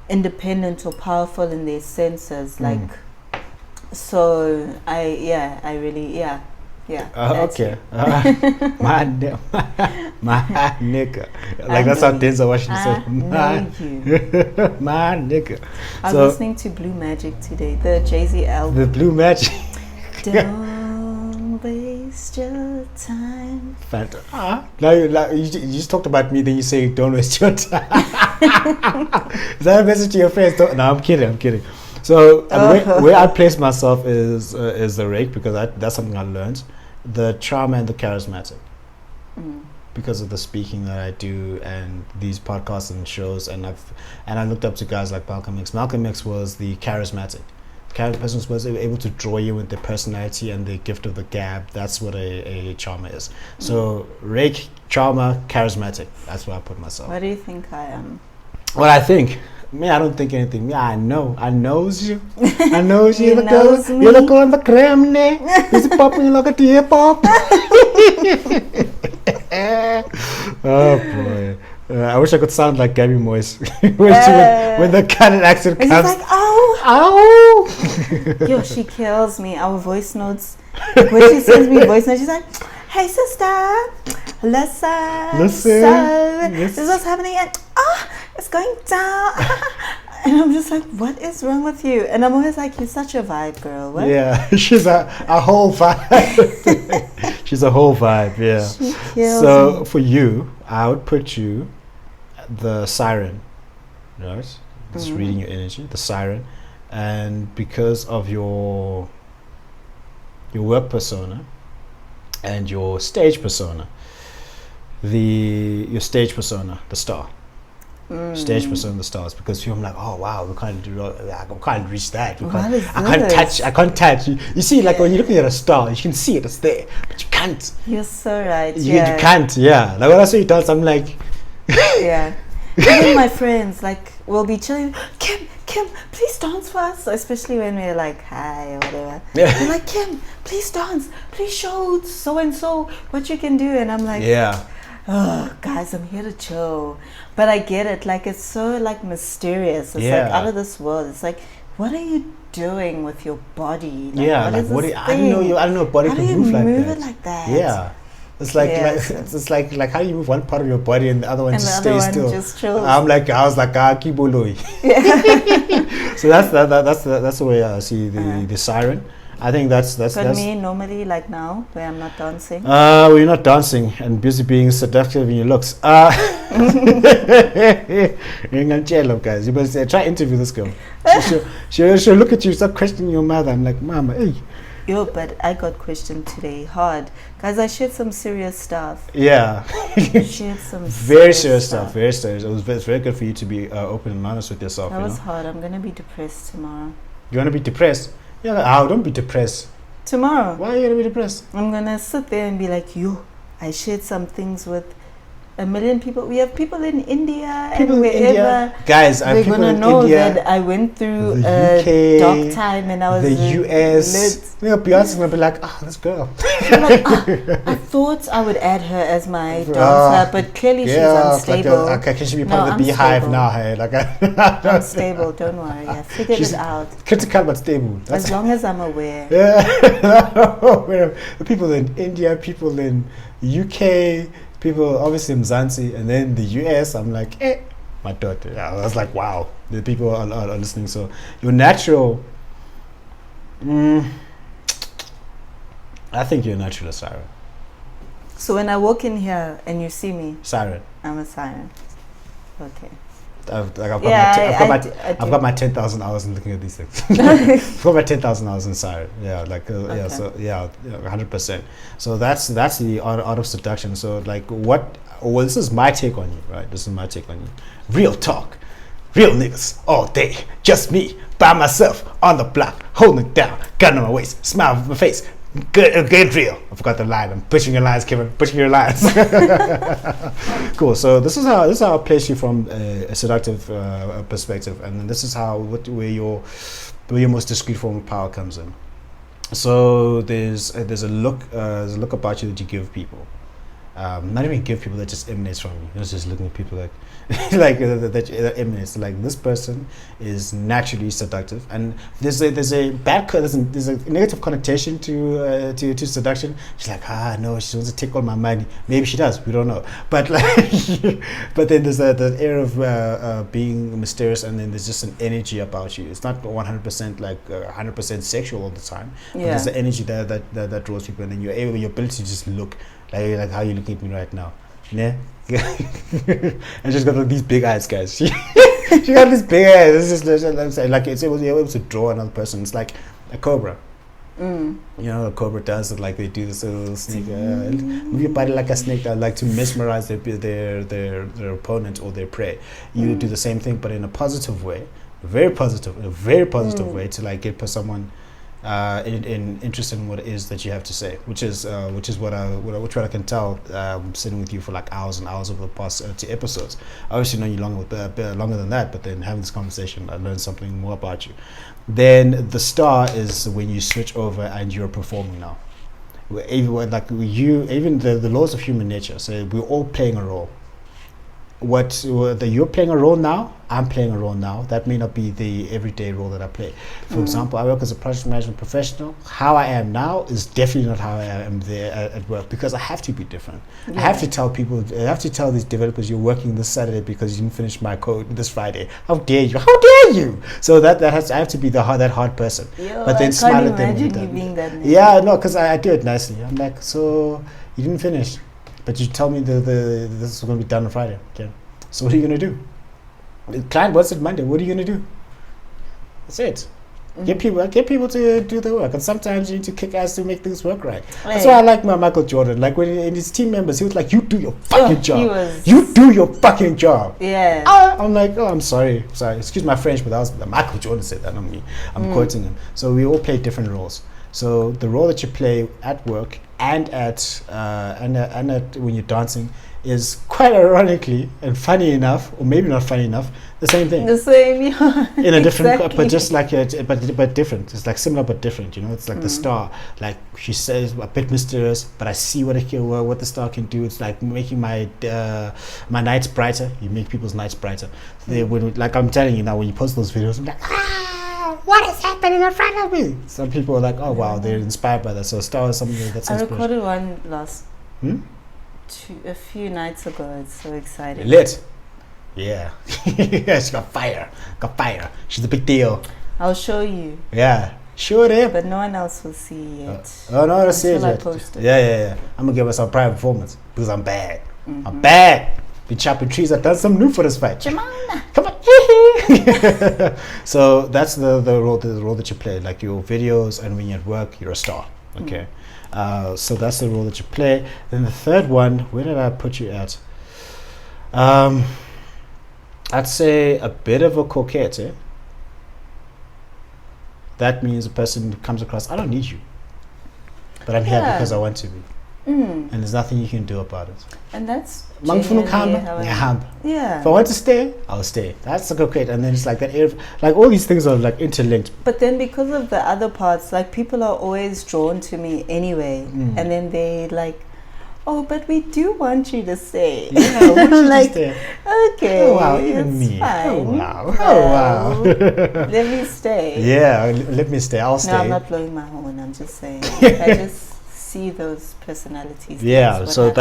[SPEAKER 3] independent or powerful in their senses. Like, so I really.
[SPEAKER 2] Okay. My nigga. Like that's how Denzel Washington said. My nigga.
[SPEAKER 3] I was listening to Blue Magic today, the Jay-Z album.
[SPEAKER 2] The Blue Magic.
[SPEAKER 3] Don't waste your time.
[SPEAKER 2] Now you just talked about me, then you say don't waste your time. Is that a message to your friends? No, I'm kidding. So where I place myself is the rake, because that's something I learned. The charmer and the charismatic, because of the speaking that I do and these podcasts and shows, and I looked up to guys like Malcolm X. Malcolm X was the charismatic. The person was able to draw you with their personality and the gift of the gab. That's what a charmer is. So rake, charmer, charismatic. That's where I put myself.
[SPEAKER 3] What do you think I am?
[SPEAKER 2] What I think. Me, I don't think anything. Me, I knows you. I knows you.
[SPEAKER 3] You knows me.
[SPEAKER 2] You look on the creme, ne? Is it popping like a tear pop? Oh boy. I wish I could sound like Gabby Moyes when the Canadian accent comes.
[SPEAKER 3] It's like, oh, Yo, she kills me. Our voice notes. Like when she sends me voice notes, she's like, "Hey sister, listen.
[SPEAKER 2] Yes.
[SPEAKER 3] This is what's happening, and it's going down." And I'm just like, "What is wrong with you?" And I'm always like, "You're such a vibe, girl." What?
[SPEAKER 2] Yeah, she's a whole vibe. She's a whole vibe. Yeah.
[SPEAKER 3] She kills
[SPEAKER 2] So
[SPEAKER 3] me.
[SPEAKER 2] for you, I would put you the siren, right? Just reading your energy, the siren, and because of your work persona and your stage persona, your stage persona, the star. Stage persona, the stars, because I'm like, oh wow, we can't reach that. I can't touch. You see, like when you're looking at a star, you can see it, it's there, but you can't.
[SPEAKER 3] You're so right.
[SPEAKER 2] You can't. Yeah. Like when I saw you dance, I'm like,
[SPEAKER 3] yeah. Even my friends, like, will be chilling. Kim, please dance for us. Especially when we're like, hi, or whatever.
[SPEAKER 2] Yeah.
[SPEAKER 3] They're like, Kim, please dance. Please show so and so what you can do. And I'm like,
[SPEAKER 2] yeah.
[SPEAKER 3] Oh, guys, I'm here to chill. But I get it. Like, it's so like mysterious. It's
[SPEAKER 2] Yeah.
[SPEAKER 3] like out of this world. It's like, what are you doing with your body? Like,
[SPEAKER 2] Yeah.
[SPEAKER 3] what is this
[SPEAKER 2] I don't know. Body
[SPEAKER 3] How
[SPEAKER 2] can
[SPEAKER 3] do you
[SPEAKER 2] move like
[SPEAKER 3] move
[SPEAKER 2] that.
[SPEAKER 3] it like that?
[SPEAKER 2] Yeah. It's like,
[SPEAKER 3] Yes.
[SPEAKER 2] it's like how do you move one part of your body and the other one
[SPEAKER 3] And
[SPEAKER 2] just
[SPEAKER 3] the other
[SPEAKER 2] stays
[SPEAKER 3] one
[SPEAKER 2] still.
[SPEAKER 3] just chills.
[SPEAKER 2] I was like, kiboloi. So that's the way I see the siren. I think that's
[SPEAKER 3] But me, normally, like now, where I'm not dancing.
[SPEAKER 2] Well, you're not dancing and busy being seductive in your looks. Guys, you must try interview this girl. She'll look at you, start questioning your mother. I'm like, Mama, hey.
[SPEAKER 3] Yo, but I got questioned today hard. Guys, I shared some serious stuff.
[SPEAKER 2] Yeah.
[SPEAKER 3] Shared some
[SPEAKER 2] Very serious stuff. Very serious. It's very good for you to be open and honest with yourself.
[SPEAKER 3] That was hard. I'm going to be depressed tomorrow.
[SPEAKER 2] You want to be depressed? Yeah, don't be depressed.
[SPEAKER 3] Tomorrow.
[SPEAKER 2] Why are you going to be depressed?
[SPEAKER 3] I'm going to sit there and be like, yo, I shared some things with a million people. We have people in India and wherever.
[SPEAKER 2] Guys,
[SPEAKER 3] they're
[SPEAKER 2] people
[SPEAKER 3] gonna
[SPEAKER 2] in
[SPEAKER 3] know
[SPEAKER 2] India,
[SPEAKER 3] that I went through
[SPEAKER 2] the
[SPEAKER 3] a
[SPEAKER 2] UK,
[SPEAKER 3] dark time and I was
[SPEAKER 2] the US. Beyonce's gonna be like, this girl.
[SPEAKER 3] like, I thought I would add her as my dancer, but clearly she's unstable.
[SPEAKER 2] Like can she be part of the beehive now? Hey, like
[SPEAKER 3] unstable. Don't worry, I figured it out.
[SPEAKER 2] Critical but stable.
[SPEAKER 3] As long as I'm aware.
[SPEAKER 2] Yeah, people in India, people in UK. People obviously in Mzansi, and then the US. I'm like, my daughter. Yeah, I was like, wow, the people are listening. So your natural, I think you're natural, Sarah.
[SPEAKER 3] So when I walk in here and you see me,
[SPEAKER 2] Siren.
[SPEAKER 3] I'm a siren. Okay.
[SPEAKER 2] I've got
[SPEAKER 3] I
[SPEAKER 2] my 10,000 hours in looking at these things. I've got my 10,000 hours in siren. Yeah, like yeah, so yeah, 100%. So that's the art of seduction. So like what? Well, this is my take on you, right? This is my take on you. Real talk, real niggas all day, just me by myself on the block, holding it down, gun on my waist, smile on my face. Good real. I forgot the line. I'm butchering your lines, Kevin. Butchering your lines. Cool. So this is how I place you from a seductive perspective, and then this is where your most discreet form of power comes in. So there's a look about you that you give people. Not even give people, that just emanates from you. It's just looking at people like that emanates. Like, this person is naturally seductive, and there's a negative connotation to seduction. She's like, no, she wants to take all my money. Maybe she does, we don't know. But like, but then there's the air of being mysterious, and then there's just an energy about you. It's not 100% like 100% sexual all the time. But there's the energy that draws people, and then your ability to just look. Like how you looking at me right now, yeah. And she's got these big eyes, guys. She got these big eyes. It's just like it's able to draw another person. It's like a cobra. You know, a cobra does it. Like they do this little sneak, move your body like a snake. That like to mesmerize their opponent or their prey. You do the same thing, but in a positive way, a very positive way to like get someone. Interested in what it is that you have to say, which is what I can tell. Sitting with you for like hours and hours over the past 2 episodes. I obviously know you longer than that, but then having this conversation, I learned something more about you. Then the star is when you switch over and you're performing now. Even the laws of human nature. So we're all playing a role. You're playing a role now, I'm playing a role now. That may not be the everyday role that I play. For example, I work as a project management professional. How I am now is definitely not how I am there at work, because I have to be different. I have to tell people, I have to tell these developers, you're working this Saturday because you didn't finish my code this Friday. How dare you? How dare you? So I have to be that hard person. But then smile at them.
[SPEAKER 3] Imagine you being that nice.
[SPEAKER 2] Yeah, no, because I do it nicely. I'm like, so you didn't finish. But you tell me this is going to be done on Friday. Okay. So what are you going to do? The client wants it Monday. What are you going to do? That's it. Get people to do the work. And sometimes you need to kick ass to make things work right. That's why I like my Michael Jordan. Like when in his team members, he was like, you do your fucking job. You do your fucking job.
[SPEAKER 3] Yeah.
[SPEAKER 2] I'm like, I'm sorry. Excuse my French, but that was Michael Jordan said that, not me. I'm quoting him. So we all play different roles. So the role that you play at work and at when you're dancing is quite ironically and funny enough, or maybe not funny enough, the same thing.
[SPEAKER 3] The same, yeah.
[SPEAKER 2] In a different, but just like but different. It's like similar but different. You know, it's like the star. Like she says, a bit mysterious, but I see what the star can do. It's like making my nights brighter. You make people's nights brighter. Like I'm telling you now, when you post those videos, I'm like, what is happening in front of me? Some people are like, oh wow, they're inspired by that. So star is something that's
[SPEAKER 3] I
[SPEAKER 2] inspiration.
[SPEAKER 3] recorded one a few nights ago. It's so exciting.
[SPEAKER 2] Lit. Yeah. She got fire. She's a big deal.
[SPEAKER 3] I'll show you.
[SPEAKER 2] Yeah. Show them.
[SPEAKER 3] But no one else will see it.
[SPEAKER 2] No one will see it yet. Yeah. I'm going to give myself a private performance because I'm bad. I'm bad. Been chopping trees. I've done something new for this fight. Come on. So that's the role that you play. Like your videos, and when you're at work, you're a star. Okay. So that's the role that you play. Then the third one, where did I put you at? I'd say a bit of a coquette. That means a person comes across, I don't need you, but I'm here because I want to be. And there's nothing you can do about it.
[SPEAKER 3] And that's
[SPEAKER 2] Yeah. If I want to stay, I'll stay. That's a coquette. And then it's like that air, like all these things are like interlinked.
[SPEAKER 3] But then because of the other parts, like people are always drawn to me anyway. And then they like, oh, but we do want you to stay.
[SPEAKER 2] Yeah, I want you
[SPEAKER 3] like,
[SPEAKER 2] to stay.
[SPEAKER 3] Okay,
[SPEAKER 2] Oh wow, even me.
[SPEAKER 3] fine.
[SPEAKER 2] Oh wow.
[SPEAKER 3] Let me stay.
[SPEAKER 2] Yeah, let me stay. I'll stay.
[SPEAKER 3] No, I'm not blowing my horn. I'm just saying. I just see those personalities.
[SPEAKER 2] Yeah, so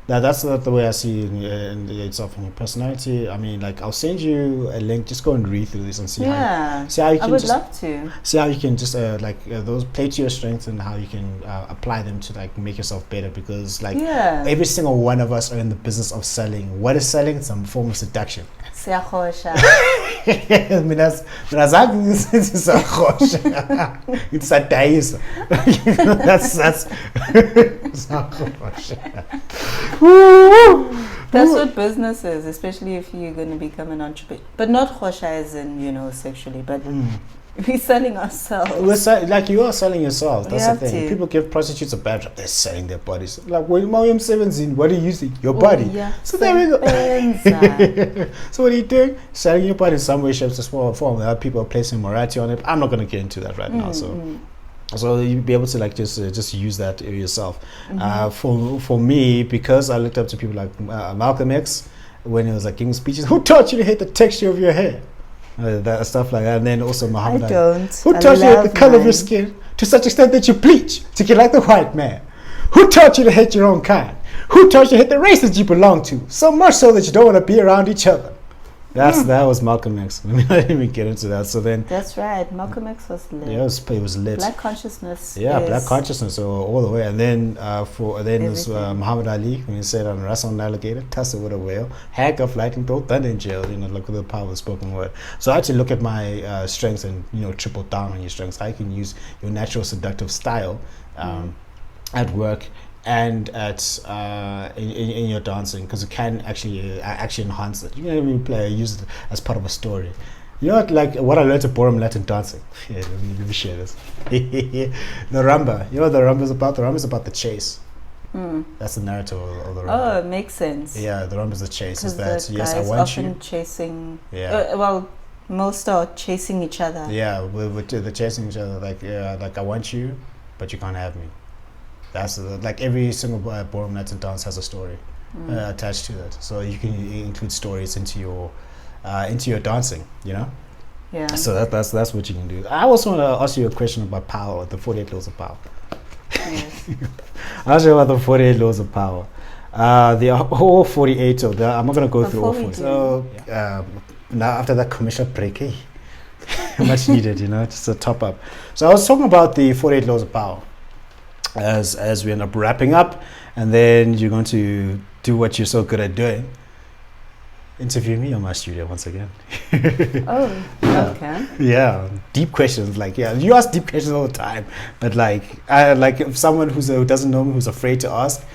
[SPEAKER 2] That's not the way I see in itself in your personality. I mean, like, I'll send you a link. Just go and read through this and see see how you
[SPEAKER 3] I
[SPEAKER 2] can
[SPEAKER 3] would
[SPEAKER 2] just
[SPEAKER 3] love to.
[SPEAKER 2] see how you can just those play to your strengths and how you can apply them to like make yourself better. Because like every single one of us are in the business of selling. What is selling? It's some form of seduction.
[SPEAKER 3] Siyahosha.
[SPEAKER 2] Mina zange ngisizahosha. It's a days. That's
[SPEAKER 3] That's what business is, especially if you're going to become an entrepreneur. But not hosha as in, sexually, but we're selling ourselves.
[SPEAKER 2] Like, you are selling yourself. That's the thing.
[SPEAKER 3] To.
[SPEAKER 2] People give prostitutes a bad rap. They're selling their bodies. Like, when I'm 17, what are you using? Your body.
[SPEAKER 3] Yeah.
[SPEAKER 2] So there we go. So what are you doing? Selling your body in some way, shape, or form. People are placing morality on it. I'm not going to get into that right now. So you'll be able to like just use that yourself. For me, because I looked up to people like Malcolm X when he was like giving speeches. Who taught you to hate the texture of your hair? That stuff like that. And then also Muhammad Ali. Who taught you to hate the color of your skin to such extent that you bleach to get like the white man? Who taught you to hate your own kind? Who taught you to hate the race that you belong to? So much so that you don't want to be around each other. That was Malcolm X. I didn't even get into that. So then
[SPEAKER 3] that's right. Malcolm X was lit.
[SPEAKER 2] Yeah, it was lit.
[SPEAKER 3] Black consciousness.
[SPEAKER 2] Yeah, black consciousness all the way. And then it was Muhammad Ali when he said, "On wrestle an alligator, tussle with a whale, handcuff lightning, throw thunder in jail." Look at the power of the spoken word. So I had to look at my strengths and triple down on your strengths. How you can use your natural seductive style at work and at in your dancing, because it can actually enhance it. You can even use it as part of a story. Like what I learned at Ballroom Latin dancing. Yeah, let me share this. The rumba. You know what the rumba is about? The rumba is about the chase. That's the narrative of the rumba.
[SPEAKER 3] Oh, it makes sense.
[SPEAKER 2] Yeah, the rumba is the chase. Is that
[SPEAKER 3] the
[SPEAKER 2] yes, I
[SPEAKER 3] guys
[SPEAKER 2] want
[SPEAKER 3] often
[SPEAKER 2] you.
[SPEAKER 3] chasing.
[SPEAKER 2] Yeah.
[SPEAKER 3] Well, most are chasing each other.
[SPEAKER 2] Yeah, they're chasing each other. Like I want you, but you can't have me. That's like every single Ballroom Latin dance has a story attached to it. So you can include stories into your dancing.
[SPEAKER 3] Yeah.
[SPEAKER 2] So that's what you can do. I also want to ask you a question about power, the 48 laws of power.
[SPEAKER 3] Yes.
[SPEAKER 2] I'll ask you about the 48 laws of power. There are all 48 of them. I'm not going to go through all 40. So now after that commercial break, much needed, just a top up. So I was talking about the 48 laws of power. As we end up wrapping up, and then you're going to do what you're so good at doing. Interview me on my studio once again.
[SPEAKER 3] Okay.
[SPEAKER 2] Yeah, deep questions. You ask deep questions all the time, but if someone who doesn't know me, who's afraid to ask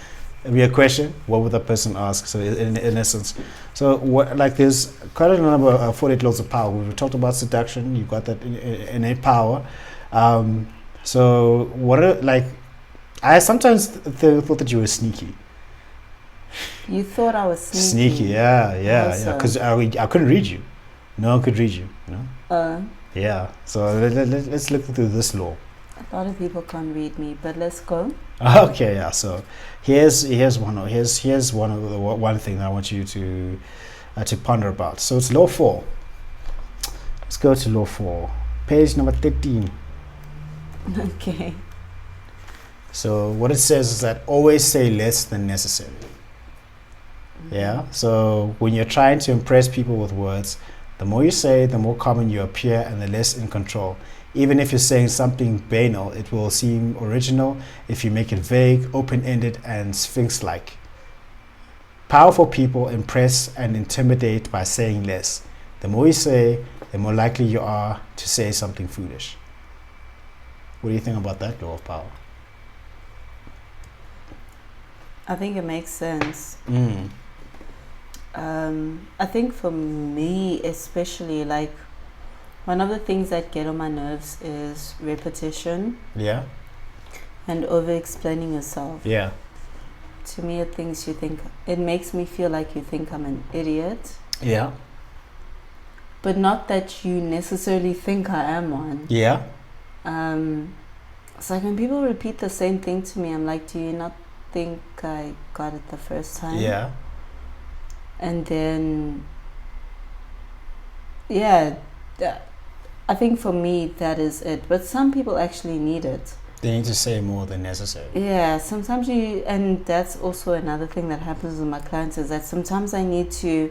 [SPEAKER 2] me a question, what would that person ask? So in essence, there's quite a number of 48 laws of power. We've talked about seduction. You've got that innate power. So what I sometimes thought that you were sneaky.
[SPEAKER 3] You thought I was sneaky?
[SPEAKER 2] Sneaky, yeah. Because I couldn't read you. No one could read you. Yeah. So let's look through this law.
[SPEAKER 3] A lot of people can't read me, but let's go.
[SPEAKER 2] Okay, yeah. So here's one thing that I want you to ponder about. So it's law 4. Let's go to law 4, page number 13.
[SPEAKER 3] Okay.
[SPEAKER 2] So what it says is that always say less than necessary. Yeah. So when you're trying to impress people with words, the more you say, the more common you appear and the less in control. Even if you're saying something banal, it will seem original if you make it vague, open-ended, and sphinx-like. Powerful people impress and intimidate by saying less. The more you say, the more likely you are to say something foolish. What do you think about that law of power?
[SPEAKER 3] I think it makes sense. I think for me especially, one of the things that get on my nerves is repetition.
[SPEAKER 2] Yeah.
[SPEAKER 3] And over-explaining yourself.
[SPEAKER 2] Yeah.
[SPEAKER 3] To me, it makes me feel like you think I'm an idiot.
[SPEAKER 2] Yeah.
[SPEAKER 3] But not that you necessarily think I am one.
[SPEAKER 2] Yeah.
[SPEAKER 3] It's like when people repeat the same thing to me, I'm like, do you not think I got it the first time?
[SPEAKER 2] Yeah.
[SPEAKER 3] And then, I think for me that is it. But some people actually need it.
[SPEAKER 2] They need to say more than necessary.
[SPEAKER 3] Yeah, sometimes and that's also another thing that happens with my clients, is that sometimes I need to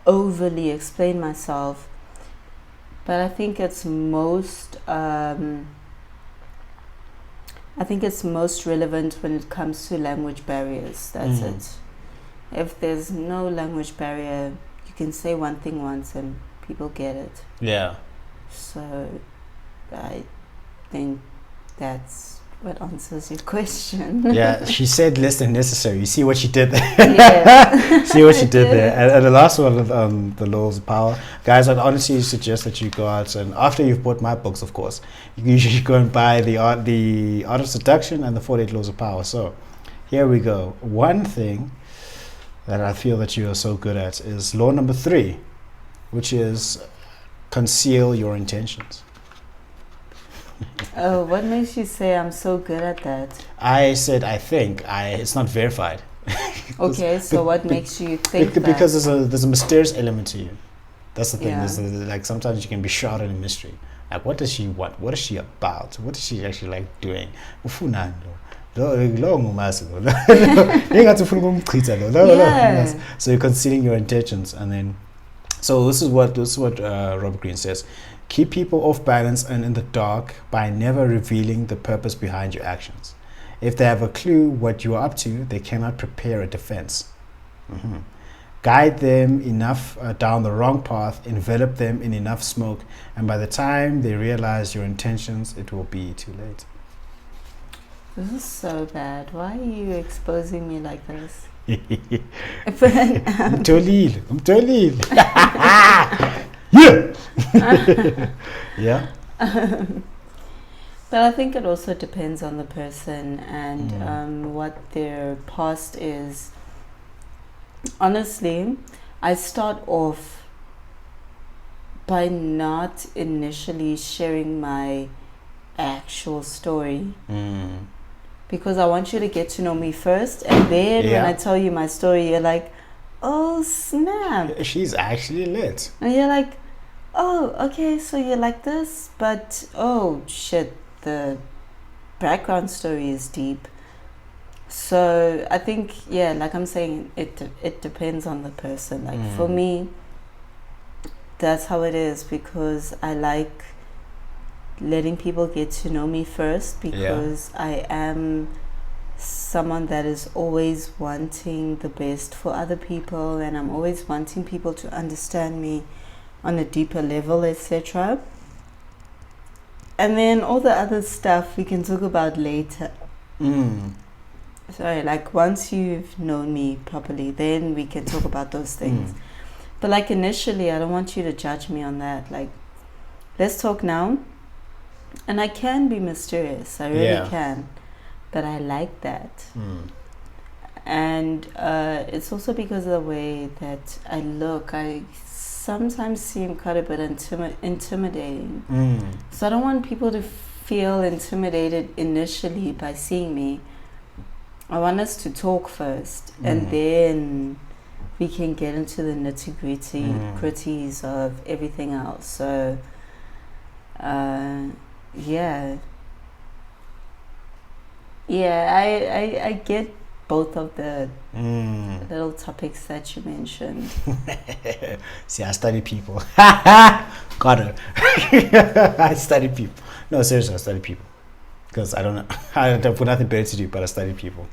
[SPEAKER 3] overly explain myself, but I think it's most relevant when it comes to language barriers. That's it. If there's no language barrier, you can say one thing once and people get it.
[SPEAKER 2] Yeah.
[SPEAKER 3] So I think that's what answers your question.
[SPEAKER 2] Yeah, she said less than necessary. You see what she did there?
[SPEAKER 3] Yeah.
[SPEAKER 2] See what she did there? And the last one, the laws of power. Guys, I'd honestly suggest that you go out and, after you've bought my books, of course, you should go and buy the Art of Seduction and the 48 Laws of Power. So here we go. One thing that I feel that you are so good at is law number 3, which is conceal your intentions.
[SPEAKER 3] Oh, what makes you say I'm so good at that?
[SPEAKER 2] I said I think. It's not verified.
[SPEAKER 3] Okay, so what makes you think that?
[SPEAKER 2] Because there's a mysterious element to you. That's the thing.
[SPEAKER 3] Yeah.
[SPEAKER 2] There's like sometimes you can be shrouded in mystery. Like, what does she want? What is she about? What is she actually like doing?
[SPEAKER 3] Yeah.
[SPEAKER 2] So you're concealing your intentions, and then so this is what Robert Greene says. Keep people off balance and in the dark by never revealing the purpose behind your actions. If they have a clue what you are up to, they cannot prepare a defense. Guide them enough down the wrong path, envelop them in enough smoke, and by the time they realize your intentions, it will be too late.
[SPEAKER 3] This is so bad. Why are you exposing me like this?
[SPEAKER 2] I'm Tolil. Yeah. Yeah.
[SPEAKER 3] But I think it also depends on the person and what their past is. Honestly, I start off by not initially sharing my actual story. Because I want you to get to know me first, and then when I tell you my story, you're like, oh snap,
[SPEAKER 2] she's actually lit.
[SPEAKER 3] And you're like, oh, okay, so you're like this, but oh shit, the background story is deep. So I think, yeah, like I'm saying, it depends on the person. Like for me, that's how it is, because I like letting people get to know me first, because I am someone that is always wanting the best for other people, and I'm always wanting people to understand me on a deeper level, etc. And then all the other stuff we can talk about later. Sorry, like once you've known me properly, then we can talk about those things. But like initially, I don't want you to judge me on that. Like, let's talk now. And I can be mysterious, I really can, but I like that. And it's also because of the way that I look. I sometimes seem quite a bit intimidating. So I don't want people to feel intimidated initially by seeing me. I want us to talk first, and then we can get into the nitty-gritties of everything else. So I get both of the little topics that you mentioned.
[SPEAKER 2] See, I study people. Got her. I study people. No, seriously, I study people. Because I don't know, I don't put nothing better to do, but I study people.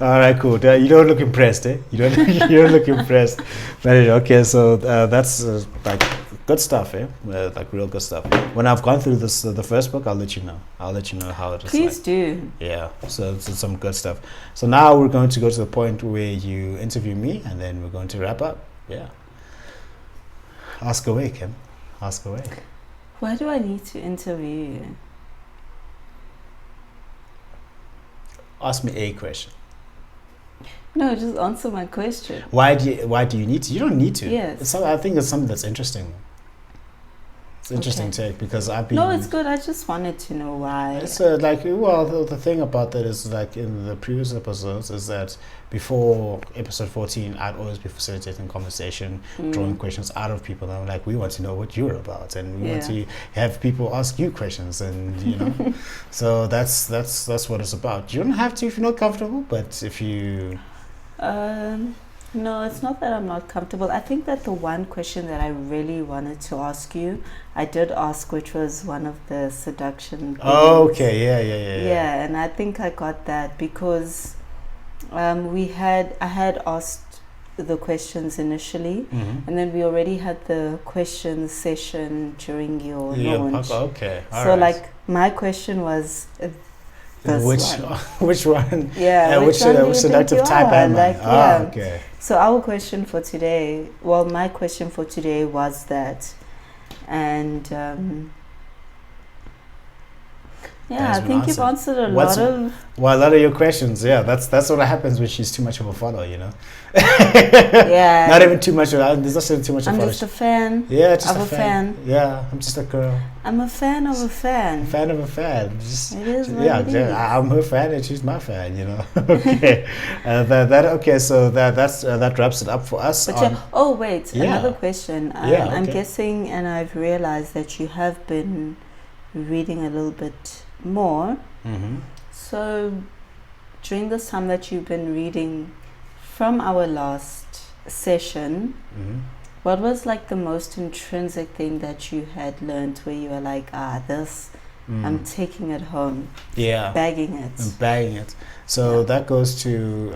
[SPEAKER 2] All right, cool. You don't look impressed, eh? You don't look impressed. But okay, so that's like good stuff, eh? Like real good stuff. When I've gone through this, the first book, I'll let you know. I'll let you know how it is.
[SPEAKER 3] Please
[SPEAKER 2] like.
[SPEAKER 3] do.
[SPEAKER 2] Yeah, so it's some good stuff. So now we're going to go to the point where you interview me, and then we're going to wrap up. Yeah. Ask away, Kim. Ask away.
[SPEAKER 3] Why do I need to interview you?
[SPEAKER 2] Ask me a question.
[SPEAKER 3] No, just answer my question.
[SPEAKER 2] Why do you need to? You don't need to.
[SPEAKER 3] Yes.
[SPEAKER 2] I think it's something that's interesting. interesting take because I've been.
[SPEAKER 3] No, it's good. I just wanted to know why.
[SPEAKER 2] It's the thing about that is like in the previous episodes is that before episode 14, I'd always be facilitating conversation, drawing questions out of people. And I'm like, we want to know what you're about, and we want to have people ask you questions, and you know, so that's what it's about. You don't have to if you're not comfortable, but if you.
[SPEAKER 3] No, it's not that I'm not comfortable. I think that the one question that I really wanted to ask you, I did ask, which was one of the seduction.
[SPEAKER 2] Oh, okay, yeah.
[SPEAKER 3] Yeah, and I think I got that because I had asked the questions initially, and then we already had the questions session during your launch.
[SPEAKER 2] Okay, all
[SPEAKER 3] so
[SPEAKER 2] right.
[SPEAKER 3] like my question was.
[SPEAKER 2] Which one?
[SPEAKER 3] Yeah,
[SPEAKER 2] which seductive type am I?
[SPEAKER 3] Like,
[SPEAKER 2] okay.
[SPEAKER 3] So our question for today, my question for today was that, and I think you've answered a lot of
[SPEAKER 2] your questions. Yeah, that's what happens when she's too much of a follower, you know.
[SPEAKER 3] Yeah.
[SPEAKER 2] Not even too much. There's not too much.
[SPEAKER 3] I'm just a fan.
[SPEAKER 2] Yeah, just
[SPEAKER 3] of a fan.
[SPEAKER 2] Yeah, I'm just a girl.
[SPEAKER 3] I'm a fan of a fan.
[SPEAKER 2] Fan of a fan. Just,
[SPEAKER 3] it is what it is.
[SPEAKER 2] I'm her fan and she's my fan. You know. Okay. So that wraps it up for us.
[SPEAKER 3] But another question. I'm guessing, and I've realized that you have been reading a little bit more. So during this time that you've been reading from our last session, what was like the most intrinsic thing that you had learned where you were like, I'm taking it home, bagging it? So that goes to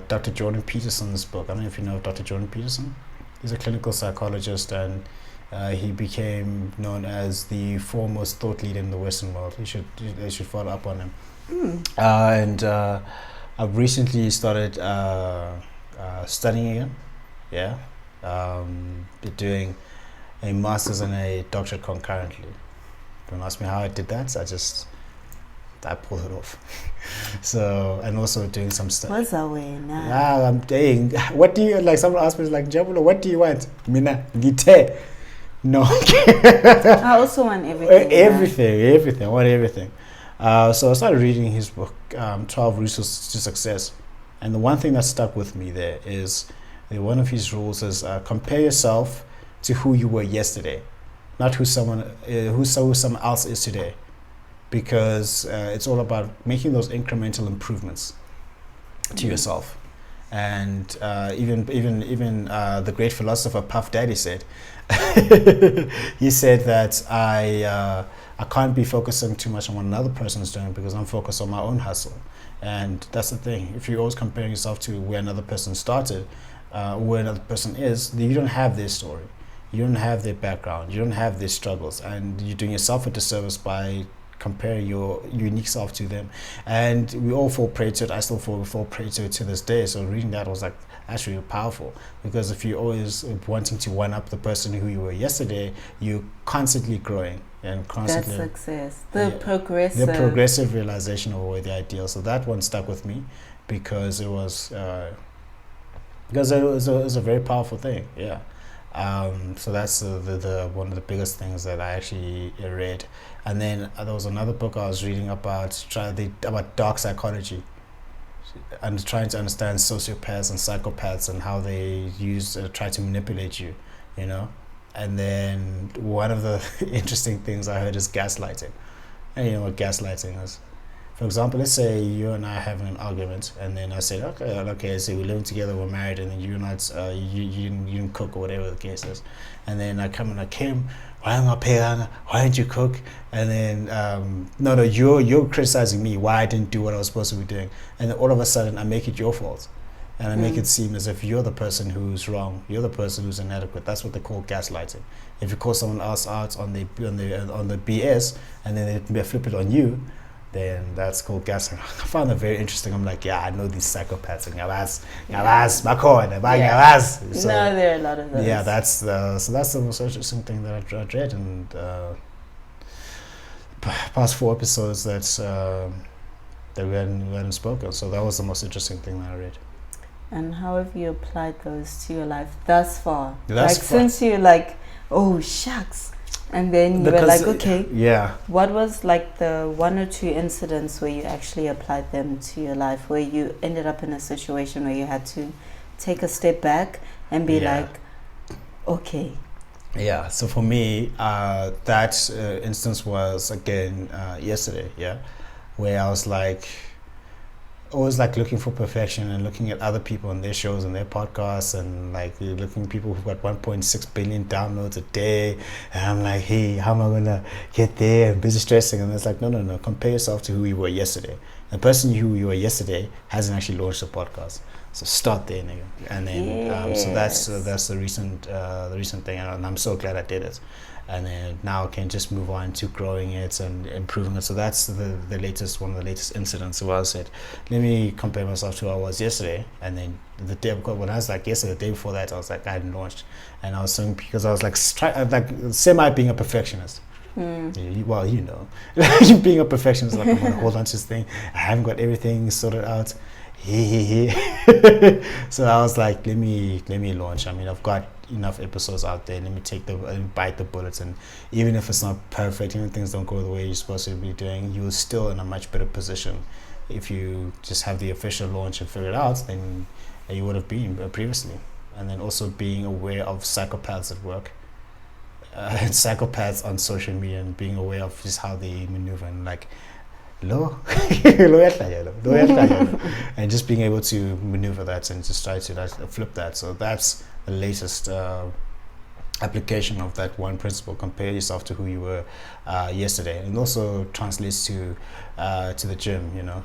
[SPEAKER 3] Dr. Jordan Peterson's book. I don't know if you know of Dr. Jordan Peterson. He's a clinical psychologist, and he became known as the foremost thought leader in the Western world. They should follow up on him. I've recently started studying again. Yeah, doing a master's and a doctorate concurrently. Don't ask me how I did that. I pulled it off. So, and also doing some stuff. What's that way now?
[SPEAKER 2] I'm saying, what do you like? Someone asked me like, Jabulo, what do you want? Mina, gite. No.
[SPEAKER 3] I also want everything.
[SPEAKER 2] Everything. I want everything. So I started reading his book, 12 Rules to Success. And the one thing that stuck with me there is one of his rules is compare yourself to who you were yesterday, not who someone else is today. Because it's all about making those incremental improvements to yourself. And even the great philosopher Puff Daddy said, he said that I can't be focusing too much on what another person is doing because I'm focused on my own hustle. And that's the thing. If you're always comparing yourself to where another person started, where another person is, then you don't have their story. You don't have their background. You don't have their struggles. And you're doing yourself a disservice by comparing your unique self to them. And we all fall prey to it. I still fall prey to it to this day. So reading that was like actually powerful, because if you're always wanting to one up the person who you were yesterday, you're constantly growing and constantly.
[SPEAKER 3] That's success. The progressive
[SPEAKER 2] realization of the ideal. So that one stuck with me because it was a very powerful thing. Yeah. So that's the one of the biggest things that I actually read. And then there was another book I was reading about dark psychology, and trying to understand sociopaths and psychopaths and how they try to manipulate you, you know. And then one of the interesting things I heard is gaslighting. And you know what gaslighting is? For example, let's say you and I are having an argument, and then I said, okay, so we're living together, we're married, and then you didn't cook or whatever the case is. And then I come and I came, why didn't you cook? And then, no, you're criticizing me, why I didn't do what I was supposed to be doing. And then all of a sudden, I make it your fault. And I make it seem as if you're the person who's wrong, you're the person who's inadequate. That's what they call gaslighting. If you call someone else out on the BS, and then they flip it on you, then that's called gaslighting. I found that very interesting. I'm like, yeah, I know these psychopaths. So,
[SPEAKER 3] no, there are a lot of those.
[SPEAKER 2] Yeah, that's the most interesting thing that I read, and past 4 episodes that we hadn't spoken. So that was the most interesting thing that I read.
[SPEAKER 3] And how have you applied those to your life thus far?
[SPEAKER 2] Since
[SPEAKER 3] you're like, oh shucks, And then you were
[SPEAKER 2] Because-
[SPEAKER 3] like, okay,
[SPEAKER 2] Yeah.
[SPEAKER 3] what was like the one or two incidents where you actually applied them to your life, where you ended up in a situation where you had to take a step back and be
[SPEAKER 2] Yeah.
[SPEAKER 3] like, okay,
[SPEAKER 2] Yeah, so for me, that instance was again yesterday, yeah, where I was like, always like looking for perfection and looking at other people and their shows and their podcasts and like looking at people who've got 1.6 billion downloads a day. And I'm like, hey, how am I going to get there? And busy stressing. And it's like, no, compare yourself to who you were yesterday. The person who you were yesterday hasn't actually launched a podcast. So start there, nigga. And then, so that's the recent thing. And I'm so glad I did it. And then now I can just move on to growing it and improving it. So that's one of the latest incidents where I said, let me compare myself to who I was yesterday. And then the day, when I was like yesterday, the day before that, I was like, I hadn't launched. And I was saying, because I was like, semi being a perfectionist. Well, you know, being a perfectionist, like I'm gonna hold on to this thing. I haven't got everything sorted out. So I was like, let me launch. I mean, I've got enough episodes out there. Let me bite the bullets, and even if it's not perfect, even if things don't go the way you're supposed to be doing, you're still in a much better position if you just have the official launch and figure it out than you would have been previously. And then also being aware of psychopaths at work. Psychopaths on social media, and being aware of just how they maneuver and like and just being able to maneuver that and just try to flip that. So that's the latest application of that one principle. Compare yourself to who you were yesterday, and also translates to the gym, you know,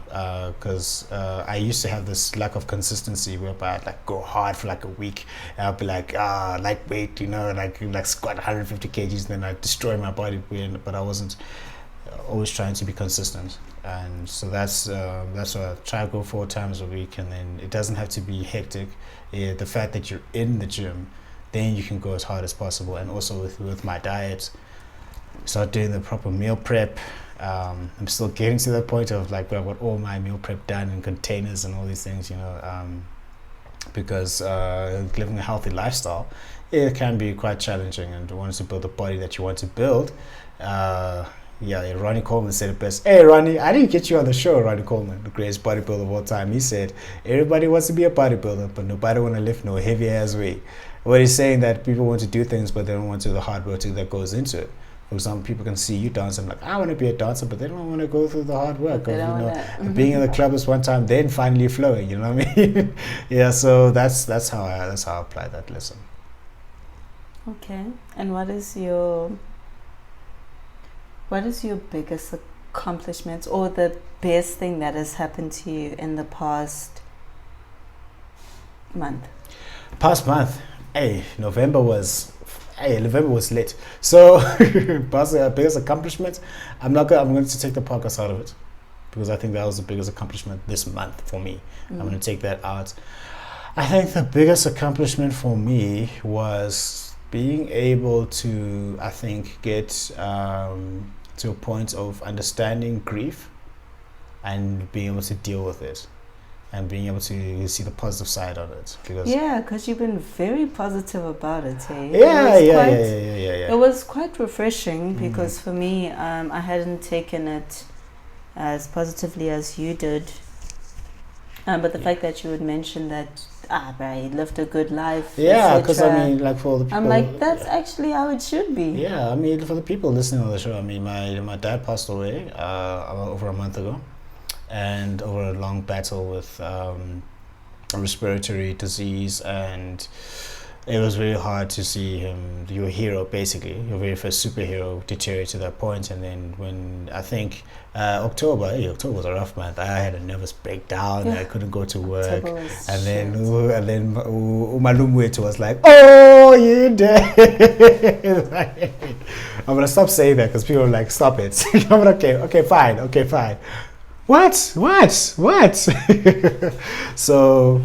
[SPEAKER 2] because I used to have this lack of consistency whereby I'd like go hard for like a week and I'd be like lightweight, you know, like squat 150 kgs, then I'd destroy my body weight, but I wasn't always trying to be consistent. And so that's what I try to go 4 times a week, and then it doesn't have to be hectic. The fact that you're in the gym, then you can go as hard as possible. And also with my diet, start doing the proper meal prep. I'm still getting to that point of like where I've got all my meal prep done in containers and all these things, you know, because living a healthy lifestyle, it can be quite challenging. And once you build the body that you want to build, Ronnie Coleman said it best. Hey, Ronnie, I didn't get you on the show, Ronnie Coleman, the greatest bodybuilder of all time. He said, everybody wants to be a bodybuilder, but nobody want to lift no heavy ass weight. What he's saying that people want to do things, but they don't want to do the hard work that goes into it. For example, people can see you dance and like, I want to be a dancer, but they don't want to go through the hard work of, being in the club is one time, then finally flowing, you know what I mean? Yeah, so that's how I apply that lesson.
[SPEAKER 3] Okay. And what is your biggest accomplishment, or the best thing that has happened to you in the past month?
[SPEAKER 2] Past month, November was lit. So biggest accomplishment, I'm going to take the podcast out of it, because I think that was the biggest accomplishment this month for me. I'm going to take that out. I think the biggest accomplishment for me was being able to, I think, get to a point of understanding grief and being able to deal with it and being able to see the positive side of it. Because
[SPEAKER 3] you've been very positive about it, eh?
[SPEAKER 2] Yeah.
[SPEAKER 3] It was quite refreshing, because for me, I hadn't taken it as positively as you did. But the fact that you would mention that, you lived a good life.
[SPEAKER 2] Yeah, because I mean, like for the people,
[SPEAKER 3] I'm like, that's actually how it should be.
[SPEAKER 2] Yeah, I mean, for the people listening on the show, I mean, my dad passed away over a month ago, and over a long battle with respiratory disease, and it was very hard to see him, your hero, basically, your very first superhero, deteriorate to that point. And then when I think October was a rough month. I had a nervous breakdown. I couldn't go to work. And then Umalumwetu was like, "Oh, you dead." I'm gonna stop saying that because people are like, "Stop it." I'm like, okay, fine. What? So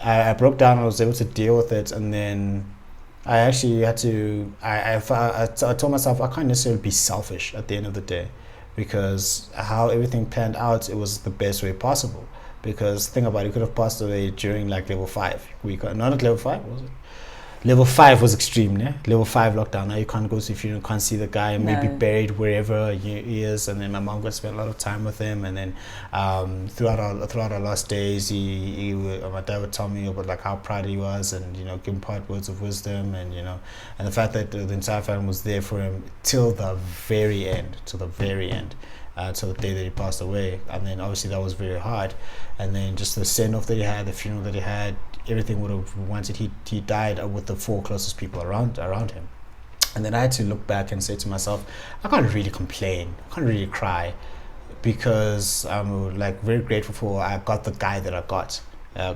[SPEAKER 2] I broke down. I was able to deal with it, and then I actually had to. I told myself I can't necessarily be selfish at the end of the day, because how everything panned out, it was the best way possible. Because think about it, he could have passed away during like level 5. Not at level 5, was it? Level 5 was extreme, yeah? Level 5 lockdown. Now you can't go to the funeral, can't see the guy, maybe buried wherever he is. And then my mom got to spend a lot of time with him. And then throughout our last days, my dad would tell me about like how proud he was, and give him part words of wisdom, and and the fact that the entire family was there for him till the very end, till the day that he passed away. And then obviously that was very hard. And then just the send-off that he had, the funeral that he had, everything would have wanted. He died with the 4 closest people around him. And then I had to look back and say to myself, I can't really complain, I can't really cry, because I'm like very grateful for I got the guy that I got.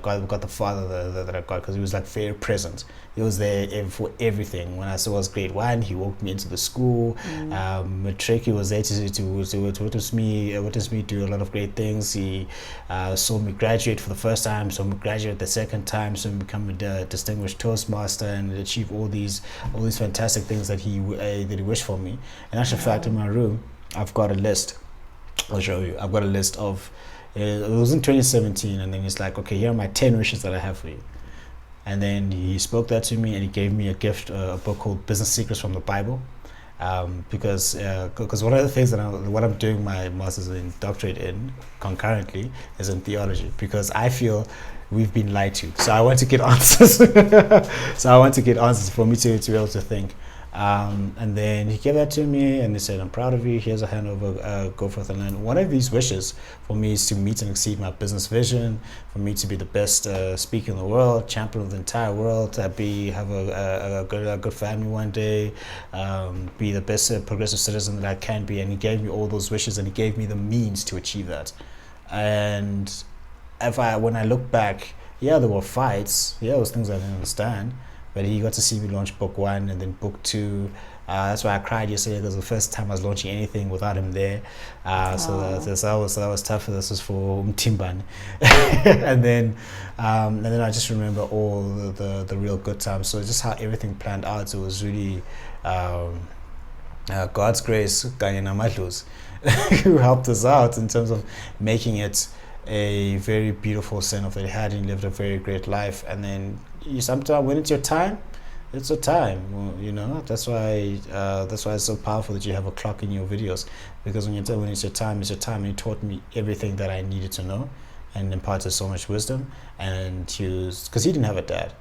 [SPEAKER 2] Got the father that I got, because he was like very present. He was there for everything. When I was grade 1, he walked me into the school. Matric, he was there to witness me do a lot of great things. He saw me graduate for the first time, saw me graduate the second time, saw me become a distinguished Toastmaster and achieve all these fantastic things that he wished for me. And actual fact, in my room, I've got a list. I'll show you. I've got a list of. It was in 2017, and then he's like, okay, here are my 10 wishes that I have for you. And then he spoke that to me, and he gave me a gift, a book called Business Secrets from the Bible, because one of the things that what I'm doing my master's and doctorate in concurrently is in theology, because I feel we've been lied to. So I want to get answers. For me to be able to think. And then he gave that to me, and he said, I'm proud of you, here's a handover, go forth and learn. One of these wishes for me is to meet and exceed my business vision, for me to be the best speaker in the world, champion of the entire world, have a good family one day, be the best progressive citizen that I can be. And he gave me all those wishes, and he gave me the means to achieve that. And when I look back, there were fights, there was things I didn't understand, but he got to see me launch book 1 and then book 2. That's why I cried yesterday, because the first time I was launching anything without him there. So that was tough. This was for Mtimban. and then I just remember all the real good times. So just how everything planned out. It was really God's grace, Kanye Namadlu's, who helped us out in terms of making it a very beautiful send-off that he had, and he lived a very great life. And then sometimes when it's your time, it's your time. Well, that's why it's so powerful that you have a clock in your videos, because when it's your time, it's your time. And he taught me everything that I needed to know, and imparted so much wisdom. And because he didn't have a dad.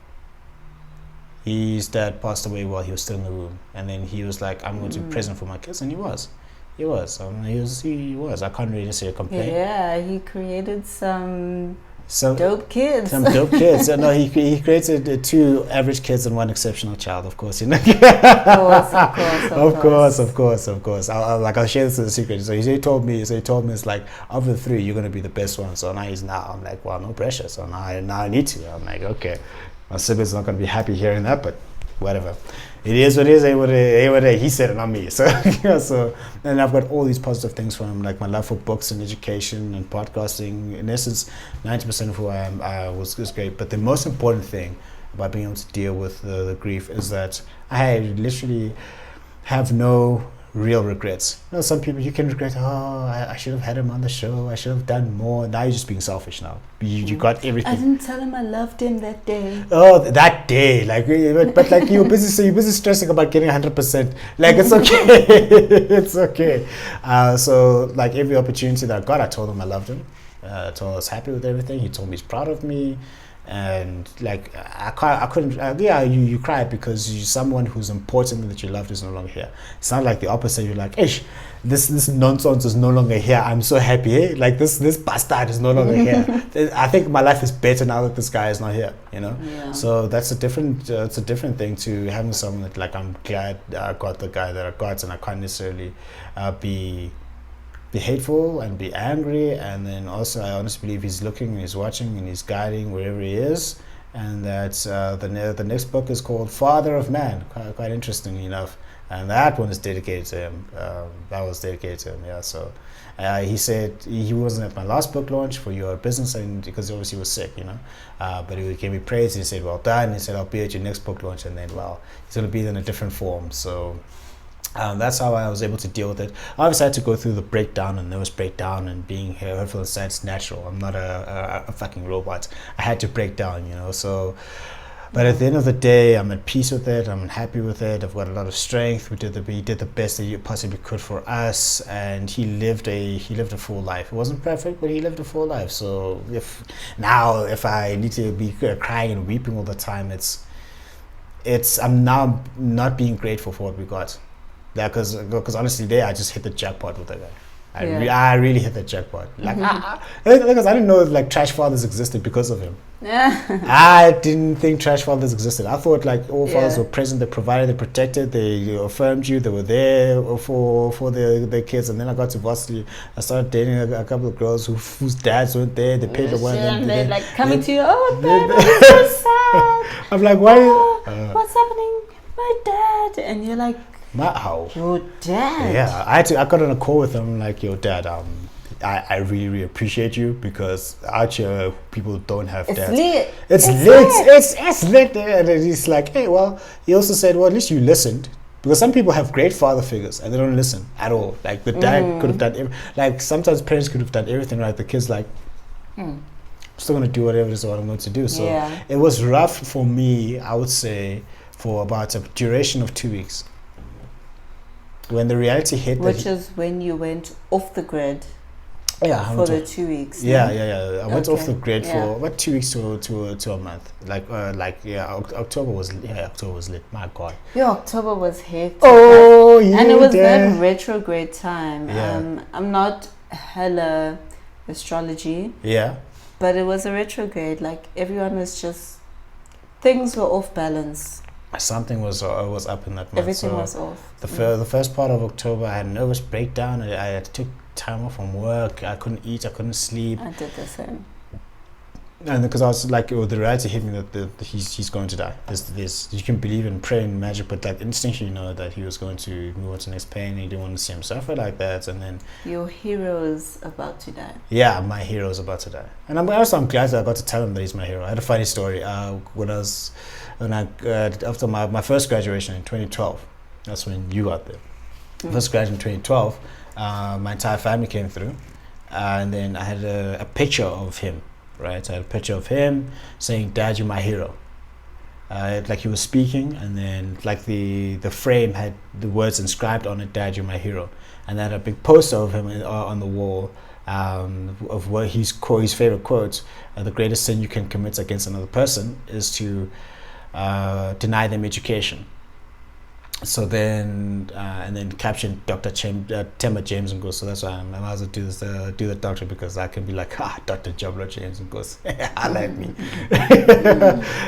[SPEAKER 2] His dad passed away while he was still in the womb, and then he was like, I'm going to be present for my kids, and he was. He was. I can't really say a complaint.
[SPEAKER 3] Yeah, he created some dope kids.
[SPEAKER 2] Some dope kids. No, he created 2 average kids and 1 exceptional child. Of course, Of course. I'll share this as a secret. So he told me it's like, of the 3, you're gonna be the best one. So now I'm like, well, no pressure. So now I need to. I'm like, okay, my siblings are not gonna be happy hearing that, but whatever. It is what it is. He said it, not me. So, and I've got all these positive things from him, like my love for books and education and podcasting. In essence, 90% of who I am was great. But the most important thing about being able to deal with the grief is that I literally have no real regrets. Some people you can regret, I should have had him on the show, I should have done more. Now you're just being selfish now. You got everything.
[SPEAKER 3] I didn't tell him I loved him that day.
[SPEAKER 2] Oh, that day, but like you're busy stressing about getting 100%. Like, it's okay. It's okay. So like every opportunity that I got, I told him I loved him. I told him I was happy with everything. He told me he's proud of me. And like I couldn't. You cry because someone who's important that you loved is no longer here. It's not like the opposite. You're like, "Ish, this nonsense is no longer here. I'm so happy. Eh? Like this bastard is no longer here. I think my life is better now that this guy is not here.
[SPEAKER 3] Yeah.
[SPEAKER 2] So that's a different. It's a different thing to having someone that, like, I'm glad I got the guy that I got, and I can't necessarily be hateful and be angry. And then also I honestly believe he's looking and he's watching and he's guiding wherever he is. And that's the next book is called Father of Man, quite interestingly enough, and that one is dedicated to him. That was dedicated to him. Yeah. So he said he wasn't at my last book launch for your business, and because obviously he was sick, but he gave me praise. He said, well done. He said, I'll be at your next book launch. And then, well, he's going to be in a different form. So that's how I was able to deal with it. Obviously, I had to go through the breakdown and nervous breakdown, and being hurtful inside is natural. I'm not a fucking robot. I had to break down, So But at the end of the day, I'm at peace with it. I'm happy with it. I've got a lot of strength. He did the best that he possibly could for us, and he lived a full life. It wasn't perfect, but he lived a full life. So if I need to be crying and weeping all the time, I'm now not being grateful for what we got. Yeah, because honestly, I just hit the jackpot with that guy. I really hit the jackpot. Like, because I didn't know like trash fathers existed because of him. I didn't think trash fathers existed. I thought like all fathers were present, they provided, they protected, they affirmed you, they were there for their kids. And then I got to varsity. I started dating a couple of girls whose dads weren't there. They paid the one.
[SPEAKER 3] And they're like coming to you, oh, babe, I'm so sad.
[SPEAKER 2] I'm like, why?
[SPEAKER 3] What's happening? My dad. And you're like,
[SPEAKER 2] how?
[SPEAKER 3] Your dad?
[SPEAKER 2] Yeah, I got on a call with him like, yo, dad, I really, really appreciate you, because out here people don't have dads. It's lit. And he's like, hey, well, he also said, well, at least you listened, because some people have great father figures and they don't listen at all. Like the dad could have done, like sometimes parents could have done everything right. The kid's like, I'm still gonna do whatever it is what I'm going to do. So it was rough for me, I would say, for about a duration of 2 weeks. When the reality hit,
[SPEAKER 3] which is when you went off the grid.
[SPEAKER 2] Yeah,
[SPEAKER 3] for the 2 weeks.
[SPEAKER 2] I went off the grid for about 2 weeks to a month. October was lit. My God.
[SPEAKER 3] Yeah, October was hectic.
[SPEAKER 2] Oh, yeah.
[SPEAKER 3] And it was that retrograde time.
[SPEAKER 2] Yeah.
[SPEAKER 3] I'm not hella astrology.
[SPEAKER 2] Yeah.
[SPEAKER 3] But it was a retrograde. Like everyone was just, things were off balance.
[SPEAKER 2] Something was up in that month.
[SPEAKER 3] Everything was off.
[SPEAKER 2] The first part of October, I had a nervous breakdown. I took time off from work. I couldn't eat. I couldn't sleep.
[SPEAKER 3] I did the same.
[SPEAKER 2] And because I was like, the reality hit me that he's going to die. This you can believe in prayer and magic, but like instinctually you know that he was going to move on to the next pain. And you didn't want to see him suffer like that. And then
[SPEAKER 3] your hero is about to die.
[SPEAKER 2] Yeah, my hero is about to die. And I'm glad that I got to tell him that he's my hero. I had a funny story. After my first graduation in 2012, that's when you got there. First graduation in 2012, my entire family came through, and then I had a picture of him. Right, I had a picture of him saying, "Dad, you're my hero." Like he was speaking, and then like the frame had the words inscribed on it, "Dad, you're my hero," and I had a big poster of him on the wall of what his favorite quotes: "The greatest sin you can commit against another person is to deny them education." So then, and then captioned Dr. Temba James Mkhush. So that's why I might as well do the doctor, because I can be like, Dr. Jabla James Mkhush, I like me.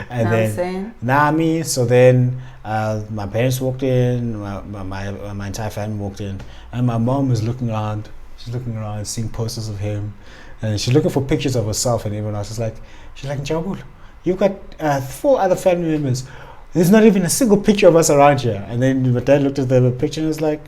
[SPEAKER 2] And then, so then my parents walked in, my entire family walked in, and my mom was looking around. She's looking around, seeing posters of him, and she's looking for pictures of herself and everyone else. She's like, Njabul, you've got 4 other family members. There's not even a single picture of us around here. And then my dad looked at the picture and was like,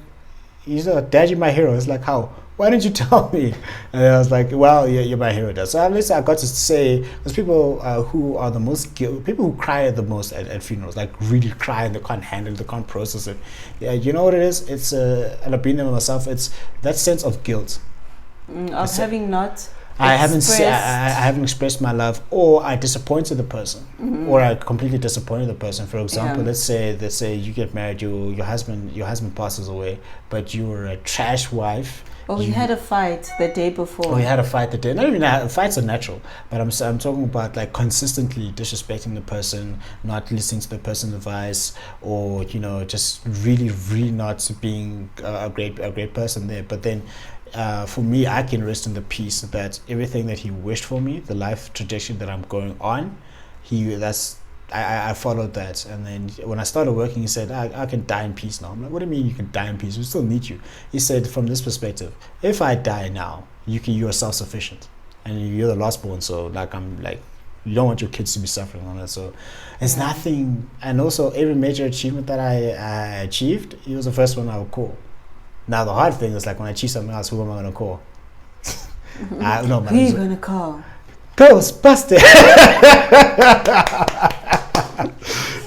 [SPEAKER 2] "Dad, you're my hero." It's like, how? Why didn't you tell me? And I was like, well, yeah, you're my hero, Dad. So at least I got to say, because people who are the most people who cry the most at funerals, like really cry and they can't handle it, they can't process it. Yeah, you know what it is? It's, and I've been there myself, it's that sense of guilt.
[SPEAKER 3] Of having not
[SPEAKER 2] I haven't expressed my love, or I disappointed the person, or I completely disappointed the person. For example, let's say you get married, your husband passes away, but you were a trash wife.
[SPEAKER 3] Or you had a fight the day before.
[SPEAKER 2] Or you had a fight the day. Not even fights are natural, but I'm talking about like consistently disrespecting the person, not listening to the person's advice, or just really, really not being a great person there. But then. For me, I can rest in the peace that everything that he wished for me, the life trajectory that I'm going on, I followed that. And then when I started working, he said, I can die in peace now. I'm like, what do you mean you can die in peace? We still need you. He said, from this perspective, if I die now, you are self-sufficient, and you're the last born. So you don't want your kids to be suffering on that. So it's nothing. And also every major achievement that I achieved, he was the first one I would call. Now the hard thing is like when I achieve something else, who am I going to call?
[SPEAKER 3] Who are you going to call?
[SPEAKER 2] Ghostbuster.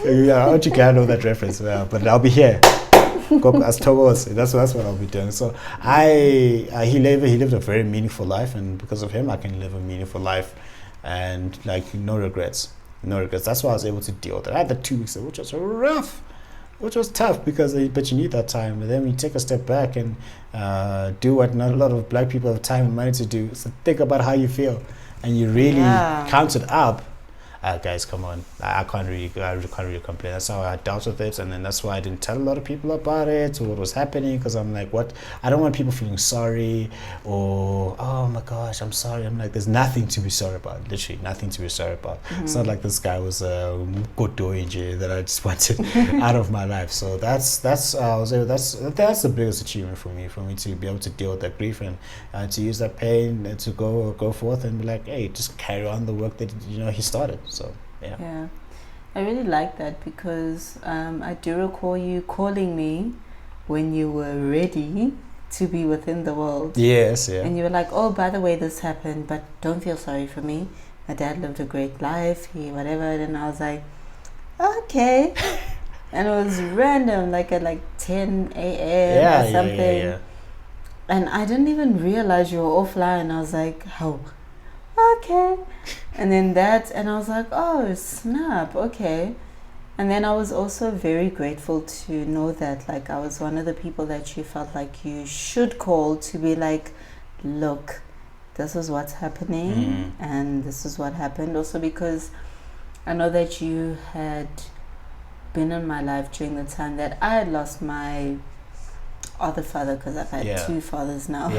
[SPEAKER 2] Yeah, I want you guys to know that reference, but I'll be here. As Tobos, that's what I'll be doing. So he lived a very meaningful life, and because of him, I can live a meaningful life, and like no regrets. No regrets. That's why I was able to deal with it. I had the 2 weeks, which was rough, which was tough because, but you need that time. And then when you take a step back and do what not a lot of black people have time and money to do, so think about how you feel, and you really count it up. Guys, come on! I can't really complain. That's how I dealt with it, and then that's why I didn't tell a lot of people about it or what was happening, because I'm like, what? I don't want people feeling sorry or, oh my gosh, I'm sorry. I'm like, there's nothing to be sorry about. Literally, nothing to be sorry about. It's not like this guy was a good doing that I just wanted out of my life. So that's the biggest achievement for me to be able to deal with that grief and to use that pain and to go forth and be like, hey, just carry on the work that he started. So
[SPEAKER 3] yeah, I really like that, because I do recall you calling me when you were ready to be within the world.
[SPEAKER 2] Yes, yeah.
[SPEAKER 3] And you were like, oh, by the way, this happened, but don't feel sorry for me. My dad lived a great life, whatever. And I was like, okay. And it was random, like at 10 a.m. or something.
[SPEAKER 2] Yeah.
[SPEAKER 3] And I didn't even realize you were offline. I was like, how? Okay. And then and I was like, oh snap, okay. And then I was also very grateful to know that I was one of the people that you felt like you should call to be like, look, this is what's happening and this is what happened. Also because I know that you had been in my life during the time that I had lost my other father, because I've had 2 fathers now.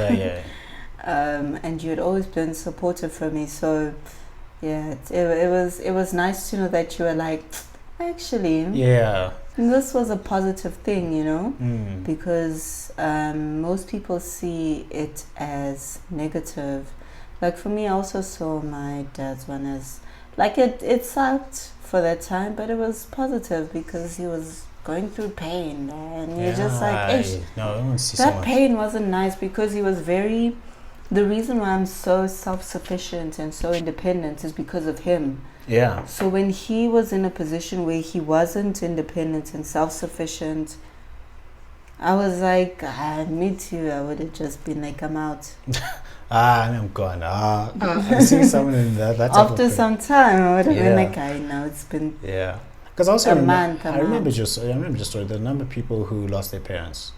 [SPEAKER 3] And you had always been supportive for me, so it was nice to know that you were like, actually, this was a positive thing, because most people see it as negative. Like for me, I also saw my dad's one as it sucked for that time, but it was positive because he was going through pain, and you're just like, that pain wasn't nice, because he was very. The reason why I'm so self-sufficient and so independent is because of him.
[SPEAKER 2] Yeah.
[SPEAKER 3] So when he was in a position where he wasn't independent and self-sufficient, I was like, me too. I would have just been like, I'm out.
[SPEAKER 2] I'm gone. I see someone in that
[SPEAKER 3] after some time, I would have been like, I know it's been
[SPEAKER 2] because also
[SPEAKER 3] a month.
[SPEAKER 2] I remember just story. The number of people who lost their parents.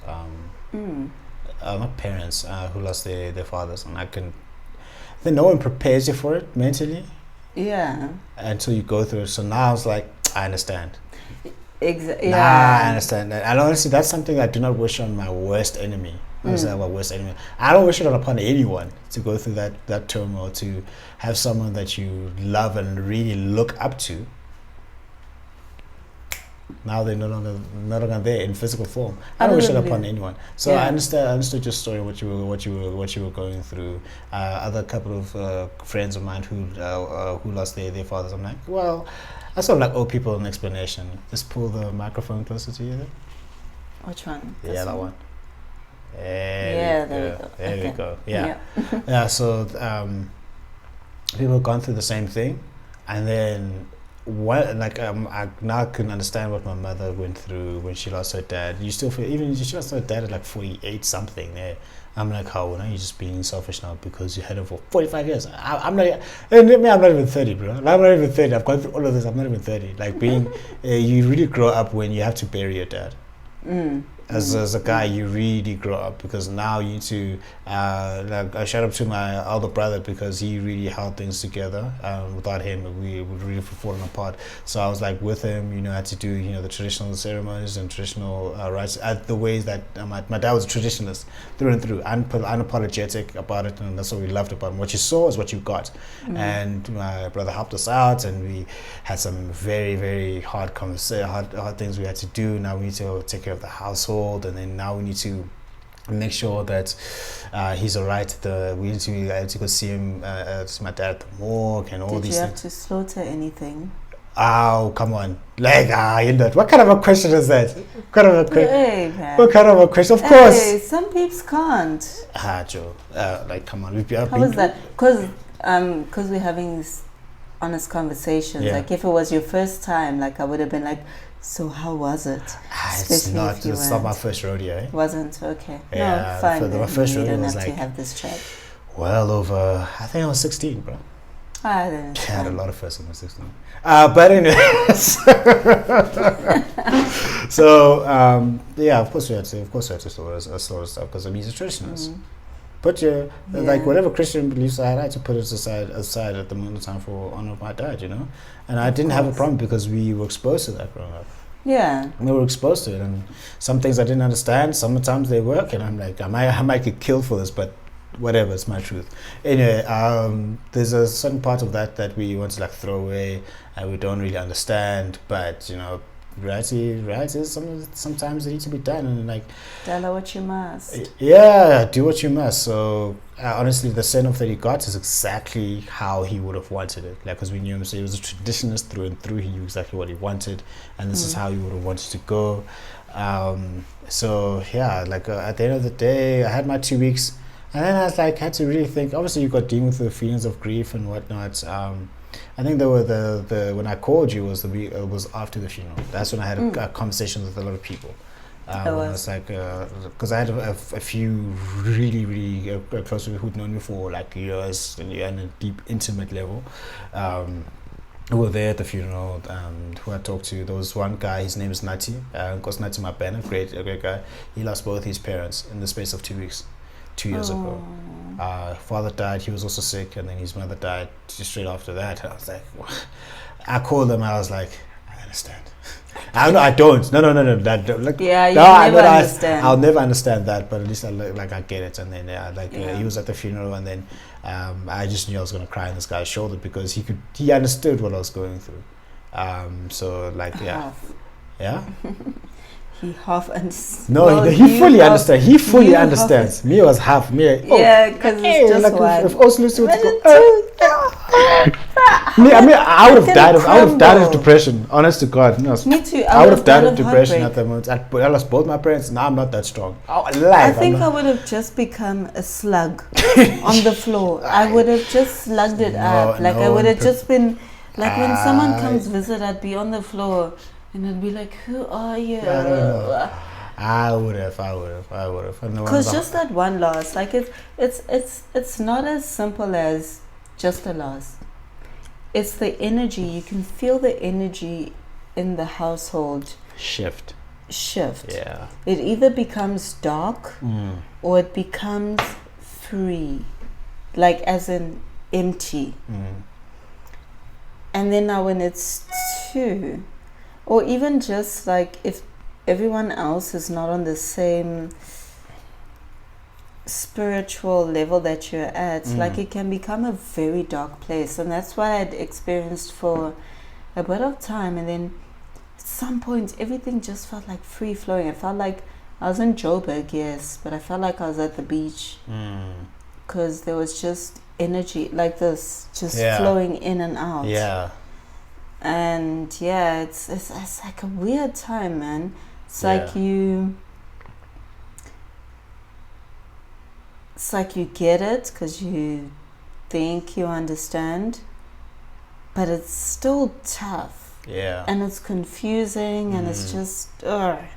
[SPEAKER 2] Not parents who lost their fathers, and I think no one prepares you for it mentally until you go through it. So now it's like, I understand.
[SPEAKER 3] Exactly.
[SPEAKER 2] I understand that. And honestly, that's something I do not wish on my worst enemy. I don't wish it upon anyone to go through that turmoil, to have someone that you love and really look up to. Now they're no longer there in physical form. I don't wish it upon anyone. So I understood your story, what you were going through. Other couple of friends of mine who lost their fathers. I'm like, well, I sort of like owe people an explanation. Just pull the microphone closer to you there.
[SPEAKER 3] Which one?
[SPEAKER 2] That one.
[SPEAKER 3] There we go.
[SPEAKER 2] Yeah. So people have gone through the same thing, and then. I now can understand what my mother went through when she lost her dad. You still feel, even she lost her dad at 48 something there. I'm like, how now you're just being selfish now because you had him for 45 years. I'm not even 30, bro. I'm not even 30. I've gone through all of this. I'm not even 30. Like being, you really grow up when you have to bury your dad. As a guy, you really grow up, because now you need to I shout out to my elder brother, because he really held things together. Without him, we would really have fallen apart. So I was like with him, I had to do the traditional ceremonies and traditional rites, the ways that my dad was a traditionalist through and through, unapologetic about it, and that's what we loved about him. What you saw is what you got. And my brother helped us out, and we had some very, very hard things we had to do. Now we need to take care of the household. And then now we need to make sure that he's all right. We need to go see him, my dad at the morgue and all these things. Did you have
[SPEAKER 3] to slaughter anything?
[SPEAKER 2] Oh, come on. What kind of a question is that? What kind of a question? Of course.
[SPEAKER 3] Some peeps can't.
[SPEAKER 2] Joe. Come on.
[SPEAKER 3] How was that? Because we're having this honest conversations. Like if it was your first time, I would have been like, so how was it?
[SPEAKER 2] It's not my first rodeo.
[SPEAKER 3] Wasn't? Okay.
[SPEAKER 2] Yeah,
[SPEAKER 3] no, fine.
[SPEAKER 2] My first rodeo
[SPEAKER 3] don't
[SPEAKER 2] was
[SPEAKER 3] have to have this chat.
[SPEAKER 2] Well over, I think I was 16, bro.
[SPEAKER 3] I don't
[SPEAKER 2] I had a
[SPEAKER 3] know.
[SPEAKER 2] lot of first and sixth. But anyways, so yeah, of course we had to store stuff because I mean he's a traditionalist. Put your like whatever Christian beliefs I had to put it aside at the moment of time for honor of my dad, you know. And I didn't have a problem because we were exposed to that growing up.
[SPEAKER 3] Yeah.
[SPEAKER 2] We were exposed to it, and some things I didn't understand. Sometimes they work, and I'm like, I might get killed for this, but whatever, it's my truth. Anyway, there's a certain part of that we want to like throw away, and we don't really understand. But you know, reality is sometimes it needs to be done, and like,
[SPEAKER 3] Tell what you must.
[SPEAKER 2] yeah, do what you must. So honestly, the send off that he got is exactly how he would have wanted it. Like, because we knew him, so he was a traditionalist through and through. He knew exactly what he wanted, and this is how he would have wanted to go. So yeah, like at the end of the day, I had my 2 weeks, and then I was like, had to really think. Obviously, you got dealing with the feelings of grief and whatnot. I think there were the when I called you was was after the funeral. That's when I had a conversation with a lot of people. I was like, because I had a few really close people who'd known me for like years and a deep, intimate level, who were there at the funeral, who I talked to. There was one guy, his name is Nati, goes Nati Mapena, a great guy. He lost both his parents in the space of 2 weeks, 2 years ago. Father died, he was also sick, and then his mother died just straight after that. I was like, I called them, I was like, I understand. I don't. No. That, like,
[SPEAKER 3] Yeah, you
[SPEAKER 2] no,
[SPEAKER 3] never understand.
[SPEAKER 2] I'll never understand that, but at least I get it. And then he was at the funeral, and then I just knew I was gonna cry on this guy's shoulder because he understood what I was going through. So like yeah.
[SPEAKER 3] He half understands.
[SPEAKER 2] No, he fully understands. He fully understands. Me was half.
[SPEAKER 3] Yeah, because it's just
[SPEAKER 2] like
[SPEAKER 3] one.
[SPEAKER 2] if Oslo
[SPEAKER 3] But
[SPEAKER 2] would
[SPEAKER 3] it's
[SPEAKER 2] I would have died of
[SPEAKER 3] crumble.
[SPEAKER 2] depression. Honest to God, no.
[SPEAKER 3] Me too.
[SPEAKER 2] I would have died of depression
[SPEAKER 3] heartbreak.
[SPEAKER 2] at the moment. I lost both my parents. Now I'm not that strong.
[SPEAKER 3] I think I would have just become a slug on the floor. I would have just slugged it up. Like I would have just been like when someone comes visit, I'd be on the floor and I'd be like, "Who are you?"
[SPEAKER 2] I don't know. I would have.
[SPEAKER 3] Because just that one loss, like it's not as simple as just a loss. It's the energy. You can feel the energy in the household
[SPEAKER 2] shift. Yeah.
[SPEAKER 3] It either becomes dark or it becomes free, like as in empty. And then now when it's two, or even just like if everyone else is not on the same spiritual level that you're at, like it can become a very dark place. And that's what I'd experienced for a bit of time, and then at some point everything just felt like free flowing. It felt like I was in Joburg, yes, but I felt like I was at the beach because there was just energy like this just flowing in and out. And it's like a weird time, man. It's like you get it because you think you understand, but it's still tough. And it's confusing, and it's just I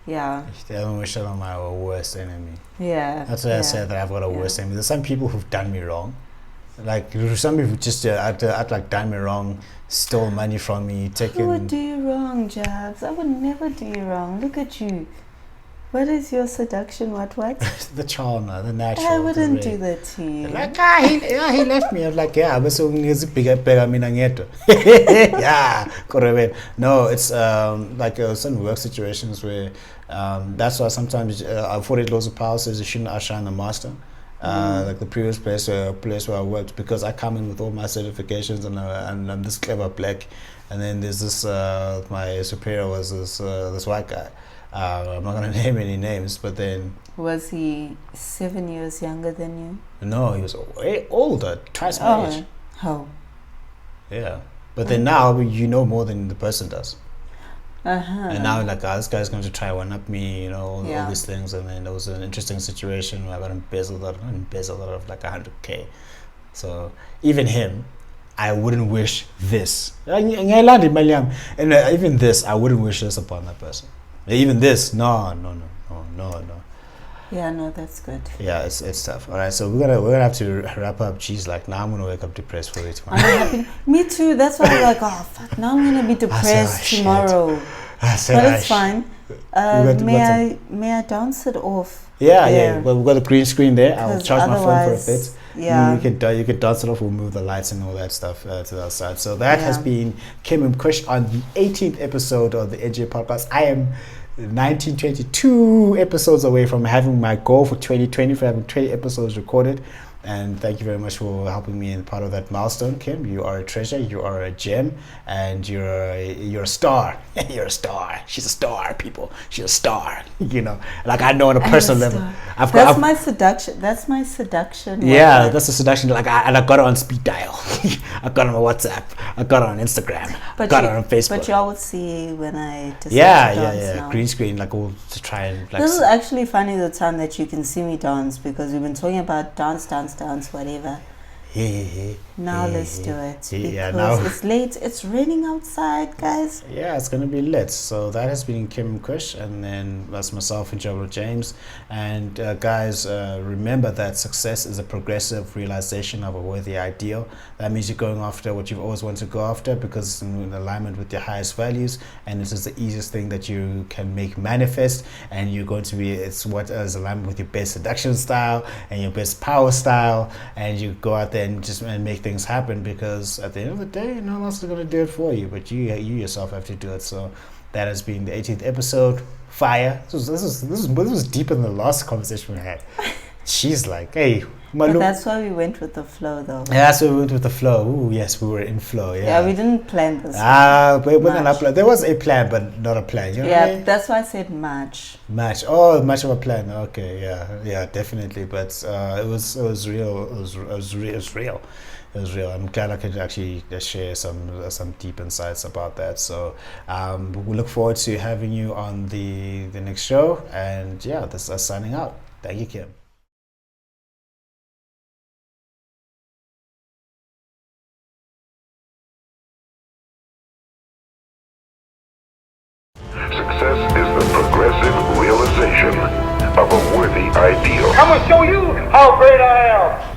[SPEAKER 2] don't wish I'm my worst enemy.
[SPEAKER 3] That's
[SPEAKER 2] why I said that I've got a worst enemy. There's some people who've done me wrong. Like some people just act like done me wrong, stole money from me,
[SPEAKER 3] Who would do you wrong, Jabs? I would never do you wrong. Look at you. What is your seduction? What?
[SPEAKER 2] The charmer, the natural.
[SPEAKER 3] I wouldn't do that to you.
[SPEAKER 2] Like he left me. I was like, but so he's bigger minangeto. Correct. No, it's like certain work situations where that's why sometimes 48 Laws of Power says you shouldn't outshine the master. Like the previous place where I worked, because I come in with all my certifications and I'm this clever black, and then there's this my superior was this white guy. I'm not gonna name any names, but then
[SPEAKER 3] was he 7 years younger than you?
[SPEAKER 2] No, he was way older, twice my age.
[SPEAKER 3] How?
[SPEAKER 2] Yeah, but then now you know more than the person does. And now like this guy's going to try one up me, all these things. And then there was an interesting situation where I got embezzled out of like 100K. So even him, I wouldn't wish this. And even this, I wouldn't wish this upon that person. Even this, no.
[SPEAKER 3] Yeah, no, that's good.
[SPEAKER 2] Yeah, it's tough. All right, so we're gonna have to wrap up. Geez, like now I'm gonna wake up depressed for it tomorrow.
[SPEAKER 3] I'm happy. Me too. That's why I'm like, oh fuck, now I'm gonna be depressed
[SPEAKER 2] shit.
[SPEAKER 3] tomorrow. But it's fine. May I dance it off?
[SPEAKER 2] Yeah. Well, we've got a green screen there. I'll
[SPEAKER 3] 'Cause
[SPEAKER 2] charge my phone for a bit.
[SPEAKER 3] Yeah.
[SPEAKER 2] You can dance it off. We'll move the lights and all that stuff to the outside. So that has been Kim and Mkhush on the 18th episode of the NJ podcast. I am 1922 episodes away from having my goal for 2020, for having 20 episodes recorded. And thank you very much for helping me in part of that milestone, Kim. You are a treasure, you are a gem, and you're a star. You're a star. She's a star, people. She's a star. You know, like I know on a personal level.
[SPEAKER 3] That's my seduction. That's my seduction.
[SPEAKER 2] Yeah, that's a seduction. Like I got it on speed dial. I got it on WhatsApp. I got it on Instagram. I got it on Facebook.
[SPEAKER 3] But y'all will see when I decide to dance now.
[SPEAKER 2] Green screen, like all to try and like.
[SPEAKER 3] This is actually funny the time that you can see me dance because we've been talking about dance, whatever. Now let's do it. Because it's late. It's raining outside, guys.
[SPEAKER 2] Yeah, it's gonna be lit. So that has been Kim Mkhush, and then that's myself and Joel James. And guys, remember that success is a progressive realization of a worthy ideal. That means you're going after what you've always wanted to go after because it's in alignment with your highest values, and this is the easiest thing that you can make manifest. And you're going to be, it's what is alignment with your best seduction style and your best power style, and you go out there and just make things happen, because at the end of the day, no one else is going to do it for you, but you yourself have to do it. So that has been the 18th episode. Fire. This was deeper than the last conversation we had. She's like, hey,
[SPEAKER 3] but that's why we went with the flow, though.
[SPEAKER 2] Yeah, that's why we went with the flow. Ooh, yes, we were in flow. Yeah,
[SPEAKER 3] we didn't plan this.
[SPEAKER 2] But there was a plan, but not a plan. You know what I mean?
[SPEAKER 3] That's why I said match.
[SPEAKER 2] Oh, much of a plan. Okay, yeah, definitely. But it was real. It was real. I'm glad I could actually share some deep insights about that. So we look forward to having you on the next show. And yeah, this is us signing out. Thank you, Kim.
[SPEAKER 4] Success is the progressive realization of a worthy ideal.
[SPEAKER 1] I'm gonna show you how great I am.